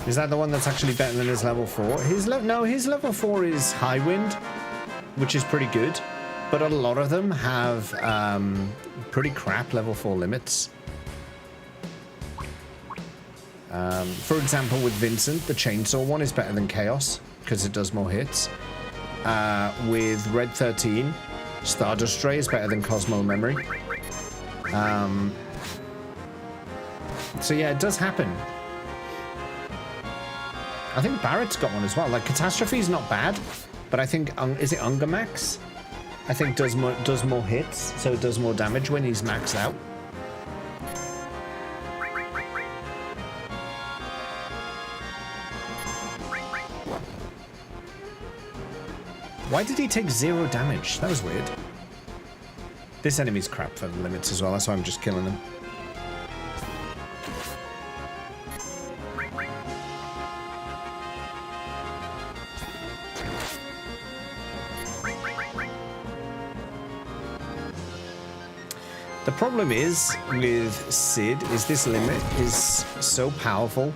Speaker 1: Is that the one that's actually better than his level 4? His level 4 is High Wind, which is pretty good, but a lot of them have pretty crap level 4 limits. For example, with Vincent, the chainsaw one is better than Chaos because it does more hits. With Red 13, Stardust Ray is better than Cosmo Memory. So yeah, it does happen. I think Barrett's got one as well. Like, Catastrophe's not bad, but I think, is it Ungamax? I think does more hits, so it does more damage when he's maxed out. Why did he take 0 damage? That was weird. This enemy's crap for the limits as well, that's why I'm just killing him. The problem is with Sid is this limit is so powerful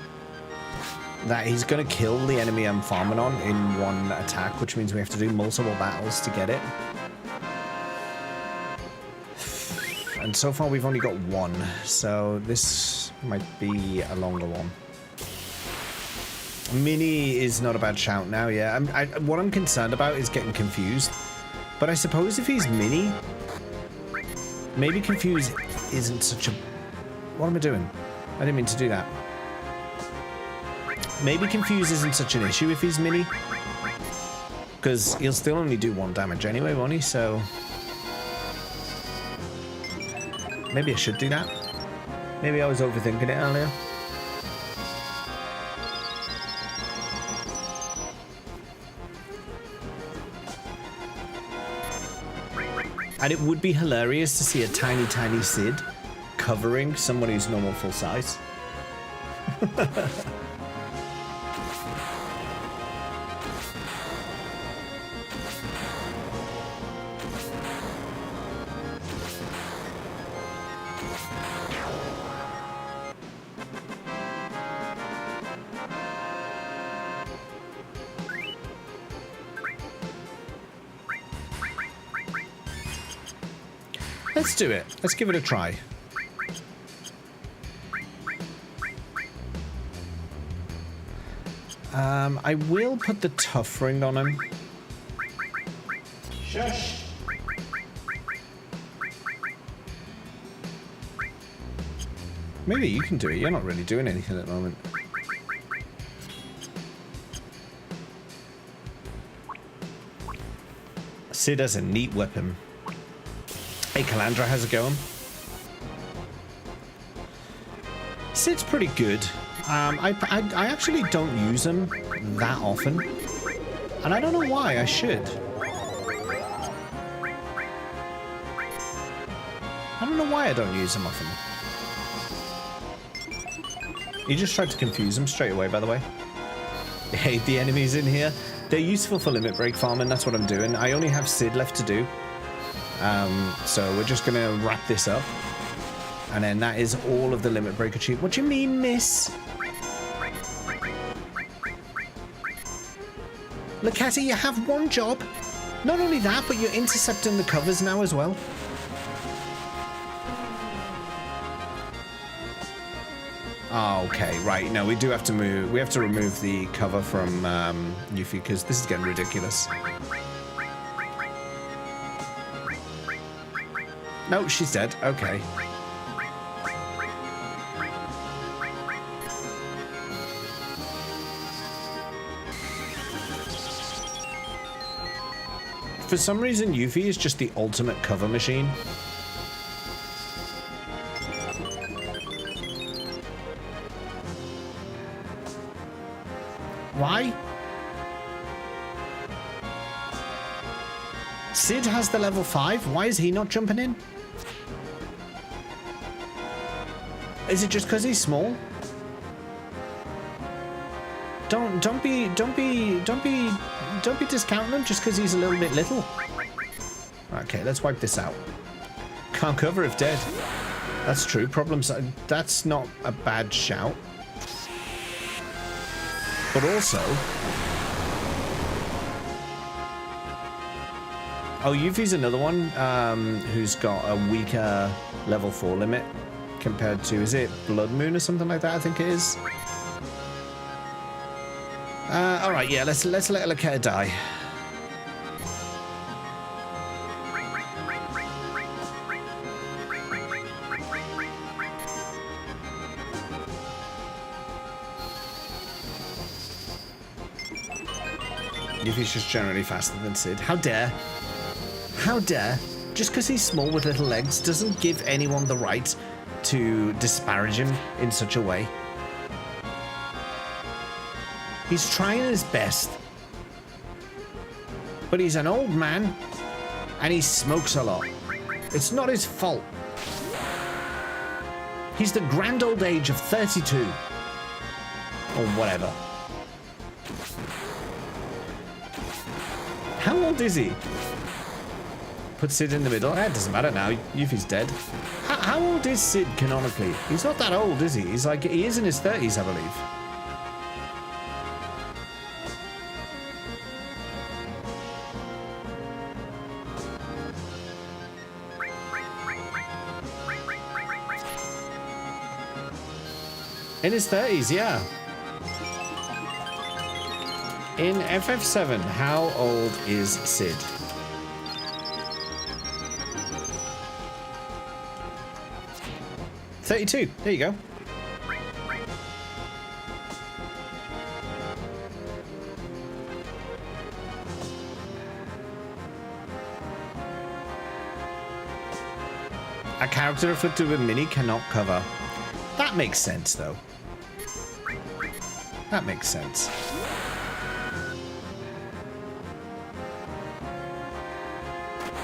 Speaker 1: that he's going to kill the enemy I'm farming on in one attack, which means we have to do multiple battles to get it. And so far we've only got one, so this might be a longer one. Mini is not a bad shout now, yeah. What I'm concerned about is getting confused. But I suppose if he's mini, maybe confused isn't such a... What am I doing? I didn't mean to do that. Maybe Confuse isn't such an issue if he's mini. Because he'll still only do 1 damage anyway, won't he? So... maybe I should do that. Maybe I was overthinking it earlier. And it would be hilarious to see a tiny, tiny Sid covering someone who's normal full size. Let's do it. Let's give it a try. I will put the tough ring on him.
Speaker 8: Shush.
Speaker 1: Maybe you can do it. You're not really doing anything at the moment. Sid has a neat weapon. Hey, Calandra, how's it going? Sid's pretty good. I actually don't use him that often. And I don't know why. I should. I don't know why I don't use him often. You just tried to confuse him straight away, by the way. Hey, the enemies in here. They're useful for limit break farming. That's what I'm doing. I only have Sid left to do. So we're just going to wrap this up. And then that is all of the limit break achievement. What do you mean, miss? Lakati, you have one job. Not only that, but you're intercepting the covers now as well. Oh, okay, right. No, we do have to move. We have to remove the cover from Yuffie because this is getting ridiculous. No, she's dead. Okay. For some reason, Yuffie is just the ultimate cover machine. Why? Sid has the level 5. Why is he not jumping in? Is it just because he's small? Don't be discounting him just because he's a little bit little. Okay, let's wipe this out. Can't cover if dead. That's true. Problems. That's not a bad shout. But also... oh, Yuffie's another one who's got a weaker level 4 limit compared to, is it Blood Moon or something like that? I think it is. All right, yeah, let's let Laketa die. Yuffie's just generally faster than Sid. How dare? How dare? Just because he's small with little legs doesn't give anyone the right to disparage him in such a way. He's trying his best. But he's an old man and he smokes a lot. It's not his fault. He's the grand old age of 32. Or whatever. How old is he? Put Sid in the middle. It doesn't matter now. Yuffie's dead. How old is Sid canonically? He's not that old, is he? He's like, he is in his 30s, I believe. In his 30s, yeah. In FF7, how old is Sid? ...32. There you go. A character afflicted with mini cannot cover. That makes sense, though. That makes sense.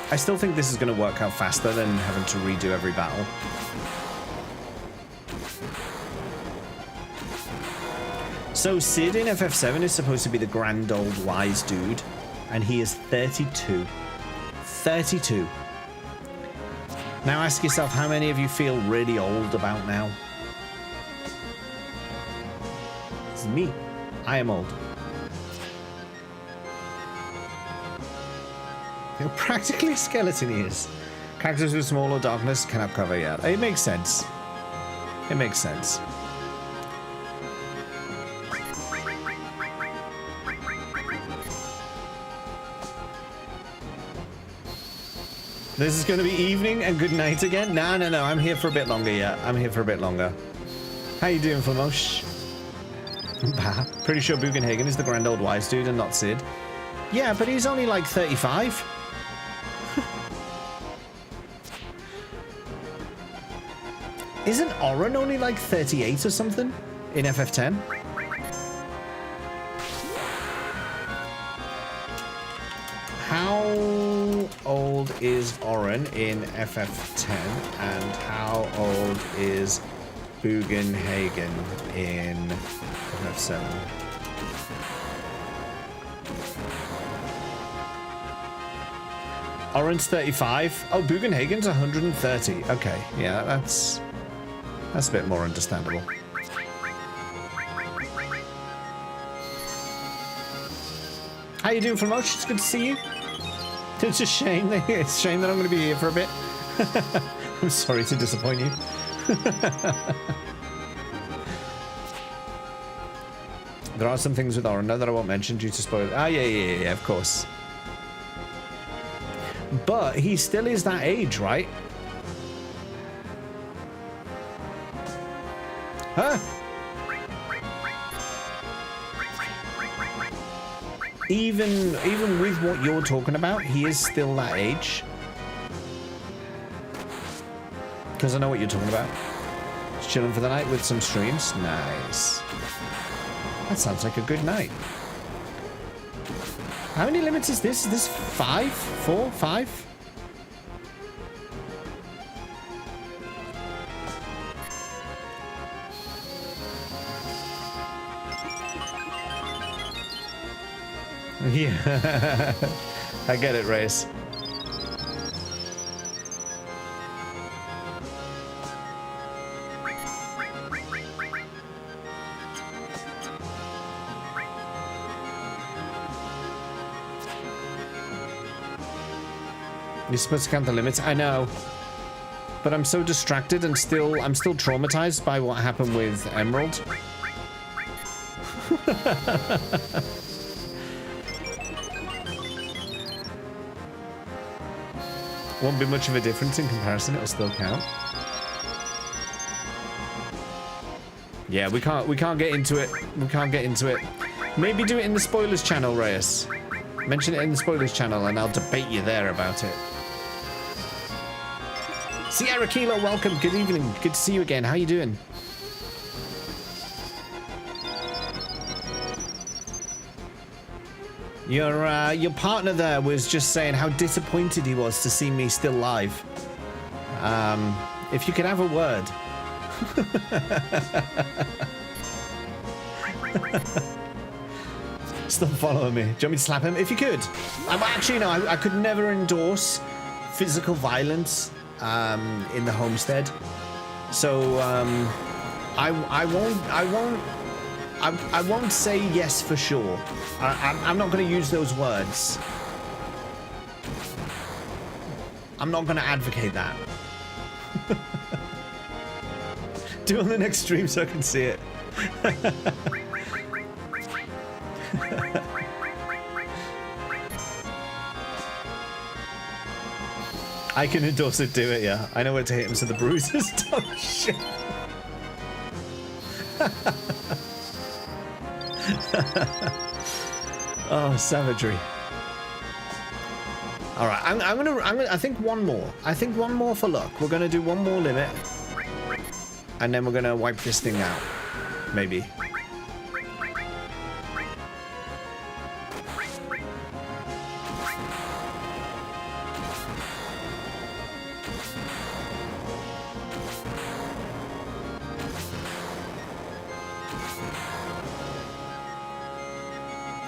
Speaker 1: I still think this is going to work out faster than having to redo every battle. So Sid in FF7 is supposed to be the grand old wise dude, and he is 32. 32. Now ask yourself, how many of you feel really old about now? It's me. I am old. You're practically a skeleton, he is. Characters with smaller darkness cannot cover yet. It makes sense. It makes sense. This is going to be evening and good night again? No, I'm here for a bit longer yet. I'm here for a bit longer. How you doing, Flamosh? Pretty sure Bugenhagen is the grand old wise dude and not Sid. Yeah, but he's only like 35. Isn't Oren only like 38 or something in FF10? How old is Oren in FF10 and how old is Bugenhagen in FF7? Oren's 35. Oh, Bugenhagen's 130. Okay, yeah, that's a bit more understandable. How you doing, Flamosh? It's good to see you. It's a shame that I'm going to be here for a bit. I'm sorry to disappoint you. There are some things with Oren that I won't mention due to spoilers. Ah, yeah, of course. But he still is that age, right? Huh? Even with what you're talking about, he is still that age. Because I know what you're talking about. Just chilling for the night with some streams. Nice. That sounds like a good night. How many limits is this? Is this 5? 4? 5? Yeah. I get it, Race. You're supposed to count the limits. I know, but I'm so distracted and I'm still traumatized by what happened with Emerald. Won't be much of a difference in comparison. It'll still count. Yeah, we can't get into it. We can't get into it. Maybe do it in the spoilers channel, Reyes. Mention it in the spoilers channel, and I'll debate you there about it. Sierra Kilo, welcome. Good evening. Good to see you again. How you doing? Your partner there was just saying how disappointed he was to see me still live. If you could have a word. Still following me. Do you want me to slap him? If you could. Actually, no, I could never endorse physical violence in the homestead. So I won't say yes for sure. I'm not going to use those words. I'm not going to advocate that. Do it on the next stream so I can see it. I can endorse it, do it, yeah. I know where to hit him so the bruises don't show. Oh, savagery. All right, I think one more. I think one more for luck. We're gonna do one more limit, and then we're gonna wipe this thing out, maybe.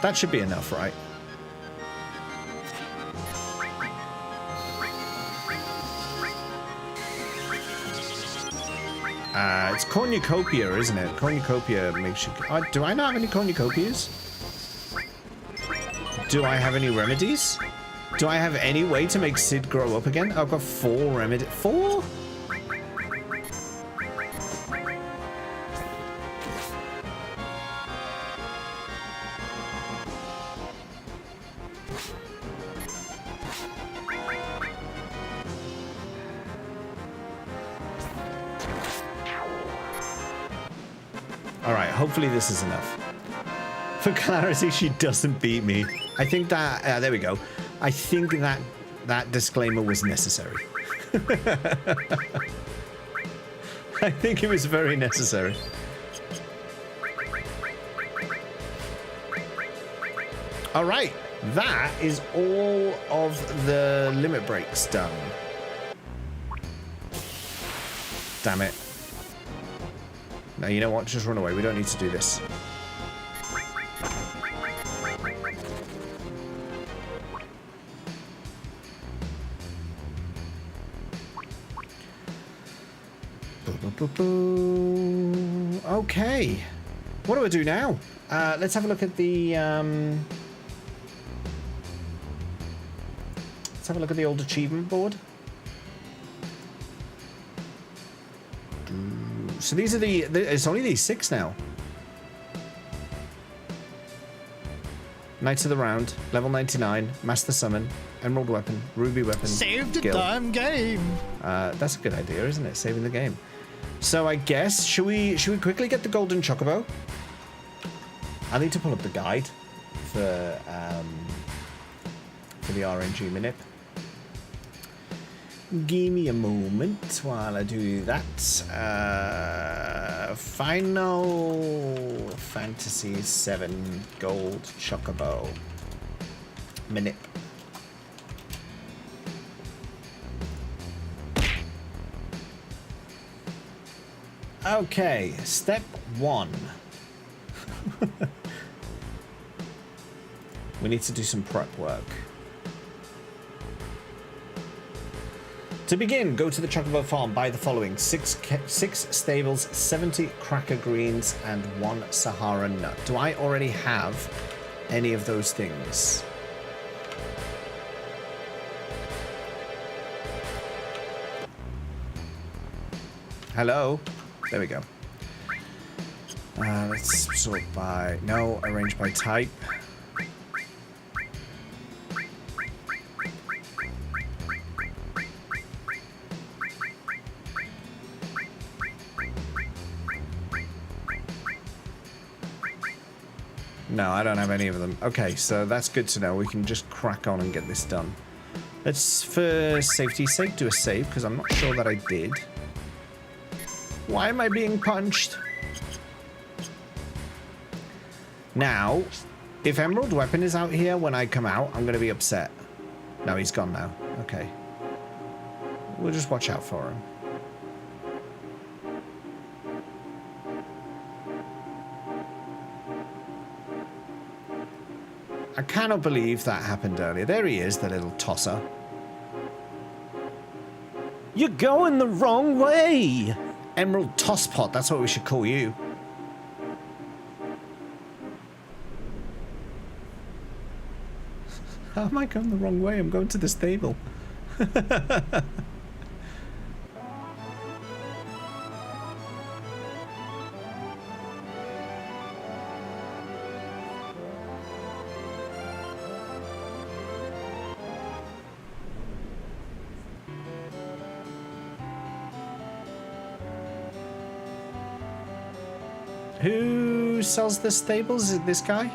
Speaker 1: That should be enough, right? It's cornucopia, isn't it? Cornucopia makes you... do I not have any cornucopias? Do I have any remedies? Do I have any way to make Sid grow up again? I've got 4 remedies. 4? Hopefully this is enough. For clarity, she doesn't beat me. I think that... there we go. I think that disclaimer was necessary. I think it was very necessary. All right. That is all of the limit breaks done. Damn it. No, you know what? Just run away. We don't need to do this. Okay. What do I do now? Let's have a look at the... let's have a look at the old achievement board. So these are it's only these 6 now. Knights of the Round, level 99, Master Summon, Emerald Weapon, Ruby Weapon,
Speaker 12: Save the
Speaker 1: Guild.
Speaker 12: damn game.
Speaker 1: That's a good idea, isn't it? Saving the game. So I guess, should we quickly get the Golden Chocobo? I need to pull up the guide for the RNG minute. Give me a moment while I do that. Final Fantasy VII Gold Chocobo. Minute. Okay, step 1. We need to do some prep work. To begin, go to the Chocobo farm, buy the following: 6 stables, 70 cracker greens, and 1 Sahara nut. Do I already have any of those things? Hello? There we go. Let's sort by... No, arrange by type. No, I don't have any of them. Okay, so that's good to know. We can just crack on and get this done. Let's, for safety's sake, do a save, because I'm not sure that I did. Why am I being punched? Now, if Emerald Weapon is out here when I come out, I'm going to be upset. No, he's gone now. Okay. We'll just watch out for him. I cannot believe that happened earlier. There he is, the little tosser. You're going the wrong way! Emerald Tosspot, that's what we should call you. How am I going the wrong way? I'm going to the stable. Who sells the stables? Is it this guy?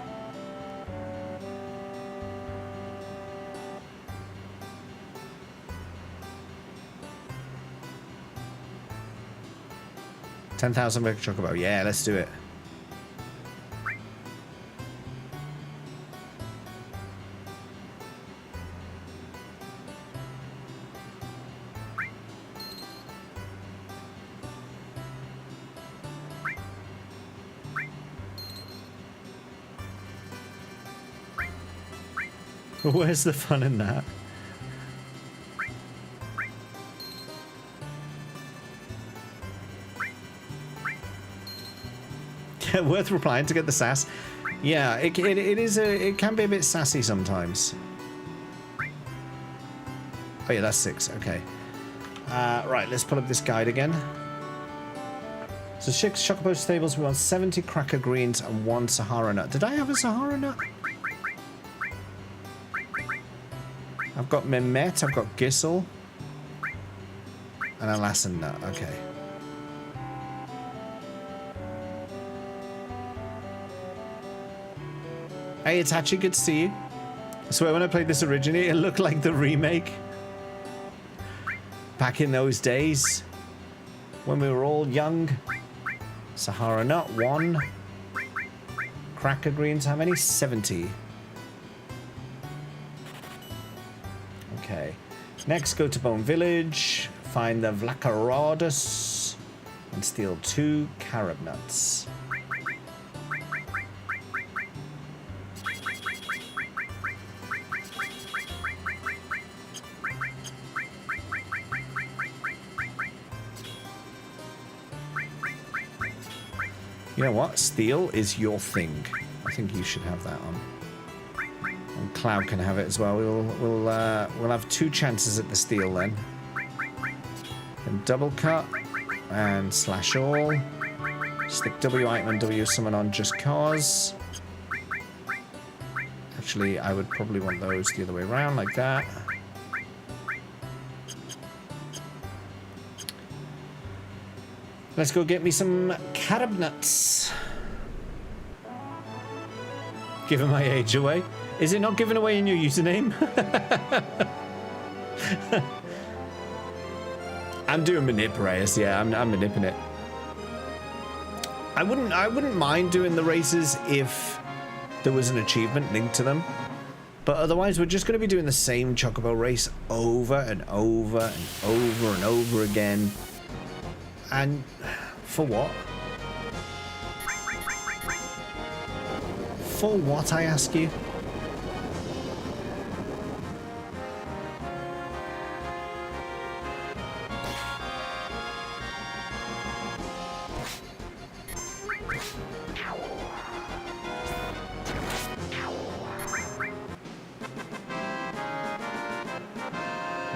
Speaker 1: 10,000 Big Chocobo. Yeah, let's do it. Where's the fun in that? Yeah, worth replying to get the sass. Yeah, it can be a bit sassy sometimes. Oh yeah, that's 6. Okay. Right, let's pull up this guide again. So 6 Chocobo stables. We want 70 cracker greens and 1 Sahara nut. Did I have a Sahara nut? I've got Mehmet, I've got Gissel, and a Lassen nut. Okay. Hey, it's actually good to see you. I swear when I played this originally, it looked like the remake. Back in those days, when we were all young. Sahara nut, 1. Cracker greens, how many? 70. Okay. Next, go to Bone Village, find the Vlacarodus, and steal 2 carob nuts. You know what? Steel is your thing. I think you should have that on. And Cloud can have it as well. We'll have 2 chances at the steel then. And double cut and slash all. Stick W item and W summon on just cause. Actually, I would probably want those the other way around like that. Let's go get me some carob nuts. Giving my age away. Is it not giving away in your username? I'm doing manip, Reyes. Yeah, I'm manipping it. I wouldn't mind doing the races if there was an achievement linked to them. But otherwise, we're just going to be doing the same Chocobo race over and over and over and over again. And for what? For what, I ask you?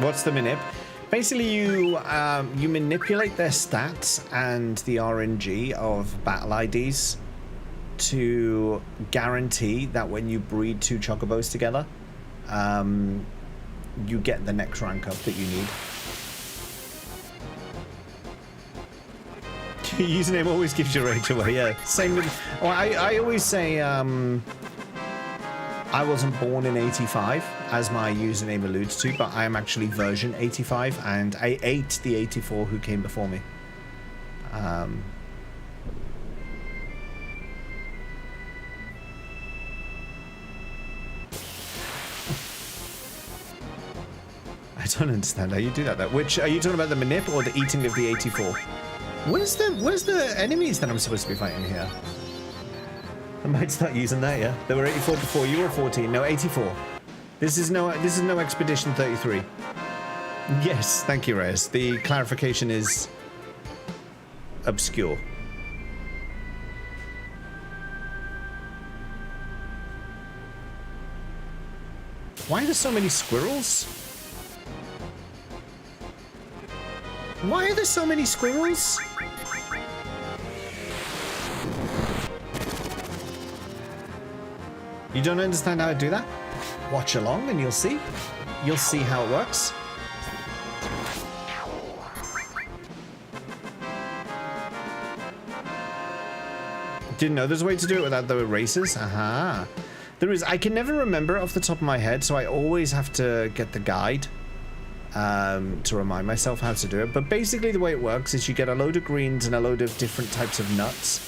Speaker 1: What's the manip? Basically, you manipulate their stats and the RNG of battle IDs to guarantee that when you breed 2 Chocobos together, you get the next rank up that you need. Your username always gives your age away. Yeah, same with. Well, I always say I wasn't born in 85, as my username alludes to, but I am actually version 85, and I ate the 84 who came before me. I don't understand how you do that. Which, are you talking about the manip or the eating of the 84? Where's the enemies that I'm supposed to be fighting here? I might start using that, yeah. There were 84 before you were 14. No, 84. This is no Expedition 33. Yes, thank you, Reyes. The clarification is obscure. Why are there so many squirrels? Why are there so many squirrels? You don't understand how to do that? Watch along and you'll see. You'll see how it works. Didn't know there's a way to do it without the erasers. Aha. There is. I can never remember it off the top of my head, so I always have to get the guide. to remind myself how to do it. But basically the way it works is you get a load of greens and a load of different types of nuts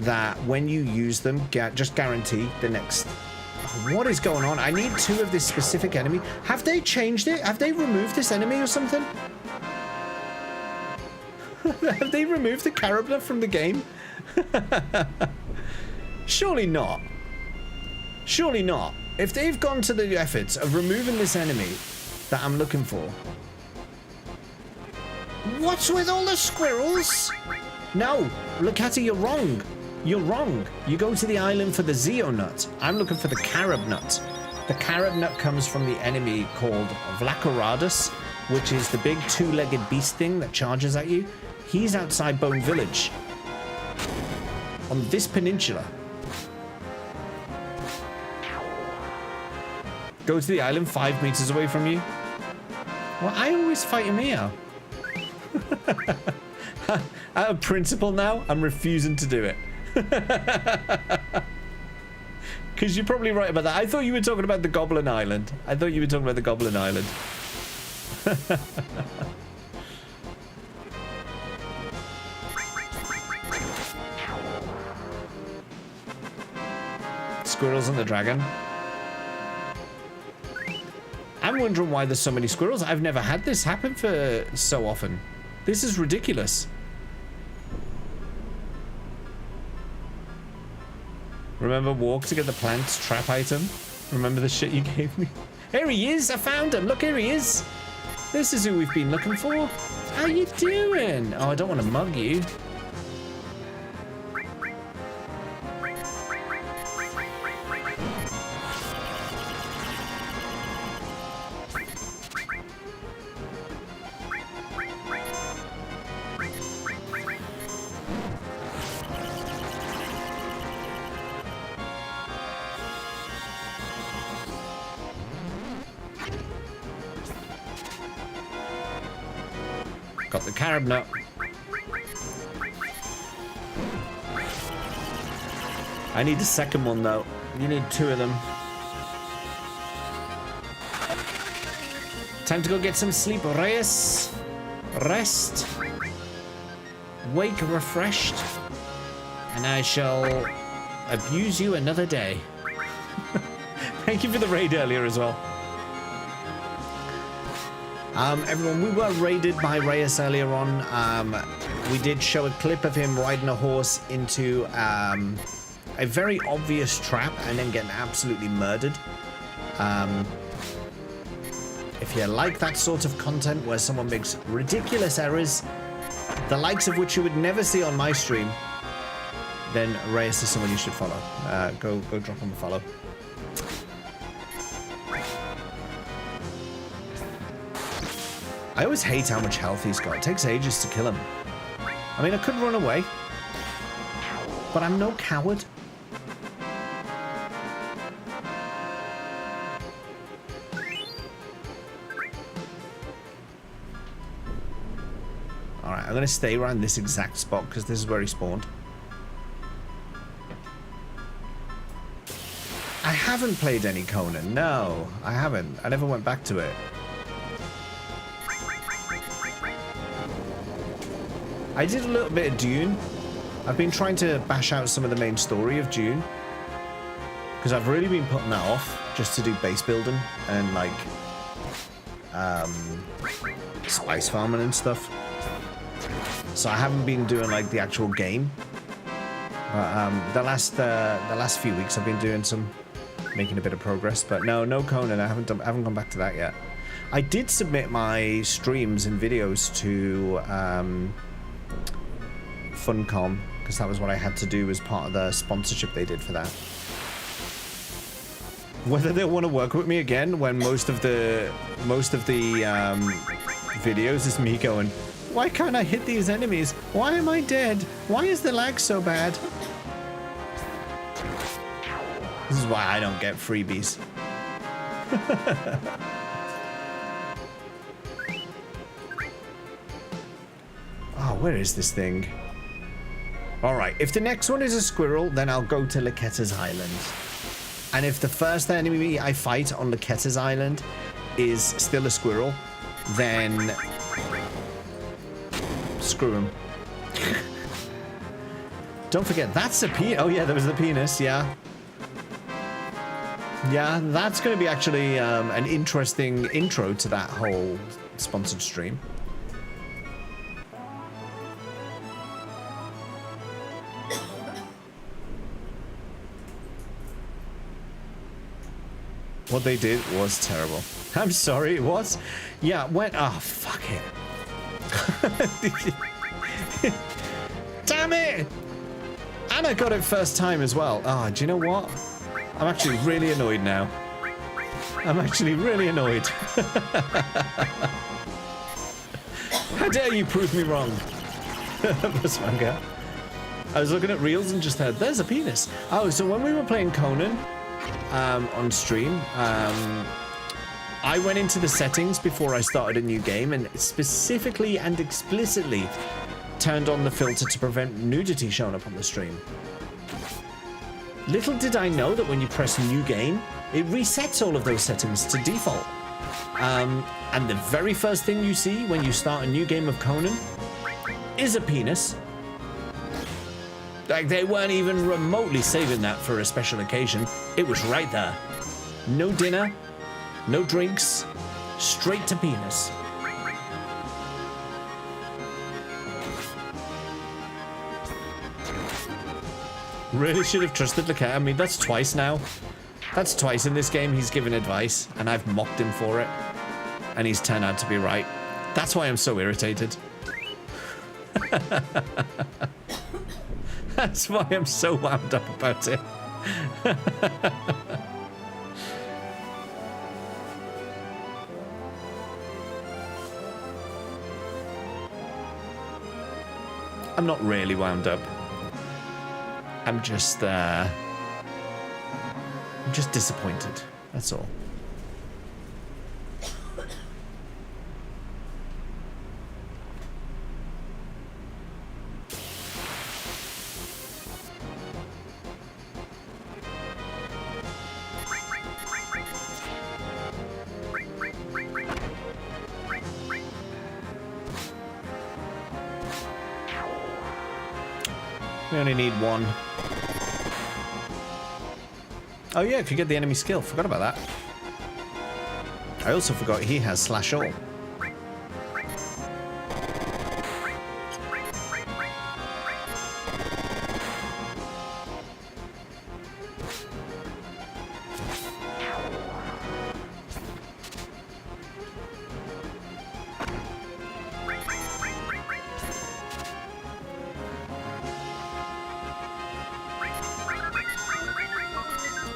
Speaker 1: that when you use them, just guarantee the next... What is going on? I need 2 of this specific enemy. Have they changed it? Have they removed this enemy or something? Have they removed the Carabiner from the game? Surely not. Surely not. If they've gone to the efforts of removing this enemy that I'm looking for. What's with all the squirrels? No, Lakata, you're wrong. You're wrong. You go to the island for the Zeo nut. I'm looking for the Carab nut. The Carab nut comes from the enemy called Vlacoradus, which is the big 2-legged beast thing that charges at you. He's outside Bone Village. On this peninsula. Go to the island 5 meters away from you. Well, I always fighting me out. Out of principle now, I'm refusing to do it. Because you're probably right about that. I thought you were talking about the Goblin Island. I thought you were talking about the Goblin Island. Squirrels and the dragon. I'm wondering why there's so many squirrels. I've never had this happen for so often. This is ridiculous. Remember walk to get the plant's trap item? Remember the shit you gave me? Here he is! I found him! Look, here he is! This is who we've been looking for. How you doing? Oh, I don't want to mug you. Got the carob nut. I need a second one though. You need 2 of them. Time to go get some sleep, Reyes. Rest. Wake refreshed. And I shall abuse you another day. Thank you for the raid earlier as well. Everyone, we were raided by Reyes earlier on. We did show a clip of him riding a horse into a very obvious trap and then getting absolutely murdered. If you like that sort of content where someone makes ridiculous errors, the likes of which you would never see on my stream, then Reyes is someone you should follow. Go drop him a follow. I always hate how much health he's got. It takes ages to kill him. I mean, I could run away, but I'm no coward. Alright, I'm going to stay around this exact spot because this is where he spawned. I haven't played any Conan. No, I haven't. I never went back to it. I did a little bit of Dune. I've been trying to bash out some of the main story of Dune. Because I've really been putting that off just to do base building and like spice farming and stuff. So I haven't been doing like the actual game. But the last few weeks I've been doing making a bit of progress. But no Conan. I haven't gone back to that yet. I did submit my streams and videos to Funcom, because that was what I had to do as part of the sponsorship they did for that. Whether they'll want to work with me again when most of the videos is me going, why can't I hit these enemies? Why am I dead? Why is the lag so bad? This is why I don't get freebies. Oh, where is this thing? Alright, if the next one is a squirrel, then I'll go to Laketta's Island. And if the first enemy I fight on Laketta's Island is still a squirrel, then screw him. Don't forget, that's a penis. Oh yeah, there was the penis, yeah. Yeah, that's going to be actually an interesting intro to that whole sponsored stream. What they did was terrible. I'm sorry, it was? Yeah, when... Oh, fuck it. Damn it! And I got it first time as well. Oh, do you know what? I'm actually really annoyed now. I'm actually really annoyed. How dare you prove me wrong? This manga. I was looking at reels and just heard, there's a penis. Oh, so when we were playing Conan on stream, I went into the settings before I started a new game and specifically and explicitly turned on the filter to prevent nudity showing up on the stream. Little did I know that when you press new game, it resets all of those settings to default. And the very first thing you see when you start a new game of Conan is a penis. Like, they weren't even remotely saving that for a special occasion. It was right there. No dinner, no drinks, straight to penis. Really should have trusted the cat. I mean, that's twice now. That's twice in this game he's given advice, and I've mocked him for it. And he's turned out to be right. That's why I'm so irritated. That's why I'm so wound up about it. I'm not really wound up. I'm just disappointed. That's all. We only need one. Oh yeah, if you get the enemy skill. Forgot about that. I also forgot he has slash all.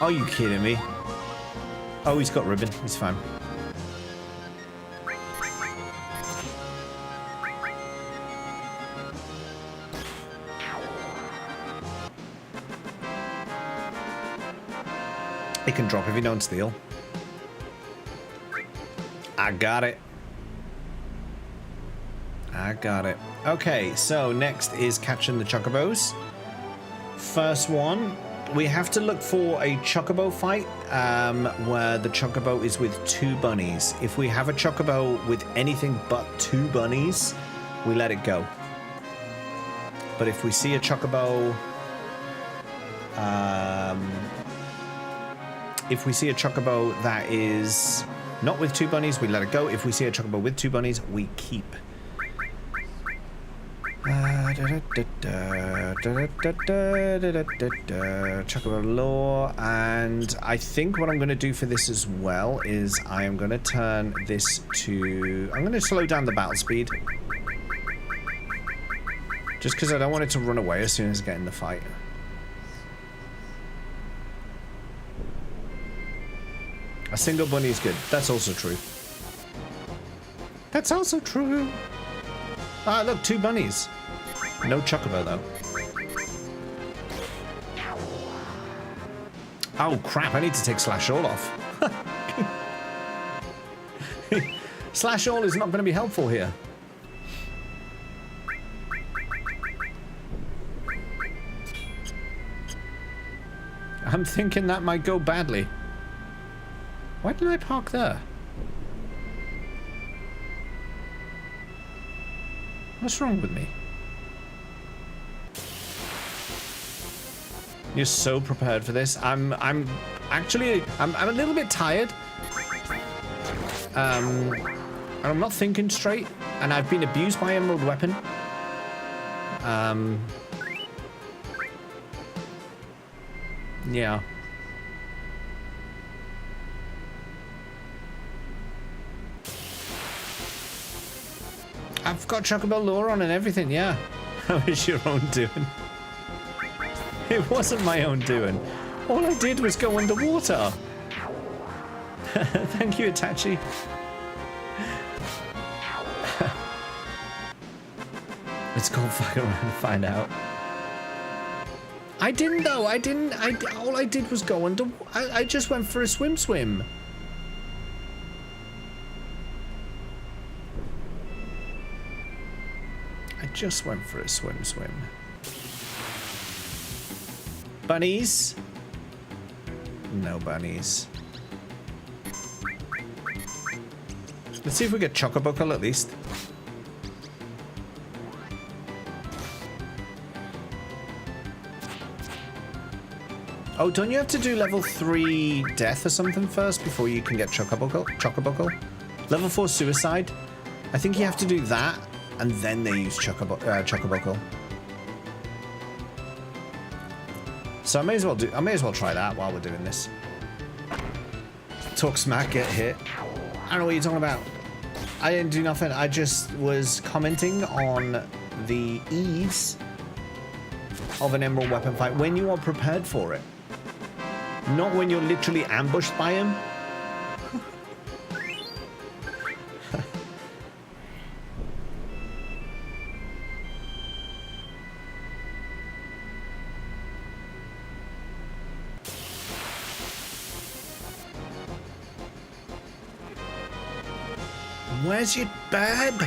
Speaker 1: Are you kidding me? Oh, he's got ribbon. He's fine. It can drop if you don't steal. I got it. I got it. Okay, so next is catching the chocobos. First one. We have to look for a chocobo fight where the chocobo is with two bunnies. If we have a chocobo with anything but two bunnies, we let it go. But if we see a chocobo... if we see a chocobo that is not with two bunnies, we let it go. If we see a chocobo with two bunnies, we keep. Chocobo lore, and I think what I'm going to do for this as well is I am going to turn this to... I'm going to slow down the battle speed. Just because I don't want it to run away as soon as I get in the fight. A single bunny is good. That's also true. That's also true. Ah, look, two bunnies. No chocobo, though. Oh, crap. I need to take slash all off. Slash all is not going to be helpful here. I'm thinking that might go badly. Why did I park there? What's wrong with me? You're so prepared for this. I'm actually a little bit tired. And I'm not thinking straight, and I've been abused by Emerald Weapon. Yeah. I've got Chocobo lore on and everything, yeah. It was your own doing. It wasn't my own doing. All I did was go underwater. Thank you, Itachi. Let's go fuck around and find out. I didn't though. All I did was go under. I just went for a swim. I just went for a swim. Bunnies? No bunnies. Let's see if we get Chocobuckle at least. Oh, don't you have to do level 3 death or something first before you can get Chocobuckle? Level 4 suicide? I think you have to do that, and then they use Chocobuckle. So I may as well try that while we're doing this. Talk smack, get hit. I don't know what you're talking about. I didn't do nothing. I just was commenting on the ease of an Emerald Weapon fight when you are prepared for it. Not when you're literally ambushed by him. Where's your bab?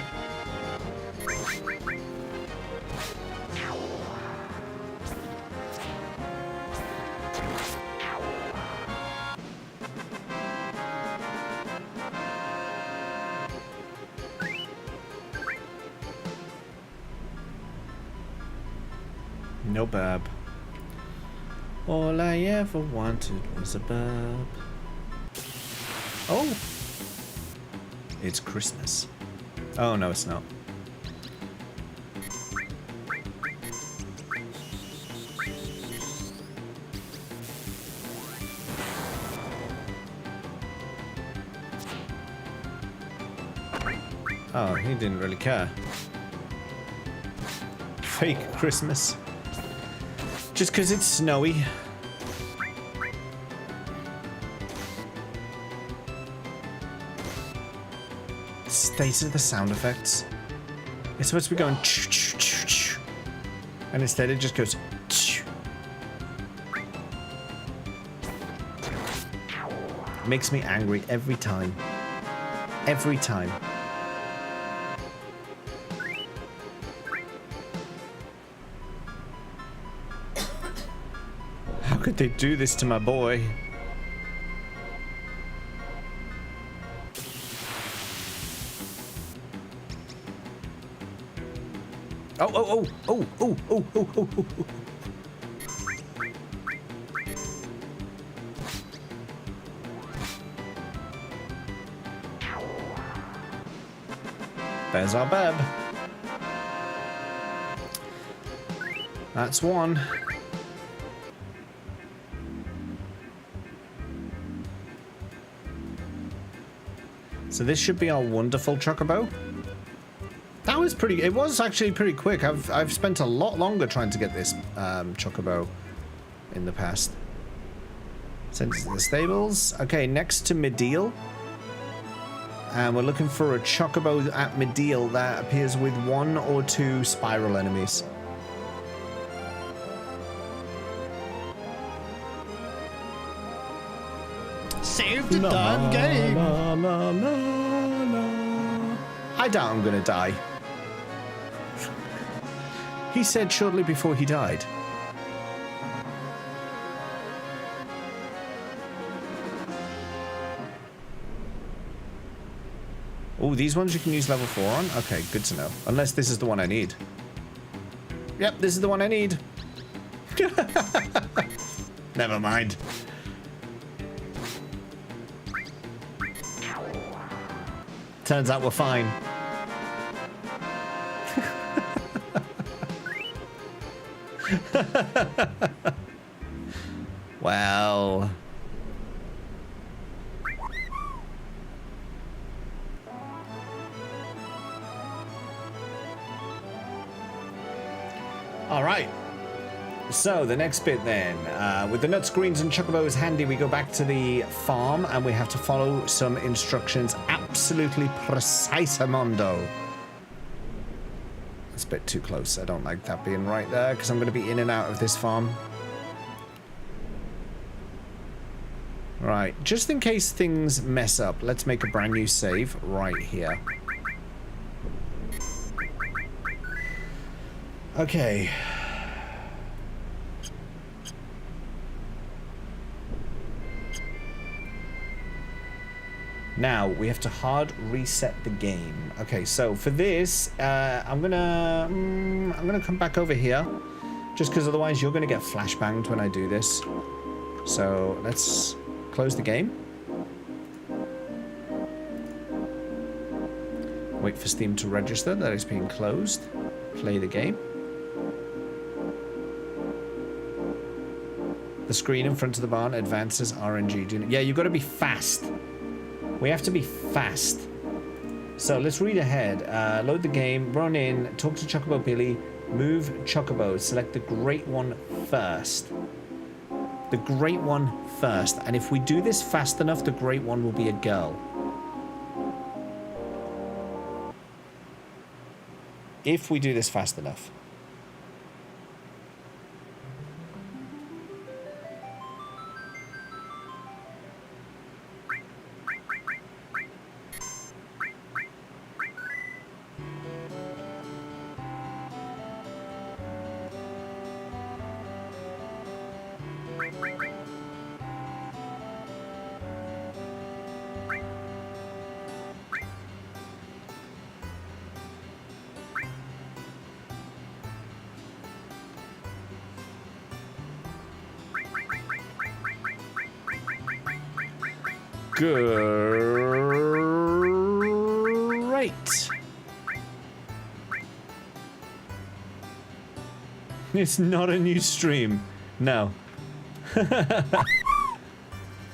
Speaker 1: No bab. All I ever wanted was a bab. Oh! It's Christmas. Oh, no, it's not. Oh, he didn't really care. Fake Christmas. Just because it's snowy. These are the sound effects. It's supposed to be going and instead it just goes. Makes me angry every time. Every time. How could they do this to my boy? Oh. There's our bab. That's one. So this should be our wonderful Chocobo. That was pretty. It was actually pretty quick. I've spent a lot longer trying to get this Chocobo in the past. Send it to the stables. Okay, next to Middeal. And we're looking for a Chocobo at Middeal that appears with 1 or 2 spiral enemies.
Speaker 12: Save the damn game.
Speaker 1: I doubt I'm gonna die. He said shortly before he died. Oh, these ones you can use level 4 on? Okay, good to know. Unless this is the one I need. Yep, this is the one I need. Never mind. Turns out we're fine. Well... All right. So the next bit then, with the nuts, greens, and chocobos handy, we go back to the farm and we have to follow some instructions. Absolutely precise, Mondo. That's a bit too close. I don't like that being right there because I'm going to be in and out of this farm. Right, just in case things mess up, let's make a brand new save right here. Okay. Now we have to hard reset the game. Okay, so for this, I'm gonna come back over here, just because otherwise you're gonna get flashbanged when I do this. So let's close the game. Wait for Steam to register that it's being closed. Play the game. The screen in front of the barn advances RNG. Yeah, you've got to be fast. We have to be fast. So let's read ahead. Load the game, run in, talk to Chocobo Billy, move Chocobo, select the great one first. The great one first. And if we do this fast enough, the great one will be a girl. If we do this fast enough. Great. It's not a new stream. No.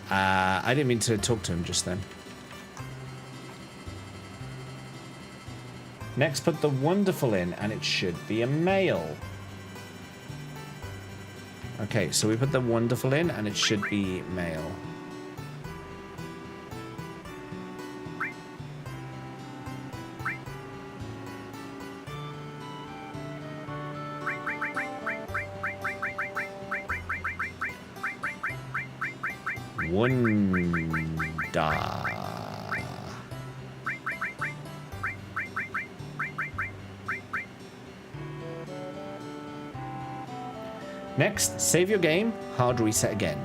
Speaker 1: I didn't mean to talk to him just then. Next, put the wonderful in, and it should be a male. Okay, so we put the wonderful in, and it should be male. Wonder. Next, save your game, hard reset again.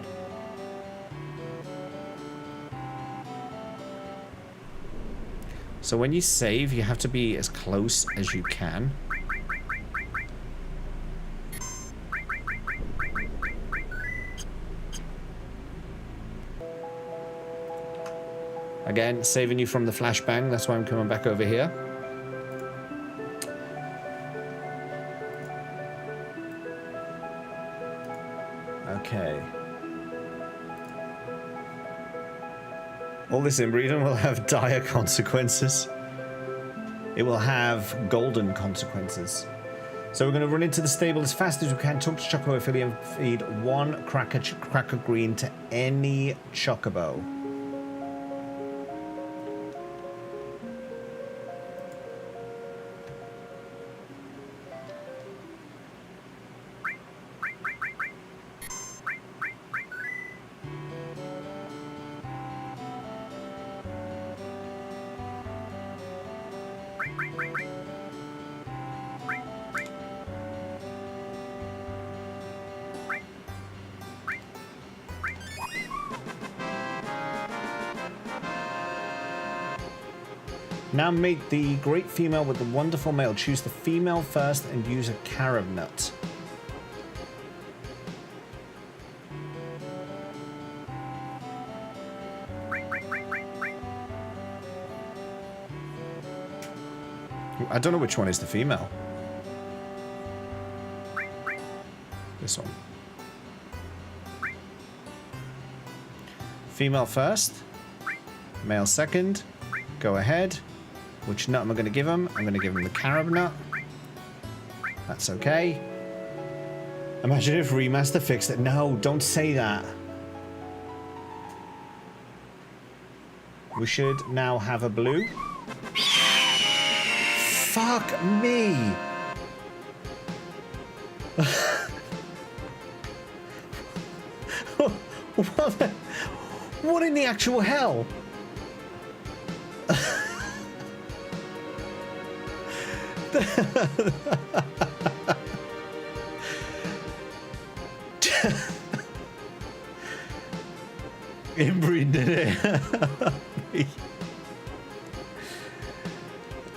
Speaker 1: So when you save, you have to be as close as you can. Again, saving you from the flashbang, that's why I'm coming back over here. Okay. All this inbreeding will have dire consequences. It will have golden consequences. So we're going to run into the stable as fast as we can, talk to Chocobo Philly, and feed one cracker green to any Chocobo. Now mate the great female with the wonderful male. Choose the female first and use a carob nut. I don't know which one is the female. This one. Female first. Male second. Go ahead. Which nut am I going to give him? I'm going to give him the carob nut. That's okay. Imagine if Remaster fixed it. No, don't say that. We should now have a blue. Fuck me. What in the actual hell? Inbreed did it.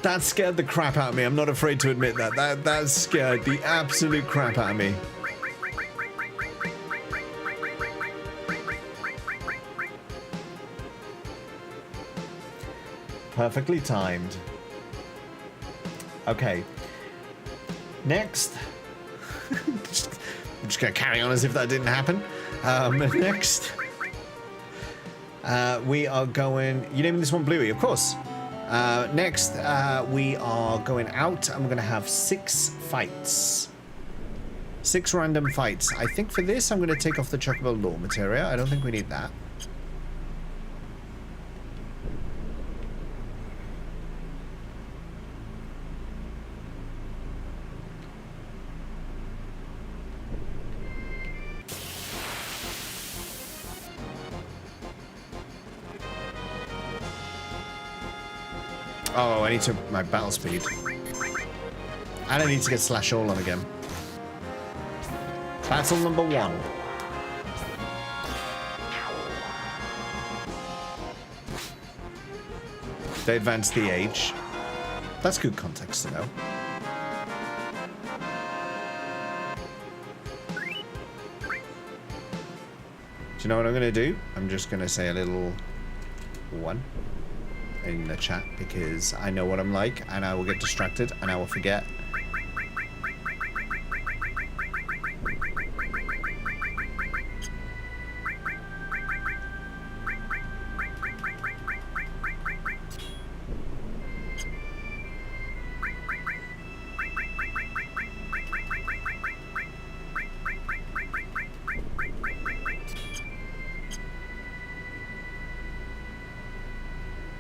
Speaker 1: That scared the crap out of me. I'm not afraid to admit that. That scared the absolute crap out of me. Perfectly timed. Okay. Next. I'm just gonna carry on as if that didn't happen. Next. We are going... You naming this one Bluey? Of course. Next, we are going out and we're going to have 6 fights. 6 random fights. I think for this, I'm going to take off the Chocobo Law materia. I don't think we need that. Oh, I need to my battle speed. And I need to get Slash All on again. Battle number 1. They advance the age. That's good context to know. Do you know what I'm going to do? I'm just going to say a little 1 in the chat because I know what I'm like and I will get distracted and I will forget.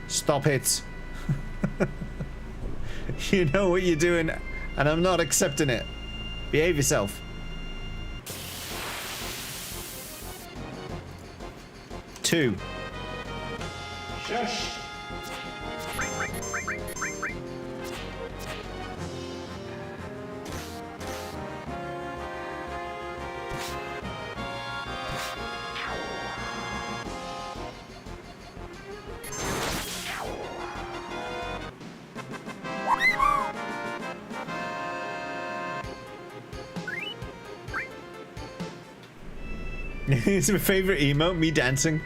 Speaker 1: Stop it. You know what you're doing, and I'm not accepting it. Behave yourself. Two.
Speaker 8: Shush.
Speaker 1: It's my favorite emote, me dancing.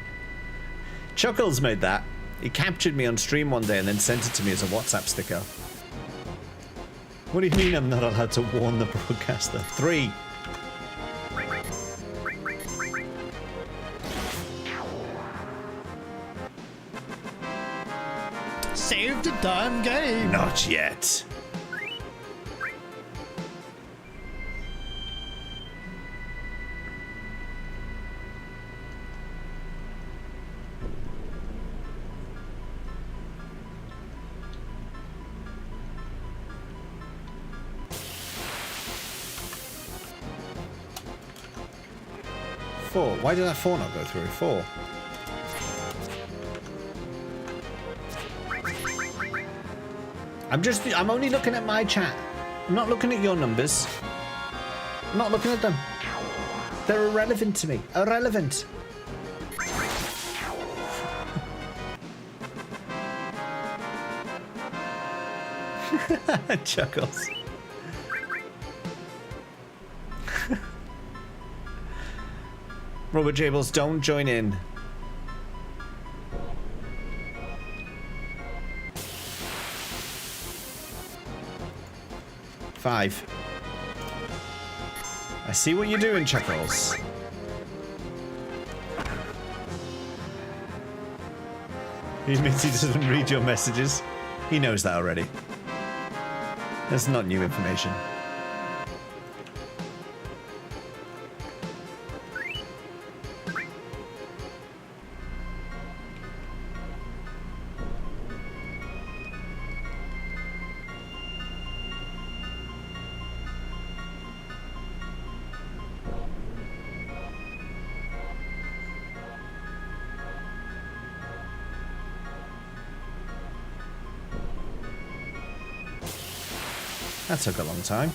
Speaker 1: Chuckles made that. He captured me on stream one day and then sent it to me as a WhatsApp sticker. What do you mean I'm not allowed to warn the broadcaster? 3.
Speaker 12: Save the damn game.
Speaker 1: Not yet. Why did that 4 not go through? 4. I'm only looking at my chat. I'm not looking at your numbers. I'm not looking at them. They're irrelevant to me. Irrelevant. Chuckles. Robert Jables, don't join in. Five. I see what you're doing, Chuckles. He admits he doesn't read your messages. He knows that already. That's not new information. That took a long time.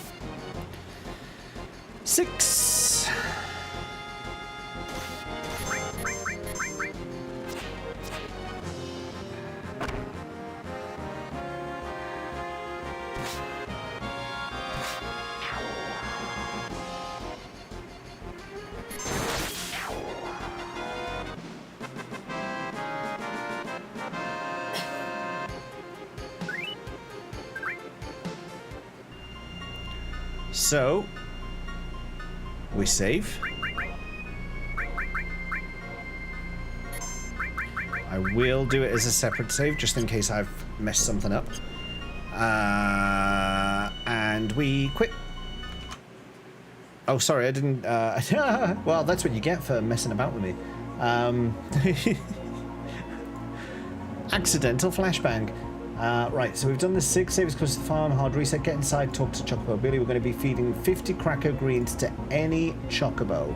Speaker 1: 6. So, we save. I will do it as a separate save, just in case I've messed something up. And we quit. Oh, sorry, I didn't... well, that's what you get for messing about with me. Accidental flashbang. Right, so we've done the 6 saves close to the farm, hard reset, get inside, talk to Chocobo Billy. We're going to be feeding 50 cracker greens to any Chocobo.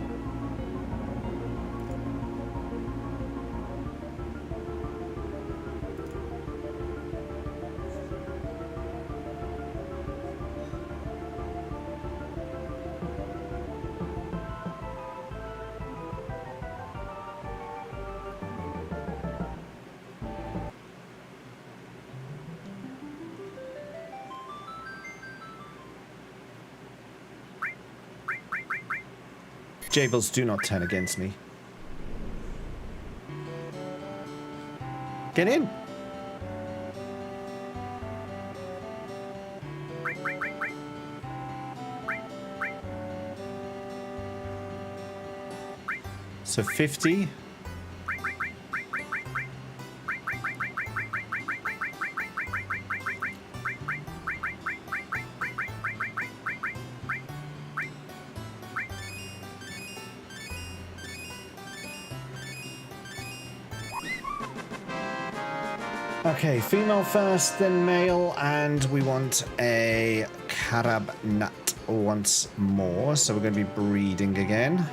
Speaker 1: Jables, do not turn against me. Get in. So 50. Okay, female first, then male, and we want a carob nut once more, so we're going to be breeding again.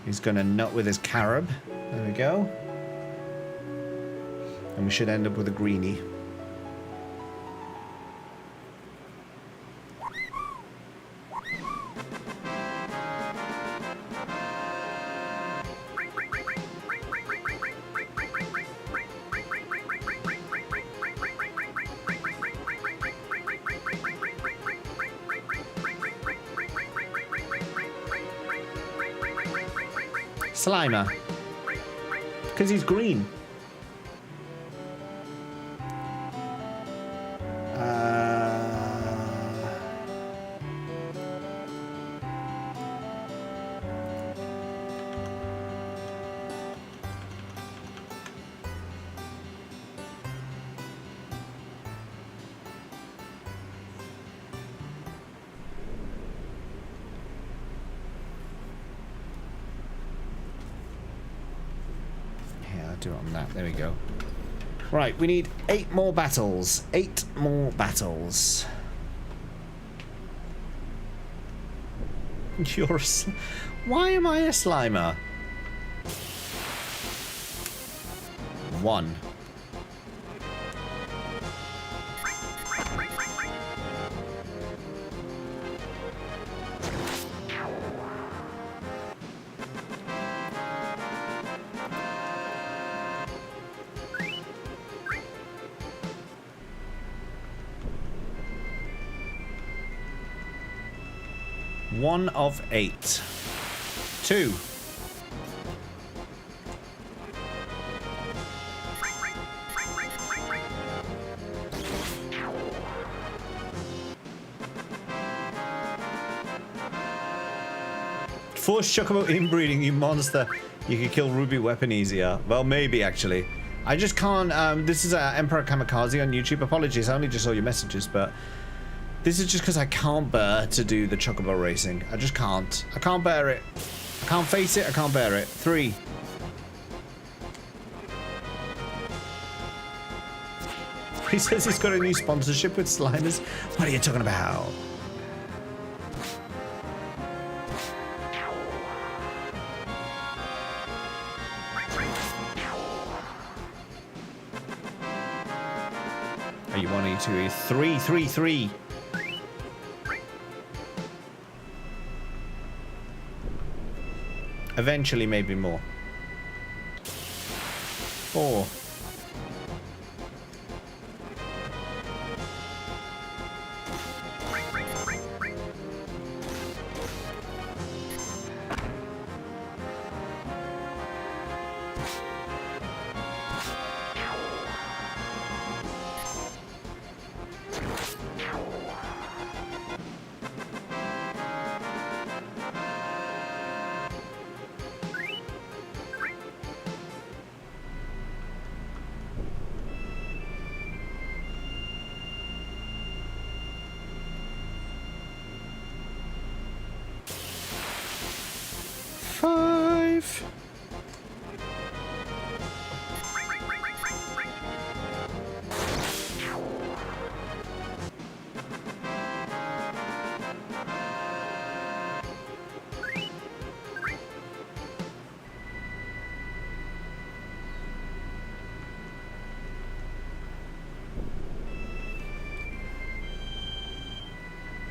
Speaker 1: He's going to nut with his carob. There we go. And we should end up with a greenie. Slimer. Because he's green. Do it on that. There we go. Right, we need 8 more battles. 8 more battles. You're a Why am I a Slimer? 1. 1 of 8. 2. Force Chocobo inbreeding, you monster. You could kill Ruby Weapon easier. Well, maybe, actually. I just can't, this is Emperor Kamikaze on YouTube. Apologies, I only just saw your messages, but this is just because I can't bear to do the Chocobo racing. I just can't. I can't bear it. I can't face it, I can't bear it. 3. He says he's got a new sponsorship with Slimers. What are you talking about? E1, E2, E3, 3, 3. Eventually, maybe more. 4.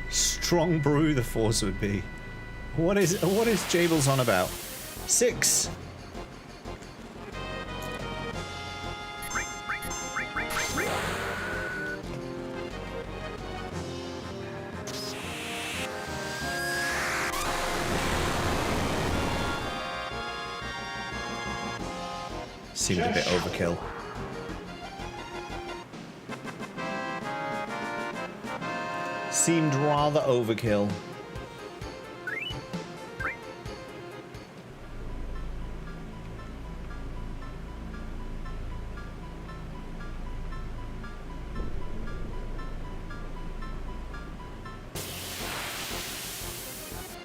Speaker 1: Strong brew the force would be. What is Jables on about? 6. Seemed a bit overkill. Seemed rather overkill.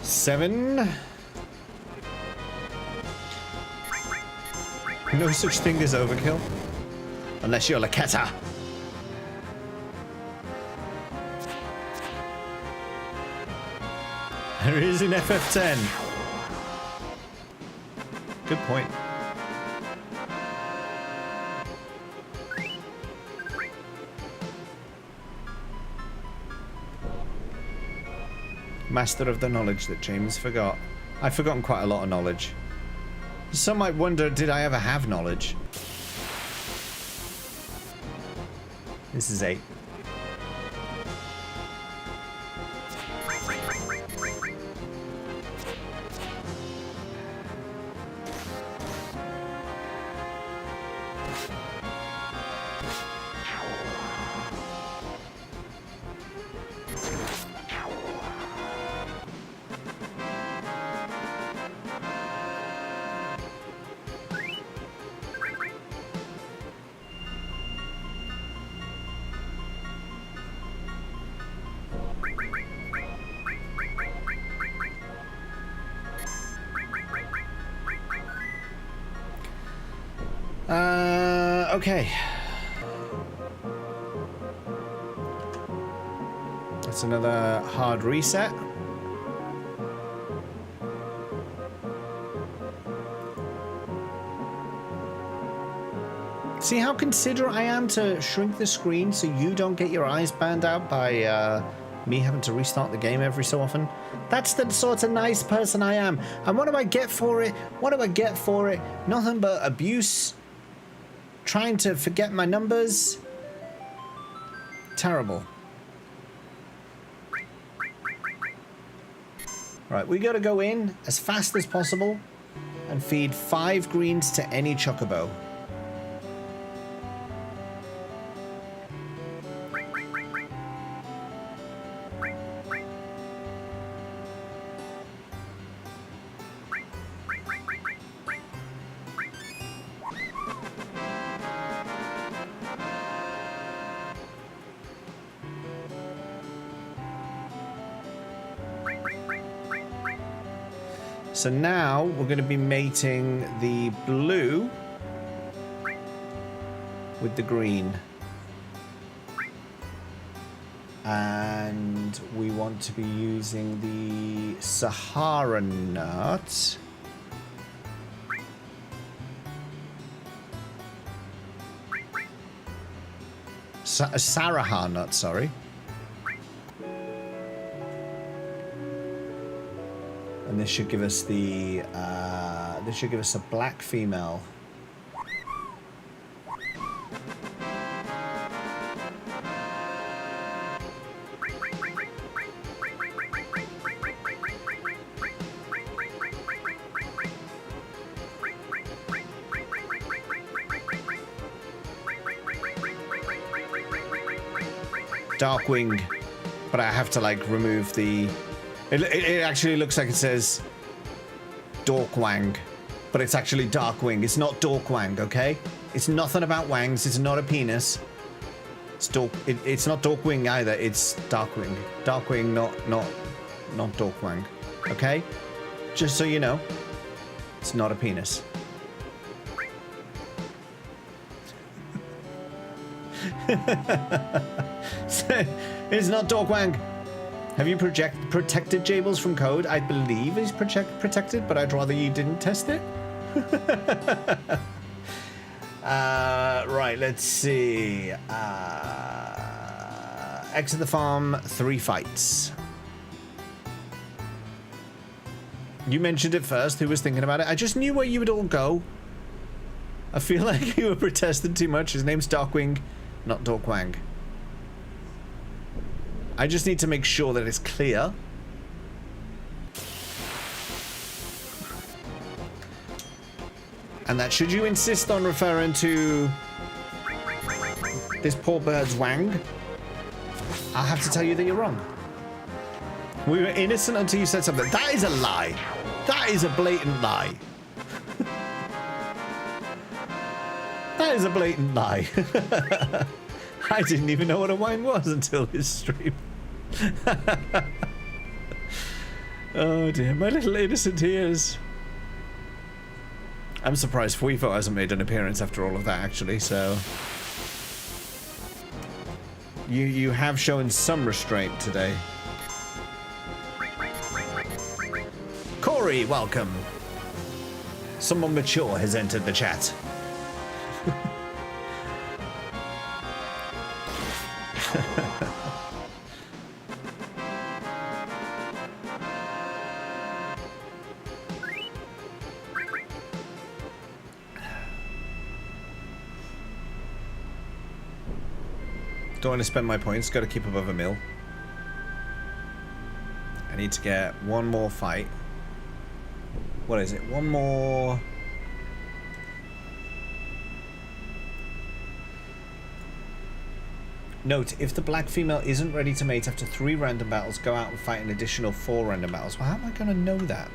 Speaker 1: Seven. No such thing as overkill. Unless you're Laketa. There is an FF10. Good point. Master of the knowledge that James forgot. I've forgotten quite a lot of knowledge. Some might wonder, did I ever have knowledge? This is 8. Okay. That's another hard reset. See how considerate I am to shrink the screen so you don't get your eyes burned out by me having to restart the game every so often? That's the sort of nice person I am. And what do I get for it? What do I get for it? Nothing but abuse. Trying to forget my numbers. Terrible. Right, we gotta go in as fast as possible and feed 5 greens to any chocobo. So now we're going to be mating the blue with the green. And we want to be using the Sahara nut. Saraha nut, sorry. And this should give us the, this should give us a black female. Darkwing, but I have to like remove the... It actually looks like it says Dorkwang, but it's actually Darkwing. It's not Dorkwang, okay? It's nothing about wangs. It's not a penis. It's it's not Dorkwing either. It's Darkwing. Darkwing, not Dorkwang, okay? Just so you know, it's not a penis. It's not Dorkwang. Have you protected Jables from code? I believe he's protected, but I'd rather you didn't test it. Right, let's see. Exit the farm, 3 fights. You mentioned it first. Who was thinking about it? I just knew where you would all go. I feel like you were protesting too much. His name's Darkwing, not Dorkwang. I just need to make sure that it's clear. And that should you insist on referring to this poor bird's wang, I'll have to tell you that you're wrong. We were innocent until you said something. That is a lie. That is a blatant lie. That is a blatant lie. I didn't even know what a wang was until this stream. Oh dear, my little innocent ears. I'm surprised Fuifo hasn't made an appearance after all of that, actually, so... You have shown some restraint today. Corey, welcome. Someone mature has entered the chat. Don't want to spend my points, got to keep above a mil. I need to get one more fight. What is it? One more... Note, if the black female isn't ready to mate after 3 random battles, go out and fight an additional 4 random battles. Well, how am I going to know that?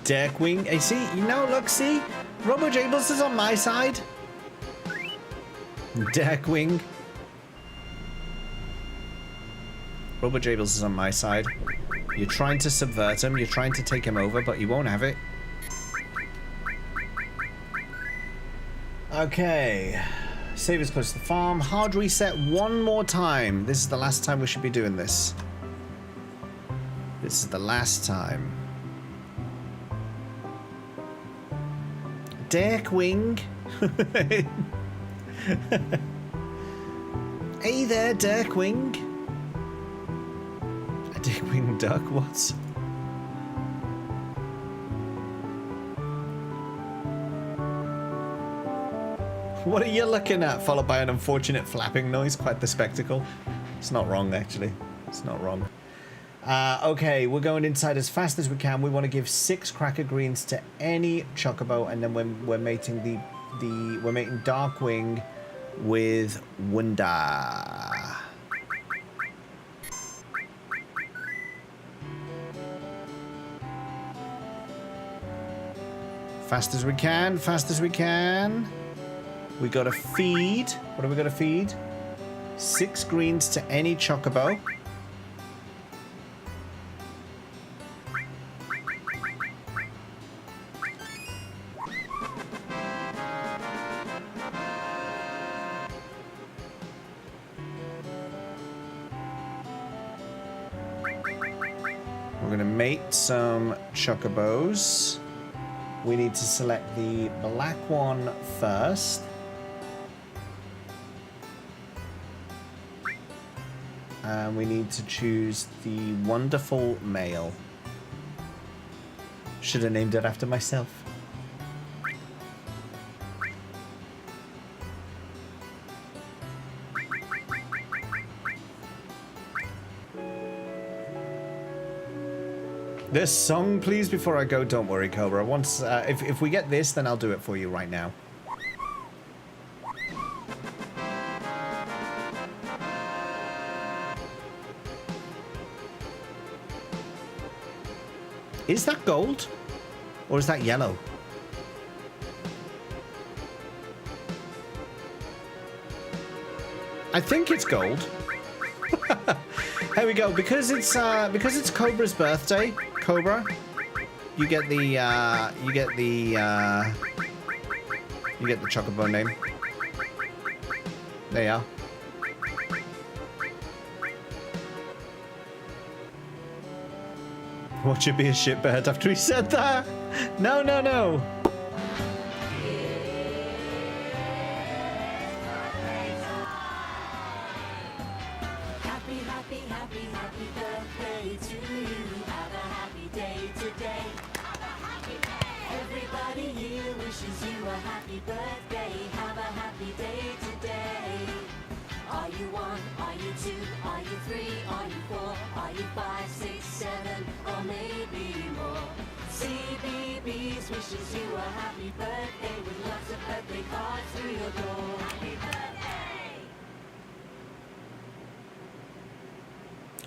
Speaker 1: Darkwing, I see, you know, look, see? Robo Jables is on my side. Darkwing. Robo Jables is on my side. You're trying to subvert him, you're trying to take him over, but you won't have it. Okay. Save is close to the farm. Hard reset one more time. This is the last time we should be doing this. This is the last time. Darkwing. Hey there, Darkwing. A Darkwing duck? What? What are you looking at? Followed by an unfortunate flapping noise. Quite the spectacle. It's not wrong, actually. It's not wrong. Okay, we're going inside as fast as we can. We want to give 6 cracker greens to any chocobo, and then we're mating we're mating Darkwing with Wunda. Fast as we can, fast as we can. We gotta feed. What are we gonna feed? 6 greens to any chocobo. We're gonna mate some chocobos. We need to select the black one first. And we need to choose the wonderful male. Should have named it after myself. This song, please, before I go. Don't worry, Cobra. Once, if we get this, then I'll do it for you right now. Is that gold? Or is that yellow? I think it's gold. There we go. Because it's Cobra's birthday, Cobra, you get the chocobo name. There you are. Watch it be a shitbird after he said that. No, no, no.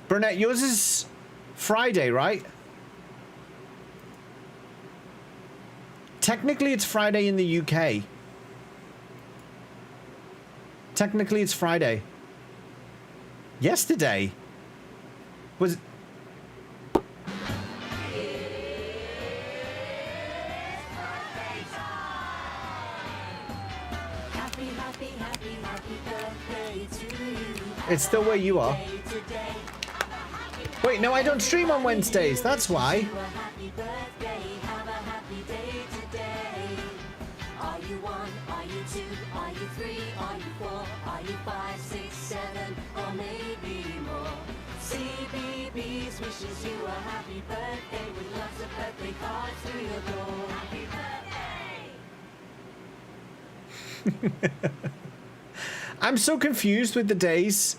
Speaker 1: Burnett, yours is Friday, right? Technically, it's Friday in the UK. Technically, it's Friday. Yesterday. Was it? It's still where you are. Wait, no, I don't stream on Wednesdays. That's why.
Speaker 13: Are you 1? Are you 2? Are you 3? Are you 4? Are you 5, 6, 7, or maybe more? CBBS wishes you a happy birthday with lots of birthday cards through your door. Happy birthday!
Speaker 1: I'm so confused with the days.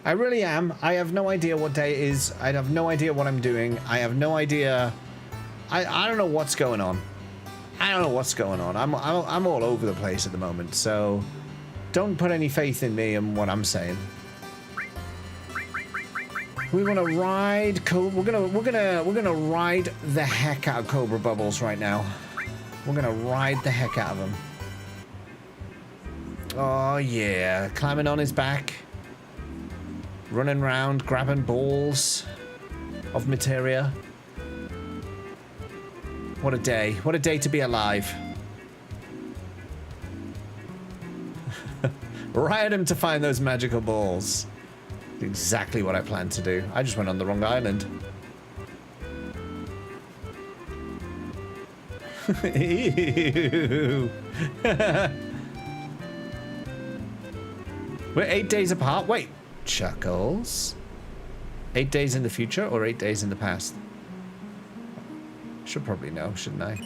Speaker 1: I really am. I have no idea what day it is. I have no idea what I'm doing. I have no idea. I don't know what's going on. I don't know what's going on. I'm all over the place at the moment. So don't put any faith in me and what I'm saying. We want to ride Cobra. We're gonna ride the heck out of Cobra Bubbles right now. We're gonna ride the heck out of him. Oh yeah, climbing on his back. Running around, grabbing balls of materia. What a day. What a day to be alive. Ride him to find those magical balls. Exactly what I planned to do. I just went on the wrong island. Ew. We're 8 days apart. Wait. Chuckles. 8 days in the future or 8 days in the past? Should probably know, shouldn't I?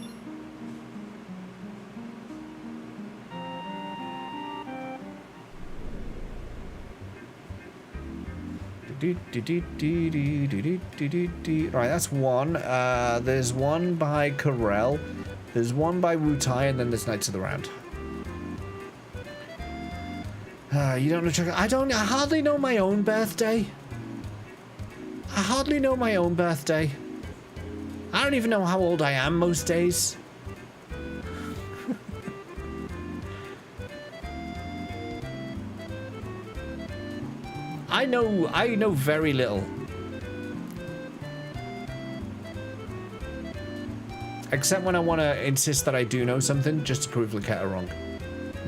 Speaker 1: Right, that's one. There's one by Corel. There's one by Wutai, and then there's Knights of the Round. You don't know chocolate? I hardly know my own birthday. I hardly know my own birthday. I don't even know how old I am most days. I know very little. Except when I want to insist that I do know something, just to prove Laketta wrong.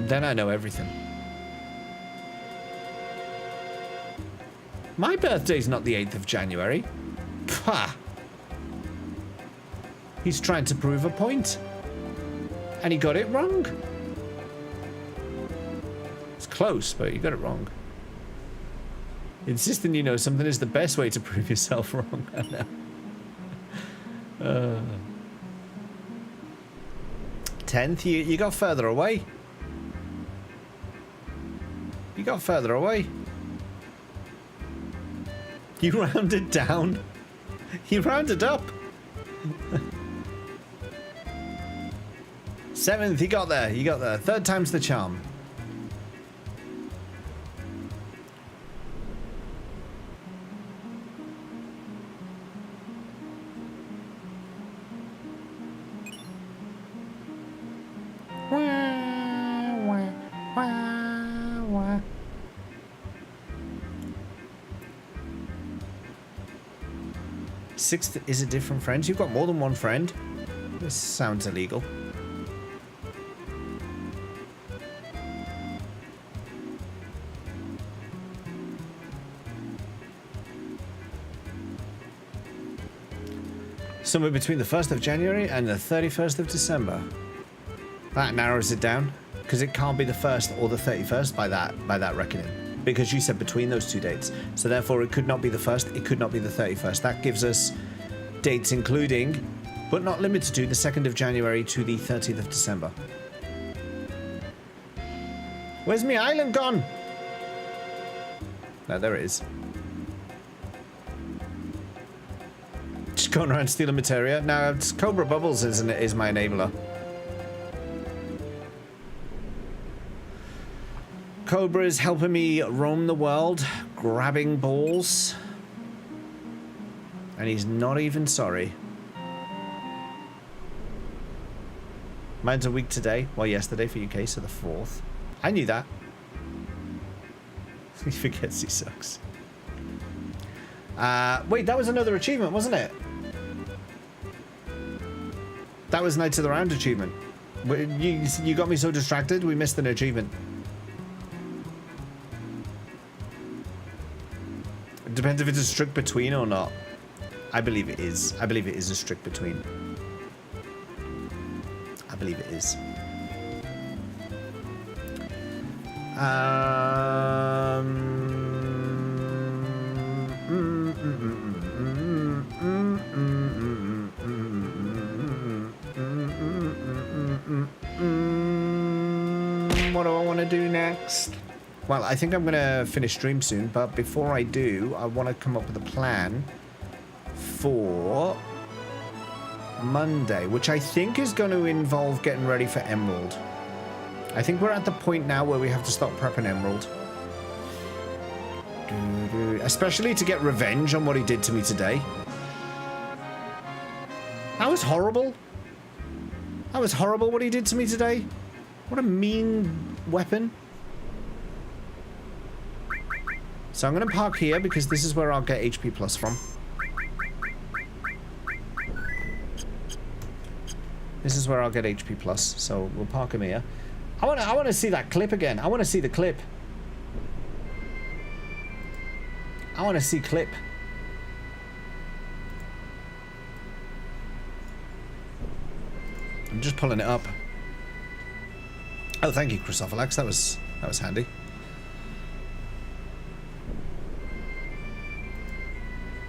Speaker 1: Then I know everything. My birthday's not the 8th of January. Pah! He's trying to prove a point. And he got it wrong. It's close, but you got it wrong. Insisting you know something is the best way to prove yourself wrong. I know. 10th, you got further away. You got further away. You rounded down. You rounded up. 7th, you got there. You got there. 3rd time's the charm. Sixth is a different friend. You've got more than one friend. This sounds illegal. Somewhere between the 1st of January and the 31st of December. That narrows it down, because it can't be the 1st or the 31st by that reckoning. Because you said between those two dates. So therefore it could not be the 1st, it could not be the 31st. That gives us dates including, but not limited to, the 2nd of January to the 30th of December. Where's my island gone? No, there it is. Just going around stealing materia. Now, it's Cobra Bubbles is my enabler. Cobra is helping me roam the world, grabbing balls. And he's not even sorry. Mine's a week today. Well, yesterday for UK, so the 4th. I knew that. He forgets he sucks. Wait, that was another achievement, wasn't it? That was Knights of the Round achievement. You got me so distracted, we missed an achievement. It depends if it's a strict between or not. I believe it is. I believe it is a strict between. I believe it is. What do I want to do next? Well, I think I'm going to finish stream soon, but before I do, I want to come up with a plan for Monday, which I think is going to involve getting ready for Emerald. I think we're at the point now where we have to start prepping Emerald. Especially to get revenge on what he did to me today. That was horrible. That was horrible what he did to me today. What a mean weapon. So I'm going to park here because this is where I'll get HP plus from. This is where I'll get HP plus, so we'll park him here. I want to see that clip again. I want to see the clip. I want to see clip. I'm just pulling it up. Oh, thank you, Chrysophilax. That was handy.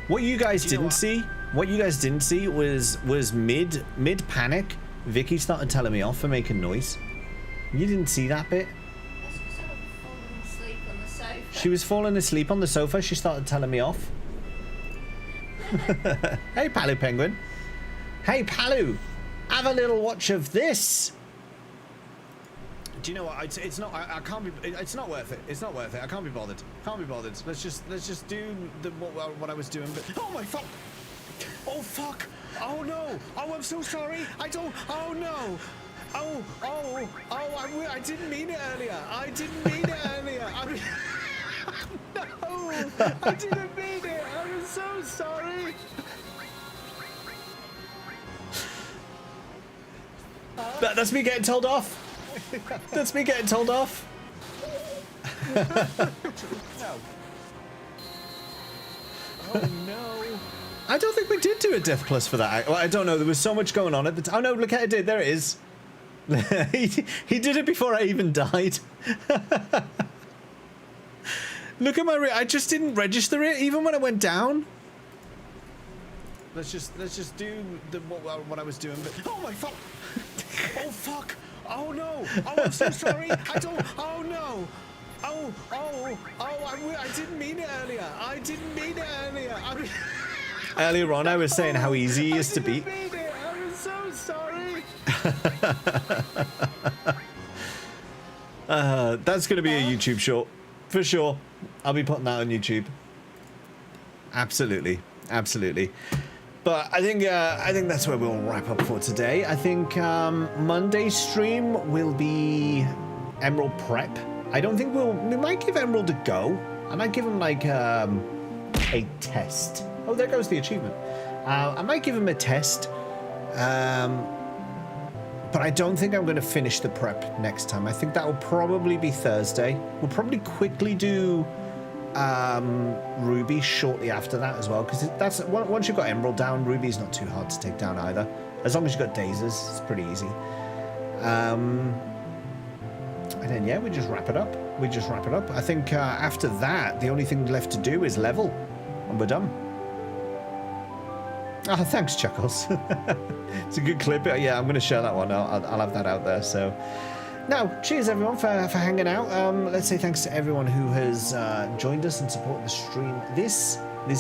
Speaker 1: What you guys didn't see was mid panic, Vicky started telling me off for making noise. You didn't see that bit?
Speaker 6: That's because I was falling asleep on the sofa.
Speaker 1: She was falling asleep on the sofa. She started telling me off. Hey, Palu Penguin. Hey, Palu. Have a little watch of this. Do you know what? It's not. I can't be. It's not worth it. It's not worth it. I can't be bothered. Can't be bothered. Let's just do what I was doing. But oh my fuck! Oh fuck! Oh no! Oh, I'm so sorry. I don't. Oh no! Oh! I didn't mean it earlier. I didn't mean it earlier. No! I didn't mean it. I'm so sorry. That's me getting told off. That's me getting told off. No. Oh no. I don't think we did do a Death Plus for that. Well, I don't know. There was so much going on at the time. Oh no, look at it. There it is. he did it before I even died. Look at my I just didn't register it even when I went down. Let's just do what I was doing. But oh my fuck! Oh fuck! Oh no! Oh, I'm so sorry. I don't. Oh no! Oh! I didn't mean it earlier. I didn't mean it earlier. Earlier on, I was saying how easy he is to beat. I'm so sorry. That's gonna be a YouTube short for sure. I'll be putting that on YouTube. Absolutely. But I think that's where we'll wrap up for today. I think Monday's stream will be Emerald Prep. I don't think we might give Emerald a go. I might give him like a test. Oh, there goes the achievement. I might give him a test. But I don't think I'm going to finish the prep next time. I think that will probably be Thursday. We'll probably quickly do Ruby shortly after that as well, because that's once you've got Emerald down, Ruby's not too hard to take down either. As long as you've got Dazers, it's pretty easy. And then yeah, we just wrap it up. I think after that, the only thing left to do is level, and we're done. Oh, thanks, Chuckles. It's a good clip. Yeah, I'm going to share that one. I'll have that out there. So, now, cheers everyone for hanging out. Let's say thanks to everyone who has joined us and supported the stream this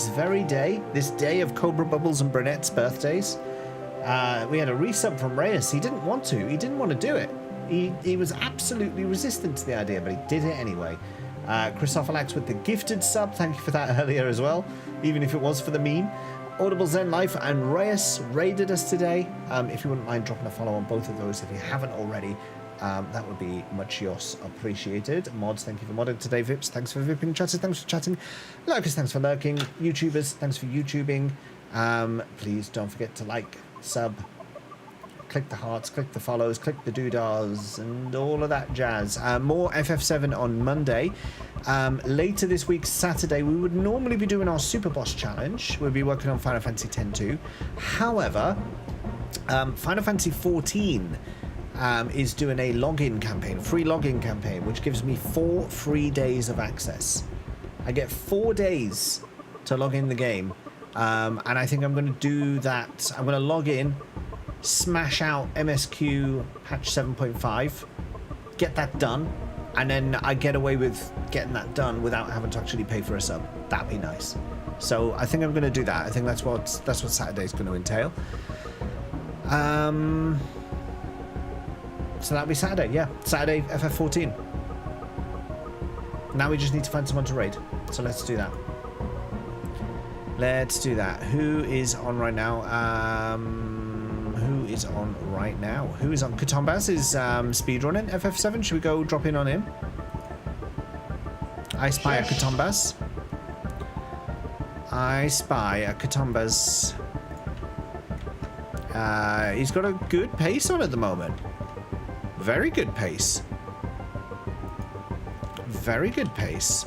Speaker 1: very day, this day of Cobra Bubbles and Brunette's birthdays. We had a resub from Reyes. He didn't want to. He didn't want to do it. He was absolutely resistant to the idea, but he did it anyway. Christophalax with the gifted sub. Thank you for that earlier as well, even if it was for the meme. Audible Zen Life and Reyes raided us today. If you wouldn't mind dropping a follow on both of those if you haven't already, that would be much appreciated. Mods, thank you for modding today. Vips, thanks for vipping. Chatters, thanks for chatting. Lurkers, thanks for lurking. YouTubers, thanks for YouTubing. Please don't forget to like, sub, click the hearts, click the follows, click the doodahs, and all of that jazz. More FF7 on Monday. Later this week, Saturday, we would normally be doing our Super Boss Challenge. We'll be working on Final Fantasy X-2. However, Final Fantasy 14 is doing a login campaign, free login campaign, which gives me 4 free days of access. I get 4 days to log in the game, and I think I'm going to do that. I'm going to log in, smash out MSQ patch 7.5, get that done, and then I get away with getting that done without having to actually pay for a sub. That'd be nice. So I think I'm going to do that. I think that's what Saturday's going to entail. So that'll be Saturday. Yeah, Saturday FF14. Now we just need to find someone to raid. So let's do that. Who is on right now? Who is on right now? Who is on? Katombas is speedrunning FF7. Should we go drop in on him? I spy a Katombas. He's got a good pace on at the moment. Very good pace. Very good pace.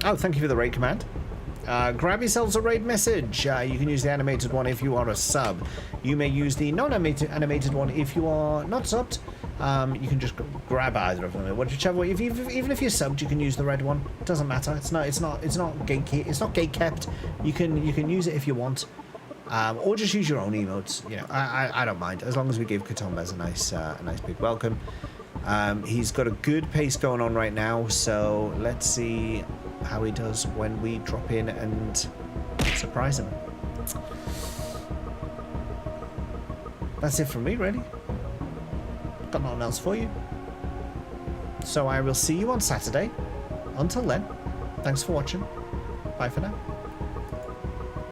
Speaker 1: Oh, thank you for the raid command. Grab yourselves a raid message. You can use the animated one if you are a sub. You may use the non-animated one if you are not subbed. You can just grab either of them. Whichever way. Even if you're subbed, you can use the red one. It doesn't matter. It's not gate kept. You can use it if you want. Or just use your own emotes. You know, I don't mind as long as we give Katombez a nice big welcome. He's got a good pace going on right now, so let's see how he does when we drop in and surprise him. That's it from me, really. Got nothing else for you. So I will see you on Saturday. Until then, thanks for watching. Bye for now.